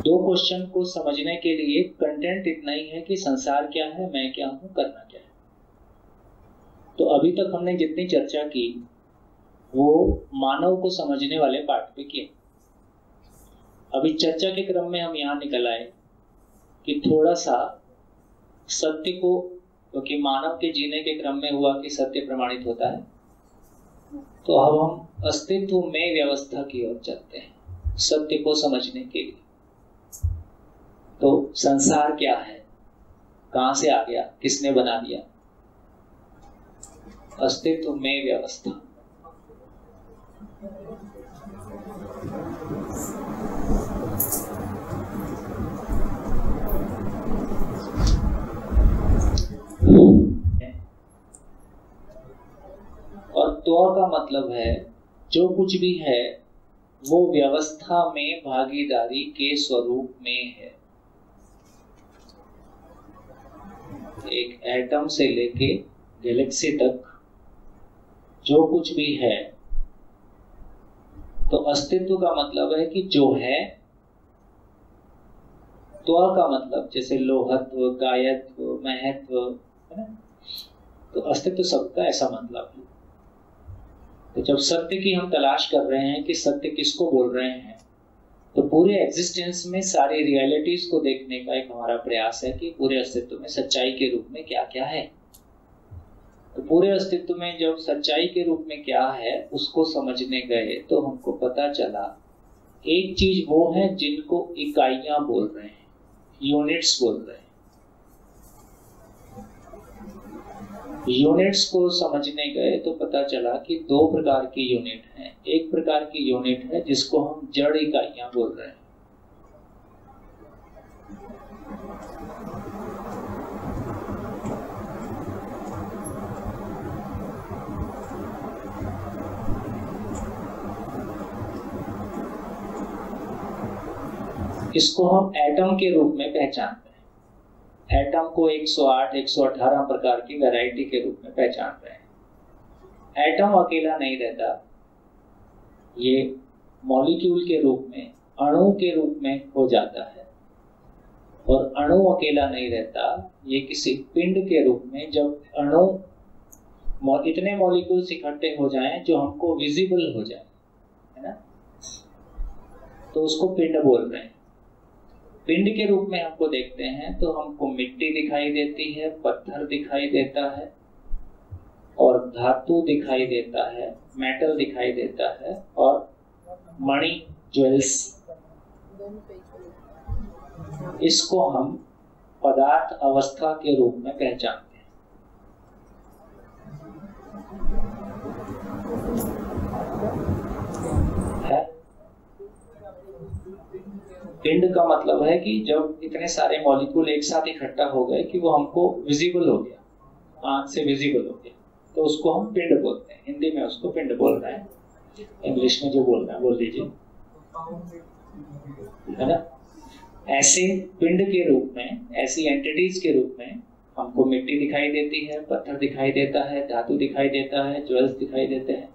दो क्वेश्चन को समझने के लिए कंटेंट इतना ही है कि संसार क्या है, मैं क्या हूं, करना क्या है। तो अभी तक हमने जितनी चर्चा की वो मानव को समझने वाले पार्ट पे किया। अभी चर्चा के क्रम में हम यहाँ निकल आए कि थोड़ा सा सत्य को, क्योंकि मानव के जीने के क्रम में हुआ कि सत्य प्रमाणित होता है, तो अब हम अस्तित्व में व्यवस्था की ओर चलते हैं सत्य को समझने के लिए। तो संसार क्या है, कहां से आ गया, किसने बना दिया? अस्तित्व में व्यवस्था। और तो का मतलब है जो कुछ भी है वो व्यवस्था में भागीदारी के स्वरूप में है। एक एटम से लेके गैलेक्सी तक जो कुछ भी है, तो अस्तित्व का मतलब है कि जो है, त्व का मतलब जैसे लोहत्व, गायत्व, महत्व, है ना? तो अस्तित्व सबका ऐसा मतलब है। तो जब सत्य की हम तलाश कर रहे हैं कि सत्य किसको बोल रहे हैं, तो पूरे एग्जिस्टेंस में सारी रियलिटीज को देखने का एक हमारा प्रयास है कि पूरे अस्तित्व में सच्चाई के रूप में क्या क्या है। तो पूरे अस्तित्व में जब सच्चाई के रूप में क्या है उसको समझने गए तो हमको पता चला एक चीज वो है जिनको इकाइयां बोल रहे हैं, यूनिट्स बोल रहे हैं। यूनिट्स को समझने गए तो पता चला कि 2 प्रकार की यूनिट हैं। एक प्रकार की यूनिट है जिसको हम जड़ इकाइयां बोल रहे हैं, इसको हम एटम के रूप में पहचानते हैं। एटम को 108, 118 प्रकार की वैरायटी के रूप में पहचान रहे हैं। एटम अकेला नहीं रहता, ये मॉलिक्यूल के रूप में, अणु के रूप में हो जाता है। और अणु अकेला नहीं रहता, ये किसी पिंड के रूप में, जब अणु इतने मॉलिक्यूल्स इकट्ठे हो जाएं जो हमको विजिबल हो जाए, है ना, तो उसको पिंड बोल रहे हैं। पिंड के रूप में हमको देखते हैं तो हमको मिट्टी दिखाई देती है, पत्थर दिखाई देता है और धातु दिखाई देता है, मेटल दिखाई देता है और मणि, ज्वेल्स, इसको हम पदार्थ अवस्था के रूप में पहचानते हैं। है? पिंड का मतलब है कि जब इतने सारे मॉलिक्यूल एक साथ इकट्ठा हो गए कि वो हमको विजिबल हो गया, आंख से विजिबल हो गया, तो उसको हम पिंड बोलते हैं। हिंदी में उसको पिंड बोल रहे हैं, इंग्लिश में जो बोल रहे हैं बोल दीजिए, है ना। ऐसे पिंड के रूप में, ऐसी एंटिटीज के रूप में हमको मिट्टी दिखाई देती है, पत्थर दिखाई देता है, धातु दिखाई देता है, ज्वेल्स दिखाई देते हैं।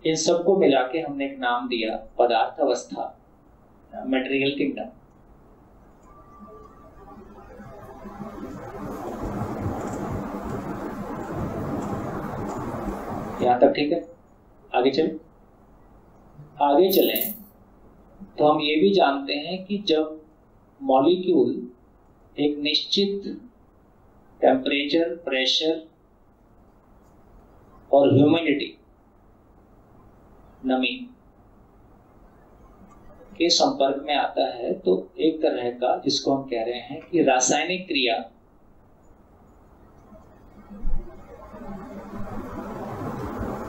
इन सबको मिला के हमने एक नाम दिया पदार्थ अवस्था, मटेरियल किंगडम। यहां तक ठीक है? आगे चलें तो हम ये भी जानते हैं कि जब मॉलिक्यूल एक निश्चित टेम्परेचर, प्रेशर और ह्यूमिडिटी, नमी के संपर्क में आता है तो एक तरह का, जिसको हम कह रहे हैं कि रासायनिक क्रिया,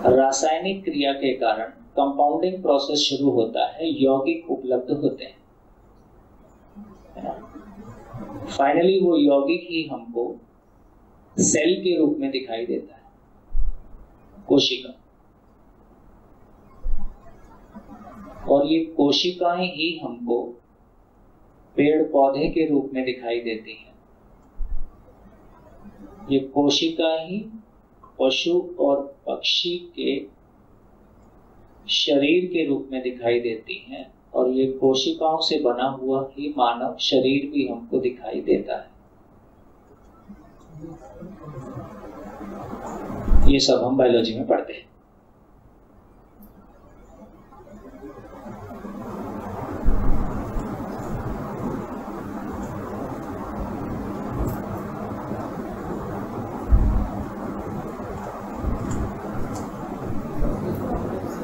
रासायनिक क्रिया के कारण कंपाउंडिंग प्रोसेस शुरू होता है, यौगिक उपलब्ध होते हैं, है ना। फाइनली वो यौगिक ही हमको सेल के रूप में दिखाई देता है, कोशिका। और ये कोशिकाएं ही हमको पेड़ पौधे के रूप में दिखाई देती हैं। ये कोशिका ही पशु और पक्षी के शरीर के रूप में दिखाई देती हैं, और ये कोशिकाओं से बना हुआ ही मानव शरीर भी हमको दिखाई देता है। ये सब हम बायोलॉजी में पढ़ते हैं।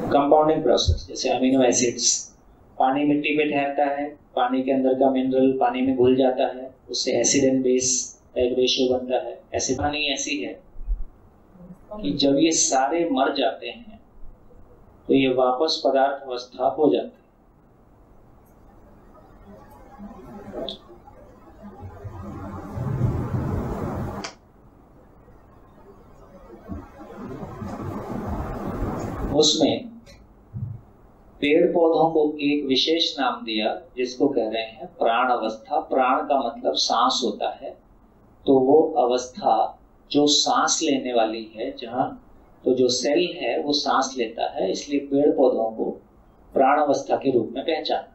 कंपाउंडिंग प्रोसेस, जैसे अमीनो एसिड्स, पानी मिट्टी पे ठहरता है, पानी के अंदर का मिनरल पानी में घुल जाता है, उससे एसिड एंड बेस का एक रेशियो बनता है। ऐसे कहानी ऐसी है कि जब ये सारे मर जाते हैं तो ये वापस पदार्थ अवस्था हो जाते हैं। उसमें पेड़ पौधों को एक विशेष नाम दिया जिसको कह रहे हैं प्राण अवस्था। प्राण का मतलब सांस होता है, तो वो अवस्था जो सांस लेने वाली है, जहाँ तो जो सेल है वो सांस लेता है, इसलिए पेड़ पौधों को प्राण अवस्था के रूप में पहचाना।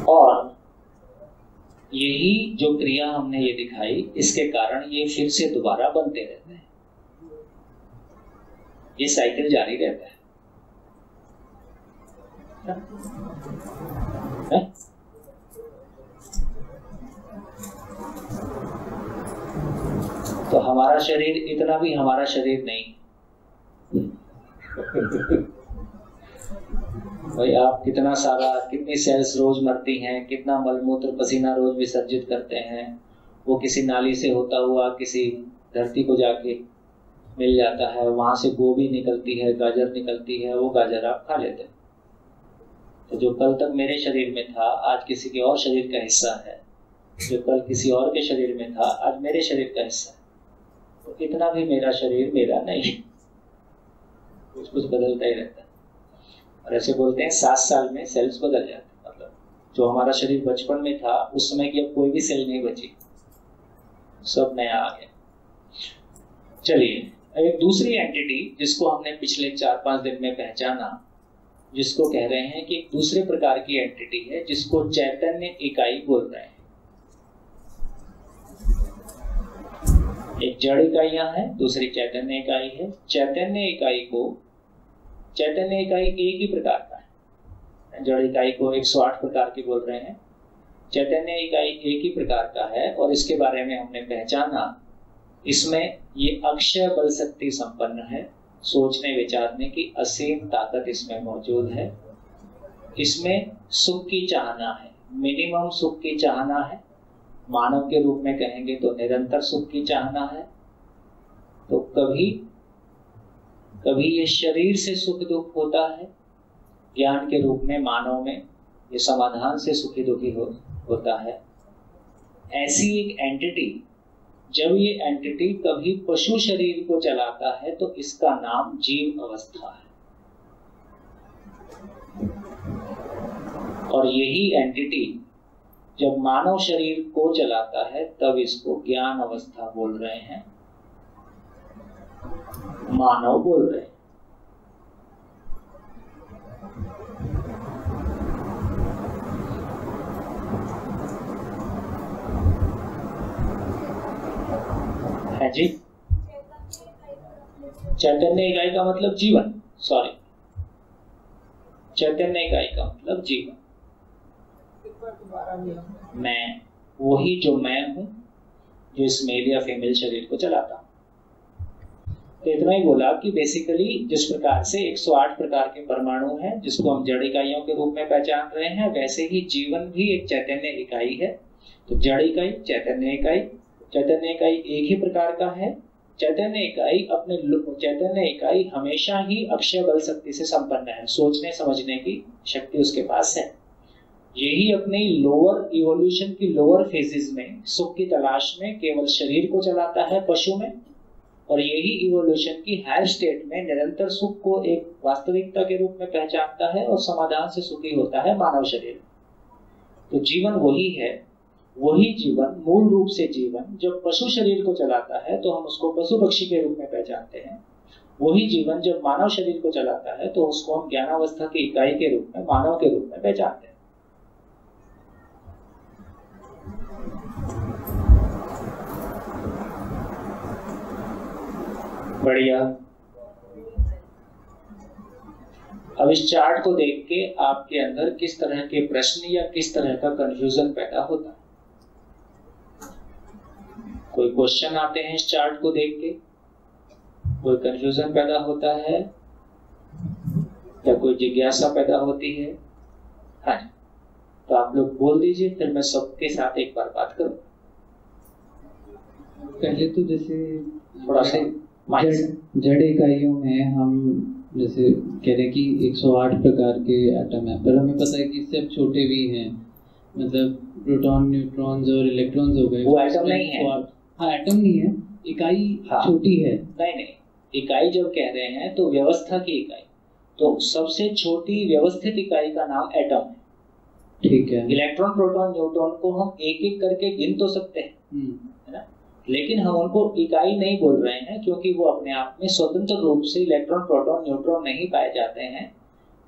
और यही जो क्रिया हमने ये दिखाई, इसके कारण ये फिर से दोबारा बनते रहते हैं, ये साइकिल जारी रहता है। तो हमारा शरीर इतना भी हमारा शरीर नहीं। भाई आप कितना सारा, कितनी सेल्स रोज मरती हैं, कितना मलमूत्र पसीना रोज विसर्जित करते हैं, वो किसी नाली से होता हुआ किसी धरती को जाके मिल जाता है, वहां से गोभी निकलती है, गाजर निकलती है, वो गाजर आप खा लेते हैं। तो जो कल तक मेरे शरीर में था आज किसी के और शरीर का हिस्सा है, जो कल किसी और के शरीर में था आज मेरे शरीर का हिस्सा है। तो इतना भी मेरा शरीर मेरा नहीं, कुछ कुछ बदलता ही रहता है। और ऐसे बोलते हैं 7 साल में सेल्स बदल जाते हैं, मतलब जो हमारा शरीर बचपन में था उस समय की अब कोई भी सेल नहीं बची, सब नया आ गया। चलिए, एक दूसरी एंटिटी जिसको हमने पिछले 4-5 दिन में पहचाना, जिसको कह रहे हैं कि एक दूसरे प्रकार की एंटिटी है जिसको चैतन्य इकाई बोल रहे हैं। एक जड़ इकाइयां हैं, दूसरी चैतन्य इकाई है। चैतन्य इकाई एक ही प्रकार का है। जड़ इकाई को 108 प्रकार की बोल रहे हैं, चैतन्य इकाई एक ही प्रकार का है। और इसके बारे में हमने पहचाना, इसमें ये अक्षय बल शक्ति संपन्न है, सोचने विचारने की असीम ताकत इसमें मौजूद है। इसमें सुख की चाहना है, मिनिमम सुख की चाहना है। मानव के रूप में कहेंगे तो निरंतर सुख की चाहना है। तो कभी कभी ये शरीर से सुख दुख होता है, ज्ञान के रूप में मानव में ये समाधान से सुखी दुखी होता है। ऐसी एक एंटिटी, जब ये एंटिटी कभी पशु शरीर को चलाता है तो इसका नाम जीव अवस्था है। और यही एंटिटी जब मानव शरीर को चलाता है तब इसको ज्ञान अवस्था बोल रहे हैं, मानव बोल रहे हैं। है जी। चैतन्य इकाई का मतलब जीवन, सॉरी, चैतन्य इकाई का मतलब जीवन। मैं वही जो मैं हूं, जो इस मेल या फीमेल शरीर को चलाता हूं। तो इतना ही बोला कि बेसिकली जिस प्रकार से 108 प्रकार के परमाणु हैं जिसको हम जड़ इकाइयों के रूप में पहचान रहे हैं, वैसे ही जीवन भी एक चैतन्य इकाई है। तो जड़ इकाई, चैतन्य इकाई, चैतन्य इकाई एक ही प्रकार का है। चैतन्य इकाई हमेशा ही अक्षय बल शक्ति से संपन्न है, सोचने समझने की शक्ति उसके पास है। यही अपने लोअर इवोल्यूशन की लोअर फेजेस में सुख की तलाश में केवल शरीर को चलाता है पशु में, और यही इवोल्यूशन की हायर स्टेट में निरंतर सुख को एक वास्तविकता के रूप में पहचानता है और समाधान से सुखी होता है मानव शरीर। तो जीवन वही है, वही जीवन, मूल रूप से जीवन जब पशु शरीर को चलाता है तो हम उसको पशु पक्षी के रूप में पहचानते हैं। वही जीवन जब मानव शरीर को चलाता है तो उसको हम ज्ञानावस्था की इकाई के रूप में, मानव के रूप में पहचानते हैं। बढ़िया। अब इस चार्ट को देख के आपके अंदर किस तरह के प्रश्न या किस तरह का कंफ्यूजन पैदा होता है? कोई क्वेश्चन आते हैं इस चार्ट को देख के, कोई कंफ्यूजन पैदा होता है या कोई जिज्ञासा पैदा होती है? हाँ, तो आप लोग बोल दीजिए, फिर मैं सबके साथ एक बार बात करूं। पहले तो जैसे थोड़ा सा जड़ इकाइयों में हम जैसे कह रहे हैं कि 108 प्रकार के एटम है, पर हमें पता है कि इससे अब छोटे भी हैं, मतलब प्रोटॉन, न्यूट्रॉन्स और इलेक्ट्रॉन्स हो गए। वो एटम नहीं है। हाँ, एटम नहीं है, इकाई छोटी है। नहीं, इकाई जब कह रहे हैं तो व्यवस्था की इकाई, तो सबसे छोटी व्यवस्थित इकाई का नाम एटम है। ठीक है। इलेक्ट्रॉन, प्रोटॉन, न्यूट्रॉन को हम एक एक करके गिन तो सकते हैं, है ना, लेकिन हम उनको इकाई नहीं बोल रहे हैं क्योंकि वो अपने आप में स्वतंत्र रूप से इलेक्ट्रॉन, प्रोटॉन, न्यूट्रॉन नहीं पाए जाते हैं।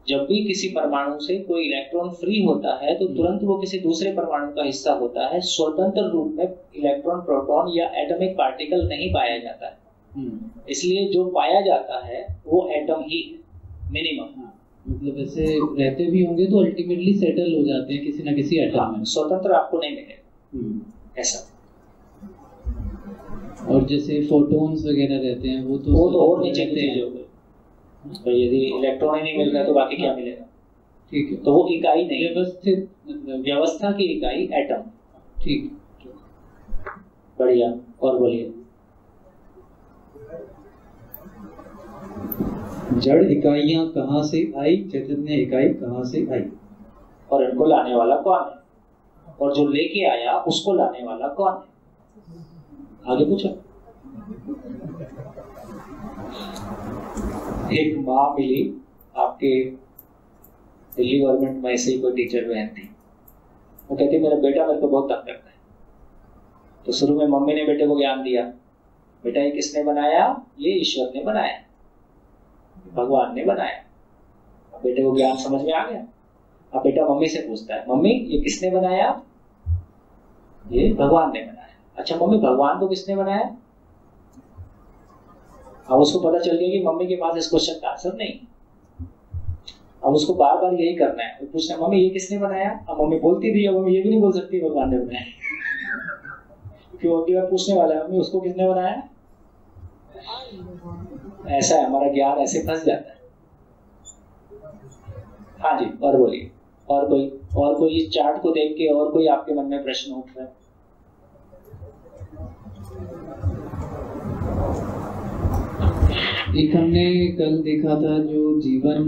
जब भी किसी परमाणु से कोई इलेक्ट्रॉन फ्री होता है तो तुरंत वो किसी दूसरे परमाणु का हिस्सा होता है। स्वतंत्र रूप में इलेक्ट्रॉन, प्रोटॉन या एटॉमिक पार्टिकल नहीं पाया जाता है। इसलिए जो पाया जाता है वो एटम ही है, मिनिमम। मतलब ऐसे रहते भी होंगे तो अल्टीमेटली सेटल हो जाते हैं किसी ना किसी एटम में। स्वतंत्र आपको नहीं मिलेगा ऐसा। और जैसे फोटॉन्स वगैरह रहते हैं वो तो और नीचे की चीजें हो गई। तो यदि इलेक्ट्रॉन ही नहीं मिल रहा तो बाकी क्या मिलेगा? ठीक है, तो वो इकाई नहीं, व्यवस्थित, मतलब व्यवस्था की इकाई एटम। ठीक, बढ़िया। और बोलिए। जड़ इकाइयां कहाँ से आई, चैतन्य इकाई कहाँ से आई, और इनको लाने वाला कौन है, और जो लेके आया उसको लाने वाला कौन है? आगे पूछो। एक माँ मिली आपके दिल्ली गवर्नमेंट में, ऐसे ही कोई टीचर बहन थी। वो कहती मेरा बेटा मेरे को बहुत तंग करता है। तो शुरू में मम्मी ने बेटे को ज्ञान दिया, बेटा ये किसने बनाया? ये ईश्वर ने बनाया, भगवान ने बनाया। बेटे को ज्ञान समझ में आ गया। अब बेटा मम्मी से पूछता है, मम्मी ये किसने बनाया? ये भगवान ने बनाया। अच्छा मम्मी भगवान को किसने बनाया? अब उसको पता चल गया कि मम्मी के पास इस क्वेश्चन का आंसर नहीं। अब उसको बार बार यही करना है, पूछना है मम्मी ये किसने बनाया? अब मम्मी बोलती थी, अब मम्मी ये भी नहीं बोल सकती भगवान ने बनाया, क्योंकि अगली बार पूछने वाला है मम्मी उसको किसने बनाया। ऐसा है हमारा ज्ञान, ऐसे फंस जाता है। हाँ जी, और बोलिए, और कोई इस चार्ट को देख के और कोई आपके मन में प्रश्न उठ रहा है? एक हमने कल देखा था जो जीवन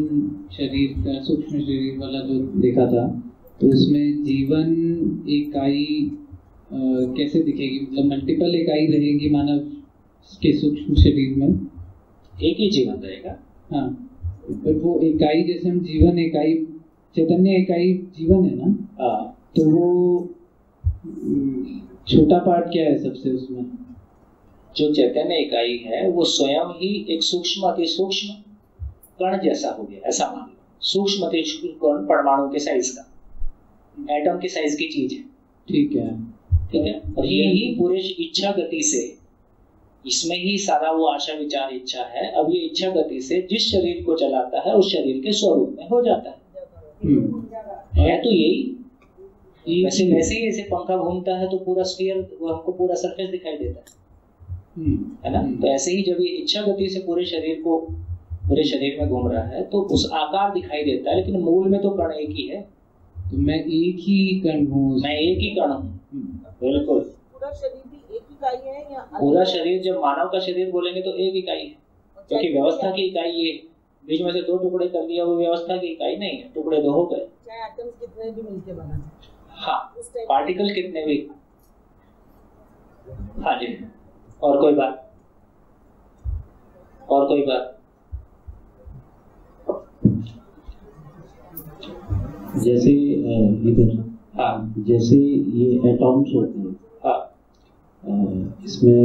शरीर का सूक्ष्म शरीर वाला जो देखा था, तो उसमें जीवन इकाई कैसे दिखेगी, मतलब मल्टीपल इकाई रहेगी मानव के सूक्ष्म शरीर में, एक ही जीवन रहेगा। हाँ, पर वो इकाई जैसे हम जीवन इकाई, चैतन्य इकाई जीवन है ना, तो वो छोटा पार्ट क्या है सबसे उसमें? जो चैतन्य इकाई है वो स्वयं ही एक सूक्ष्म अति सूक्ष्म कण जैसा हो गया, ऐसा मान लो। सूक्ष्म अति सूक्ष्म कण परमाणु के साइज का, एटम के साइज की चीज है। ठीक है, ठीक है। और यही पूरे इच्छा गति से, इसमें ही सारा वो आशा विचार इच्छा है। अब ये इच्छा गति से जिस शरीर को चलाता है उस शरीर के स्वरूप में हो जाता है तो यही वैसे ही ऐसे पंखा घूमता है तो पूरा स्फीयर, वो हमको पूरा सरफेस दिखाई देता है ना। तो ऐसे ही जब ये इच्छा गति से पूरे शरीर में घूम रहा है तो उस आकार दिखाई देता है, लेकिन मूल में तो कण एक ही है। तो मैं एक ही कण हूँ, मैं एक ही कण हूँ, बिल्कुल। पूरा शरीर भी एक इकाई है या पूरा शरीर, जब मानव का शरीर बोलेंगे तो एक इकाई है, क्योंकि व्यवस्था की इकाई ये बीच में से दो टुकड़े कर दिया, वो व्यवस्था की इकाई नहीं है, टुकड़े दो हो गए। चाहे एटम्स कितने भी मिलके बना, हाँ, पार्टिकल कितने भी। हाँ जी, और कोई बात? जैसे इधर, हाँ, जैसे ये एटॉम्स होते हैं, हाँ, इसमें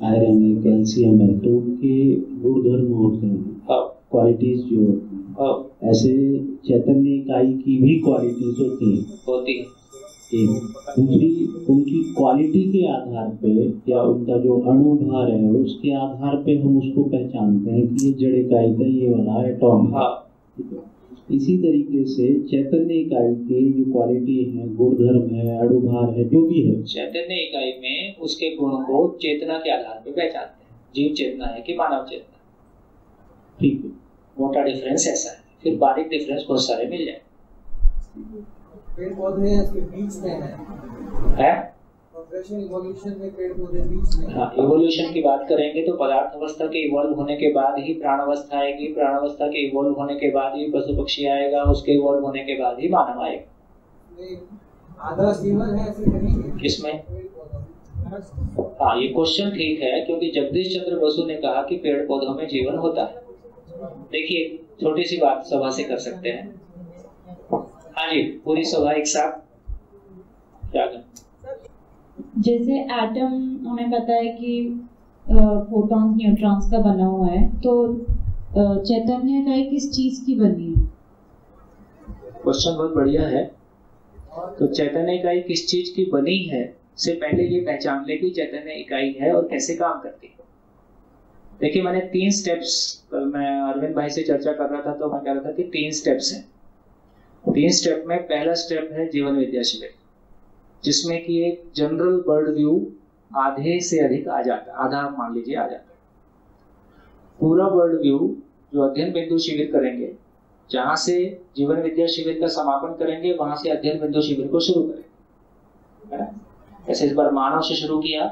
आयरन है, कैल्शियम है, तो उनके गुणधर्म होते हैं, हाँ, क्वालिटीज जो होती हैं, हाँ, ऐसे चैतन्य इकाई की भी क्वालिटीज होती है। दूसरी, उनकी क्वालिटी के आधार पे या उनका जो अणुभार है उसके आधार पे हम उसको पहचानते हैं कि ये जड़ इकाई का ये वाला एटॉम है। इसी तरीके से चैतन्य इकाई की जो क्वालिटी है, गुणधर्म है, अणुभार है, जो भी है, चैतन्य इकाई में उसके गुण को चेतना के आधार पे पहचानते हैं, जीव चेतना है कि मानव चेतना। ठीक है, मोटा डिफरेंस ऐसा है, फिर बारीक डिफरेंस बहुत सारे मिल जाए। पेड़ पौधे इसके बीच में है, प्रोग्रेशन इवोल्यूशन में पेड़ पौधे बीच में। हाँ, इवोल्यूशन की बात करेंगे तो पदार्थ अवस्था के इवॉल्व होने के बाद ही प्राण अवस्था आएगी, प्राण अवस्था के इवॉल्व होने के बाद ही पशु पक्षी आएगा, उसके इवॉल्व होने के बाद ही मानव आएगा। आधा जीवन है ऐसे नहीं है किसमें? हाँ, ये क्वेश्चन ठीक है, क्योंकि जगदीश चंद्र बसु ने कहा कि पेड़ पौधों में जीवन होता है। देखिए, छोटी सी बात सभा से कर सकते हैं। हाँ जी, पूरी सभा एक साथ क्या कर? जैसे एटम हमें पता है कि फोटॉन्स न्यूट्रॉन्स का बना हुआ है, तो चैतन्य इकाई किस चीज की बनी है? क्वेश्चन बहुत बढ़िया है। तो चैतन्य इकाई किस चीज की बनी है से पहले ये पहचान ले कि चैतन्य इकाई है और कैसे काम करती है। देखिए, मैंने 3 स्टेप्स, मैं अरविंद भाई से चर्चा कर रहा था तो मैं कह रहा था कि 3 स्टेप्स हैं। 3 स्टेप में पहला स्टेप है जीवन विद्या शिविर, जिसमें कि एक जनरल वर्ल्ड व्यू आधे से अधिक आ जाता है, आधा मान लीजिए आ जाता है। पूरा वर्ल्ड व्यू जो अध्ययन बिंदु शिविर करेंगे, जहां से जीवन विद्या शिविर का समापन करेंगे, वहां से अध्ययन बिंदु शिविर को शुरू करेंगे, है ना। ऐसे इस बार मानव से शुरू किया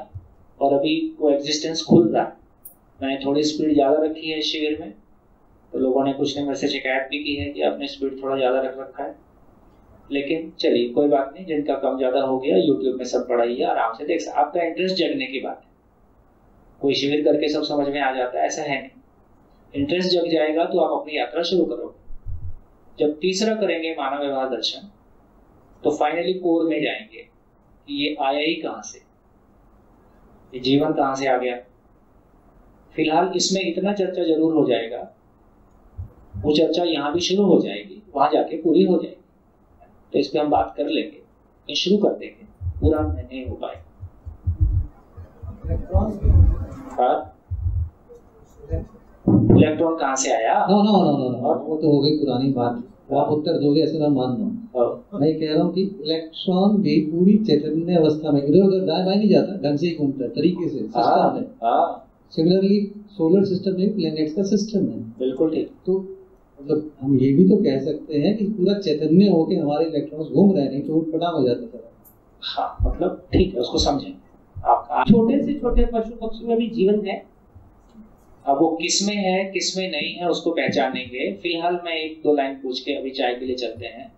और अभी वो एग्जिस्टेंस खुल रहा है। मैंने थोड़ी स्पीड ज्यादा रखी है इस शिविर में, तो लोगों ने कुछ ने मेरे से शिकायत भी की है कि आपने स्पीड थोड़ा ज्यादा रख रखा है, लेकिन चलिए कोई बात नहीं, जिनका कम ज्यादा हो गया यूट्यूब में सब पढ़ाई है, आराम से देख सकते। आपका इंटरेस्ट जगने की बात है, कोई शिविर करके सब समझ में आ जाता है ऐसा है नहीं। इंटरेस्ट जग जाएगा तो आप अपनी यात्रा शुरू करोगे। जब तीसरा करेंगे मानव व्यवहार दर्शन, तो फाइनली कोर में जाएंगे कि ये आया ही कहां से, ये जीवन कहां से आ गया। फिलहाल इसमें इतना चर्चा जरूर हो जाएगा वो चर्चा यहाँ भी शुरू हो जाएगी, वहां जाके पूरी हो जाएगी। तो इस पे हम बात कर लेंगे, लेकिन शुरू कर देंगे, पूरा नहीं हो पाएगा। इलेक्ट्रॉन कहाँ से आया? नो नो नो नो, और वो तो हो गई पुरानी बात, आप उत्तर दोगे ऐसे मैं मान लूँ। मैं कह रहा हूँ कि इलेक्ट्रॉन भी पूरी चैतन्य अवस्था में इधर उधर दाएं बाएं नहीं जाता, ढंग से ही घूमता है, तरीके से सिस्टम है। सिमिलरली सोलर सिस्टम में प्लैनेट्स का सिस्टम है। बिल्कुल ठीक। तो मतलब हम ये भी तो कह सकते हैं कि पूरा चैतन्य होके हमारे इलेक्ट्रॉन्स घूम रहे हैं, नहीं तो उटपटांग हो जाता था। हाँ, मतलब ठीक है, उसको समझें। आप छोटे से छोटे पशु पक्षी में भी जीवन है। अब वो किसमें है किसमें नहीं है उसको पहचानेंगे। फिलहाल मैं एक दो लाइन पूछ के अभी चाय के लिए चलते हैं।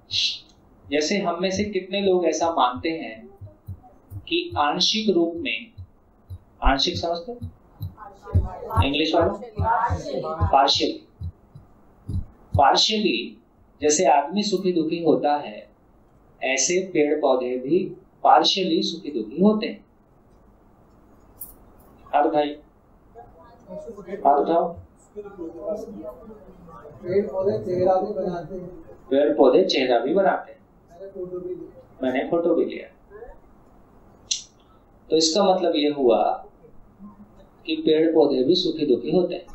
जैसे हम में से कितने लोग ऐसा मानते हैं कि आंशिक रूप में, आंशिक समझते इंग्लिश वाला, पार्शियली जैसे आदमी सुखी दुखी होता है, ऐसे पेड़ पौधे भी पार्शियली सुखी दुखी होते हैं। हर भाई हाथ उठाओ। पेड़ पौधे चेहरा भी बनाते हैं। पेड़ पौधे चेहरा भी बनाते हैं, मैंने फोटो भी लिया। तो इसका मतलब ये हुआ कि पेड़ पौधे भी सुखी दुखी होते हैं,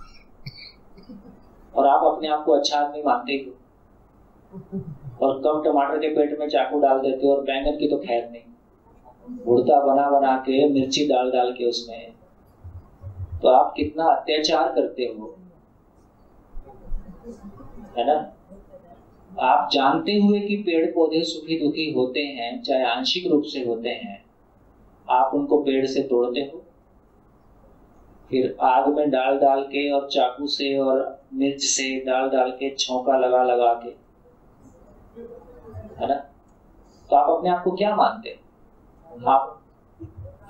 और आप अपने आप को अच्छा आदमी मानते हो, और कब टमाटर के पेट में चाकू डाल देते हो, और बैंगन की तो खैर नहीं, भुर्ता बना बना के मिर्ची डाल डाल के उसमें, तो आप कितना अत्याचार करते हो, है ना। आप जानते हुए कि पेड़ पौधे सुखी दुखी होते हैं, चाहे आंशिक रूप से होते हैं, आप उनको पेड़ से तोड़ते हो, फिर आग में डाल डाल के और चाकू से और मिर्च से डाल डाल के छौंका लगा लगा के, है ना। तो आप अपने आप को क्या मानते हो? आप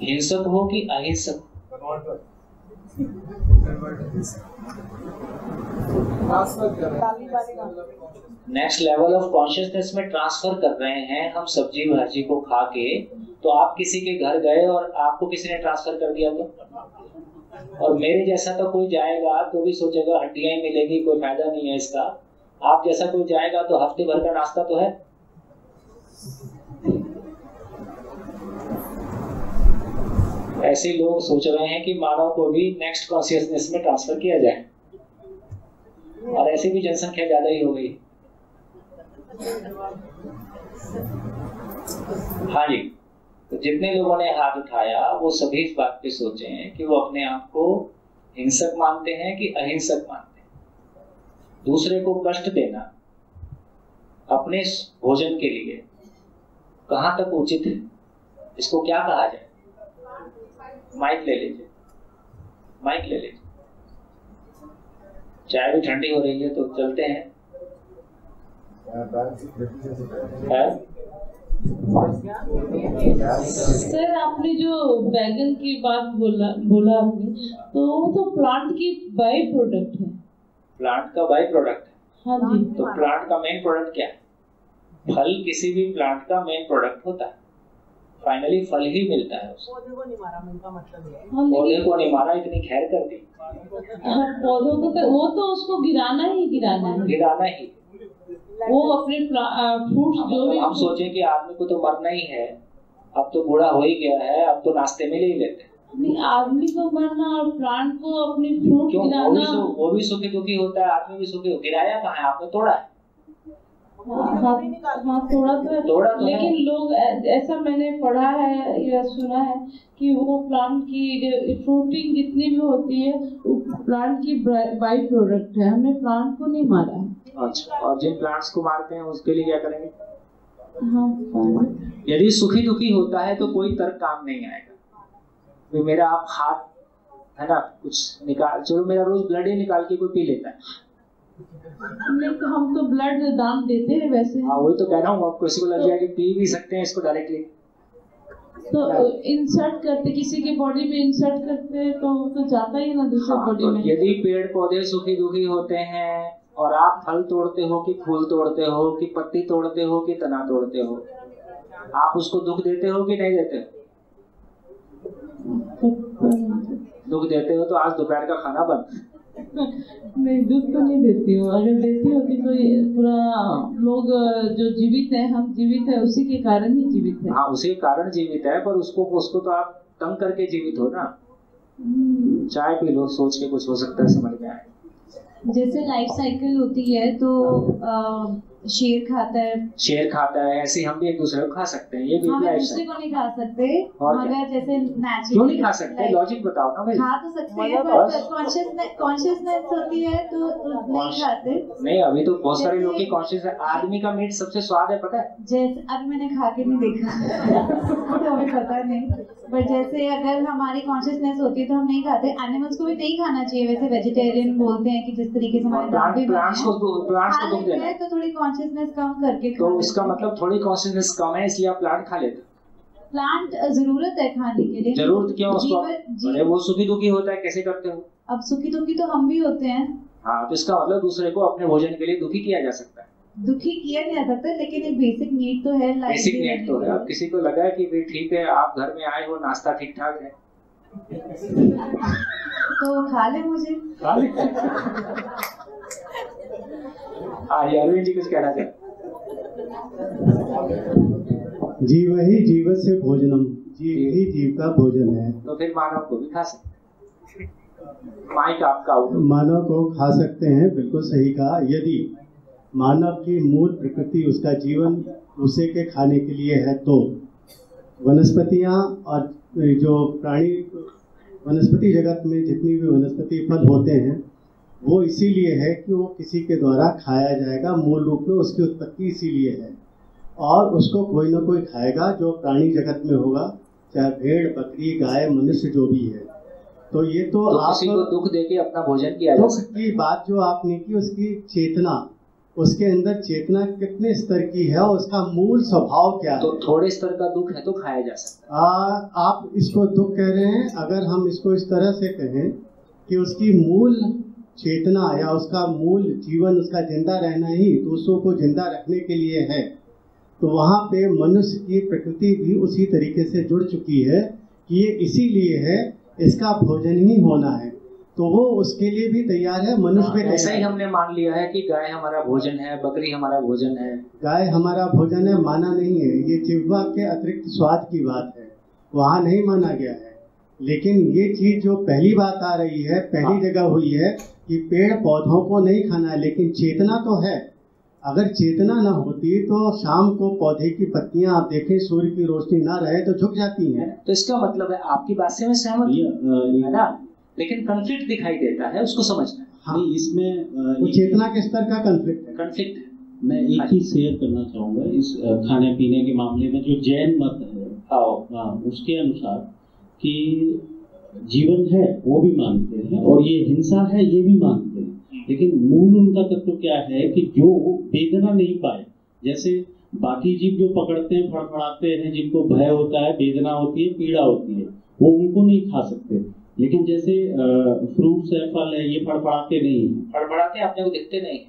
हिंसक हो कि अहिंसक? नेक्स्ट लेवल ऑफ कॉन्शियसनेस में ट्रांसफर कर रहे हैं हम सब्जी भाजी को खा के। तो आप किसी के घर गए और आपको किसी ने ट्रांसफर कर दिया तो, और मेरे जैसा तो कोई जाएगा तो भी सोचेगा हड्डियां ही मिलेगी, कोई फायदा नहीं है इसका। आप जैसा कोई जाएगा तो हफ्ते भर का नाश्ता तो है। ऐसे लोग सोच रहे हैं कि मानव को भी नेक्स्ट कॉन्शियसनेस में ट्रांसफर किया जाए, और ऐसे भी जनसंख्या ज्यादा ही हो गई। हाँ जी, तो जितने लोगों ने हाथ उठाया वो सभी इस बात पे सोचे हैं कि वो अपने आप को हिंसक मानते हैं कि अहिंसक मानते हैं। दूसरे को कष्ट देना अपने भोजन के लिए कहाँ तक उचित है, इसको क्या कहा जाए? माइक ले लीजिए, माइक ले लीजिए। चाय भी ठंडी हो रही है तो चलते हैं। सर आपने जो बैगन की बात बोला आपने, तो वो तो प्लांट की बाई प्रोडक्ट है। प्लांट का बाई प्रोडक्ट है? हाँ जी। तो प्लांट का मेन प्रोडक्ट क्या है? फल किसी भी प्लांट का मेन प्रोडक्ट होता है, फाइनली फल ही मिलता है उसको। पौधे को नहीं मारा, उनका मतलब है। पौधे को नहीं मारा, इतनी खैर कर दी। पौधों को तो वो तो उसको गिराना ही गिराना ही। वो अपने फ्रूट्स जो भी, हम सोचे कि आदमी को तो मरना ही है, अब तो बूढ़ा हो ही गया है, अब तो नाश्ते में ले ही लेते हैं। नहीं, आदमी को मरना और प्लांट को अपने फ्रूट गिराना, वो भी सुखी दुखी होता है, आदमी भी सुखी। गिराया कहाँ है आपने? तोड़ा है। हाँ तोड़ा तो है, लेकिन लोग ऐसा मैंने पढ़ा है या सुना है कि वो प्लांट की फ्रूटिंग जितनी भी होती है वो प्लांट की बाई प्रोडक्ट है। हमने प्लांट को नहीं मारा है। अच्छा, और जिन प्लांट्स को मारते हैं उसके लिए क्या करेंगे? हाँ, यदि सुखी दुखी होता है तो कोई तर्क काम नहीं आएगा। तो मेरा आप हाथ है ना, कुछ निकाल, चलो मेरा रोज ब्लड ही निकाल के कोई पी लेता है। नहीं तो हम तो ब्लड दान देते हैं वैसे। हाँ वही तो कह रहा हूँ, आप किसी को लग जाए कि पी भी सकते हैं इसको डायरेक्टली। तो इंसर्ट करते, किसी की बॉडी में इंसर्ट करते तो जाता ही ना दूसरी बॉडी में। यदि पेड़ पौधे सुखी दुखी होते हैं और आप फल तोड़ते हो कि फूल तोड़ते हो कि पत्ती तोड़ते हो कि तना तोड़ते हो, आप उसको दुख देते हो कि नहीं देते हो? दुख देते हो तो आज दोपहर का खाना बंद। नहीं, दुख तो नहीं देती हूँ। अगर देती होती तो ये पूरा लोग जो जीवित है, हम जीवित है उसी के कारण ही जीवित है। हाँ, उसी के कारण जीवित है, पर उसको तो आप तंग करके जीवित हो ना। चाय पी लो, सोच के कुछ हो सकता है समझ में आए। जैसे लाइफ साइकिल होती है तो शेर खाता है, ऐसे हम भी एक दूसरे को खा सकते हैं। ये भी हम लाइफ दूसरे को नहीं खा सकते, मगर जैसे नेचुरल क्यों नहीं खा सकते? लॉजिक बताओ ना भाई। खा तो सकते हैं, पर कॉन्शियसनेस होती है तो नहीं खाते। नहीं, अभी तो बहुत सारे लोग की कॉन्शियस है। आदमी का मीट सबसे स्वाद है, पता है? जैसे अभी मैंने खा के नहीं देखा तो हमें पता नहीं, बट जैसे अगर हमारी कॉन्शियसनेस होती है तो हम नहीं खाते। एनिमल्स को भी नहीं खाना चाहिए, वैसे वेजिटेरियन बोलते हैं कि जिस तरीके से हमारे प्लांट्स को दुख देना है तो थोड़ी कॉन्शियसनेस कम करके तो इसका मतलब थोड़ी कॉन्शियसनेस कम है, इसलिए आप प्लांट खा लेते। प्लांट जरूरत है खाने के लिए। जरूरत क्यों उसको? अरे वो सुखी दुखी होता है, कैसे करते हो? अब सुखी दुखी तो हम भी होते हैं। हाँ, तो इसका मतलब दूसरे को अपने भोजन के लिए दुखी किया जा सकता है। दुखी किया नहीं जा सकता, लेकिन एक बेसिक नीड तो है। बेसिक नीड तो है। अब किसी को लगा है कि भाई ठीक है, आप घर में आए हो, नाश्ता ठीक ठाक है तो खा ले, मुझे खा ले। अरविंद जी कुछ कहना चाहते? जीव ही जीव से भोजनम, जीव ही जीव का भोजन है। तो फिर मानव को भी खा सकते हैं। माइक आपका मानव को खा सकते हैं, बिल्कुल सही कहा। यदि मानव की मूल प्रकृति, उसका जीवन उसे के खाने के लिए है, तो वनस्पतियाँ और जो प्राणी, वनस्पति जगत में जितनी भी वनस्पति फल होते हैं वो इसीलिए है कि वो किसी के द्वारा खाया जाएगा। मूल रूप में उसकी उत्पत्ति इसीलिए है, और उसको कोई ना कोई खाएगा जो प्राणी जगत में होगा, चाहे भेड़, बकरी, गाय, मनुष्य जो भी है। तो ये तो आप किसी को दुख देके अपना भोजन किया जा सकता है। की बात जो आपने की, उसकी चेतना, उसके अंदर चेतना कितने स्तर की है और उसका मूल स्वभाव क्या है। तो थोड़े स्तर का दुख है तो खाया जा सकता है। आप इसको दुख कह रहे हैं। अगर हम इसको इस तरह से कहें कि उसकी मूल चेतना या उसका मूल जीवन, उसका जिंदा रहना ही दूसरों को जिंदा रखने के लिए है, तो वहाँ पे मनुष्य की प्रकृति भी उसी तरीके से जुड़ चुकी है कि ये इसीलिए है, इसका भोजन ही होना है, तो वो उसके लिए भी तैयार है। मनुष्य भी ऐसा ही हमने मान लिया है कि गाय हमारा भोजन है, बकरी हमारा भोजन है। गाय हमारा भोजन है माना नहीं है, ये जिह्वा के अतिरिक्त स्वाद की बात है, वहाँ नहीं माना गया है। लेकिन ये चीज जो पहली बात आ रही है, पहली जगह हुई है कि पेड़ पौधों को नहीं खाना है, लेकिन चेतना तो है। अगर चेतना ना होती तो शाम को पौधे की पत्तियां आप देखें, सूर्य की रोशनी ना रहे तो झुक जाती हैं। तो इसका मतलब है आपकी बात से मैं सहमत हूं ना, लेकिन कॉन्फ्लिक्ट दिखाई देता है, उसको समझना है। हाँ, इसमें वो चेतना के स्तर का कॉन्फ्लिक्ट है। कॉन्फ्लिक्ट है। मैं एक ही शेयर करना चाहूंगा इस खाने पीने के मामले में। जो जैन मत है उसके अनुसार कि जीवन है वो भी मानते हैं और ये हिंसा है ये भी मानते हैं, लेकिन मूल उनका तत्व क्या है कि जो वेदना नहीं पाए, जैसे बाकी जीव जो पकड़ते हैं, फड़फड़ाते हैं, जिनको भय होता है, वेदना होती है, पीड़ा होती है, वो उनको नहीं खा सकते। लेकिन जैसे फ्रूट्स है, फल है, ये फड़फड़ाते नहीं है, फड़फड़ाते अपने को दिखते नहीं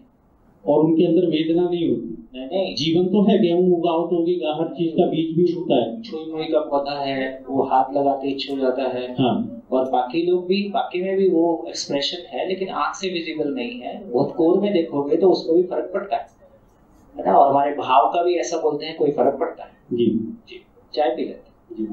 और उनके अंदर वेदना नहीं होती। नहीं, जीवन तो है, गेहूं उगाओ तो उगेगा, हर चीज का बीज भी उगता है। छुई मुई का पौधा है, वो हाथ लगाते ही छू जाता है। हाँ। और बाकी लोग भी, बाकी में भी वो एक्सप्रेशन है, लेकिन आंख से विजिबल नहीं है। बहुत कोर में देखोगे तो उसको भी फर्क पड़ता है ना। और हमारे भाव का भी ऐसा बोलते हैं, कोई फर्क पड़ता है। जी जी, चाय पी लेते जी।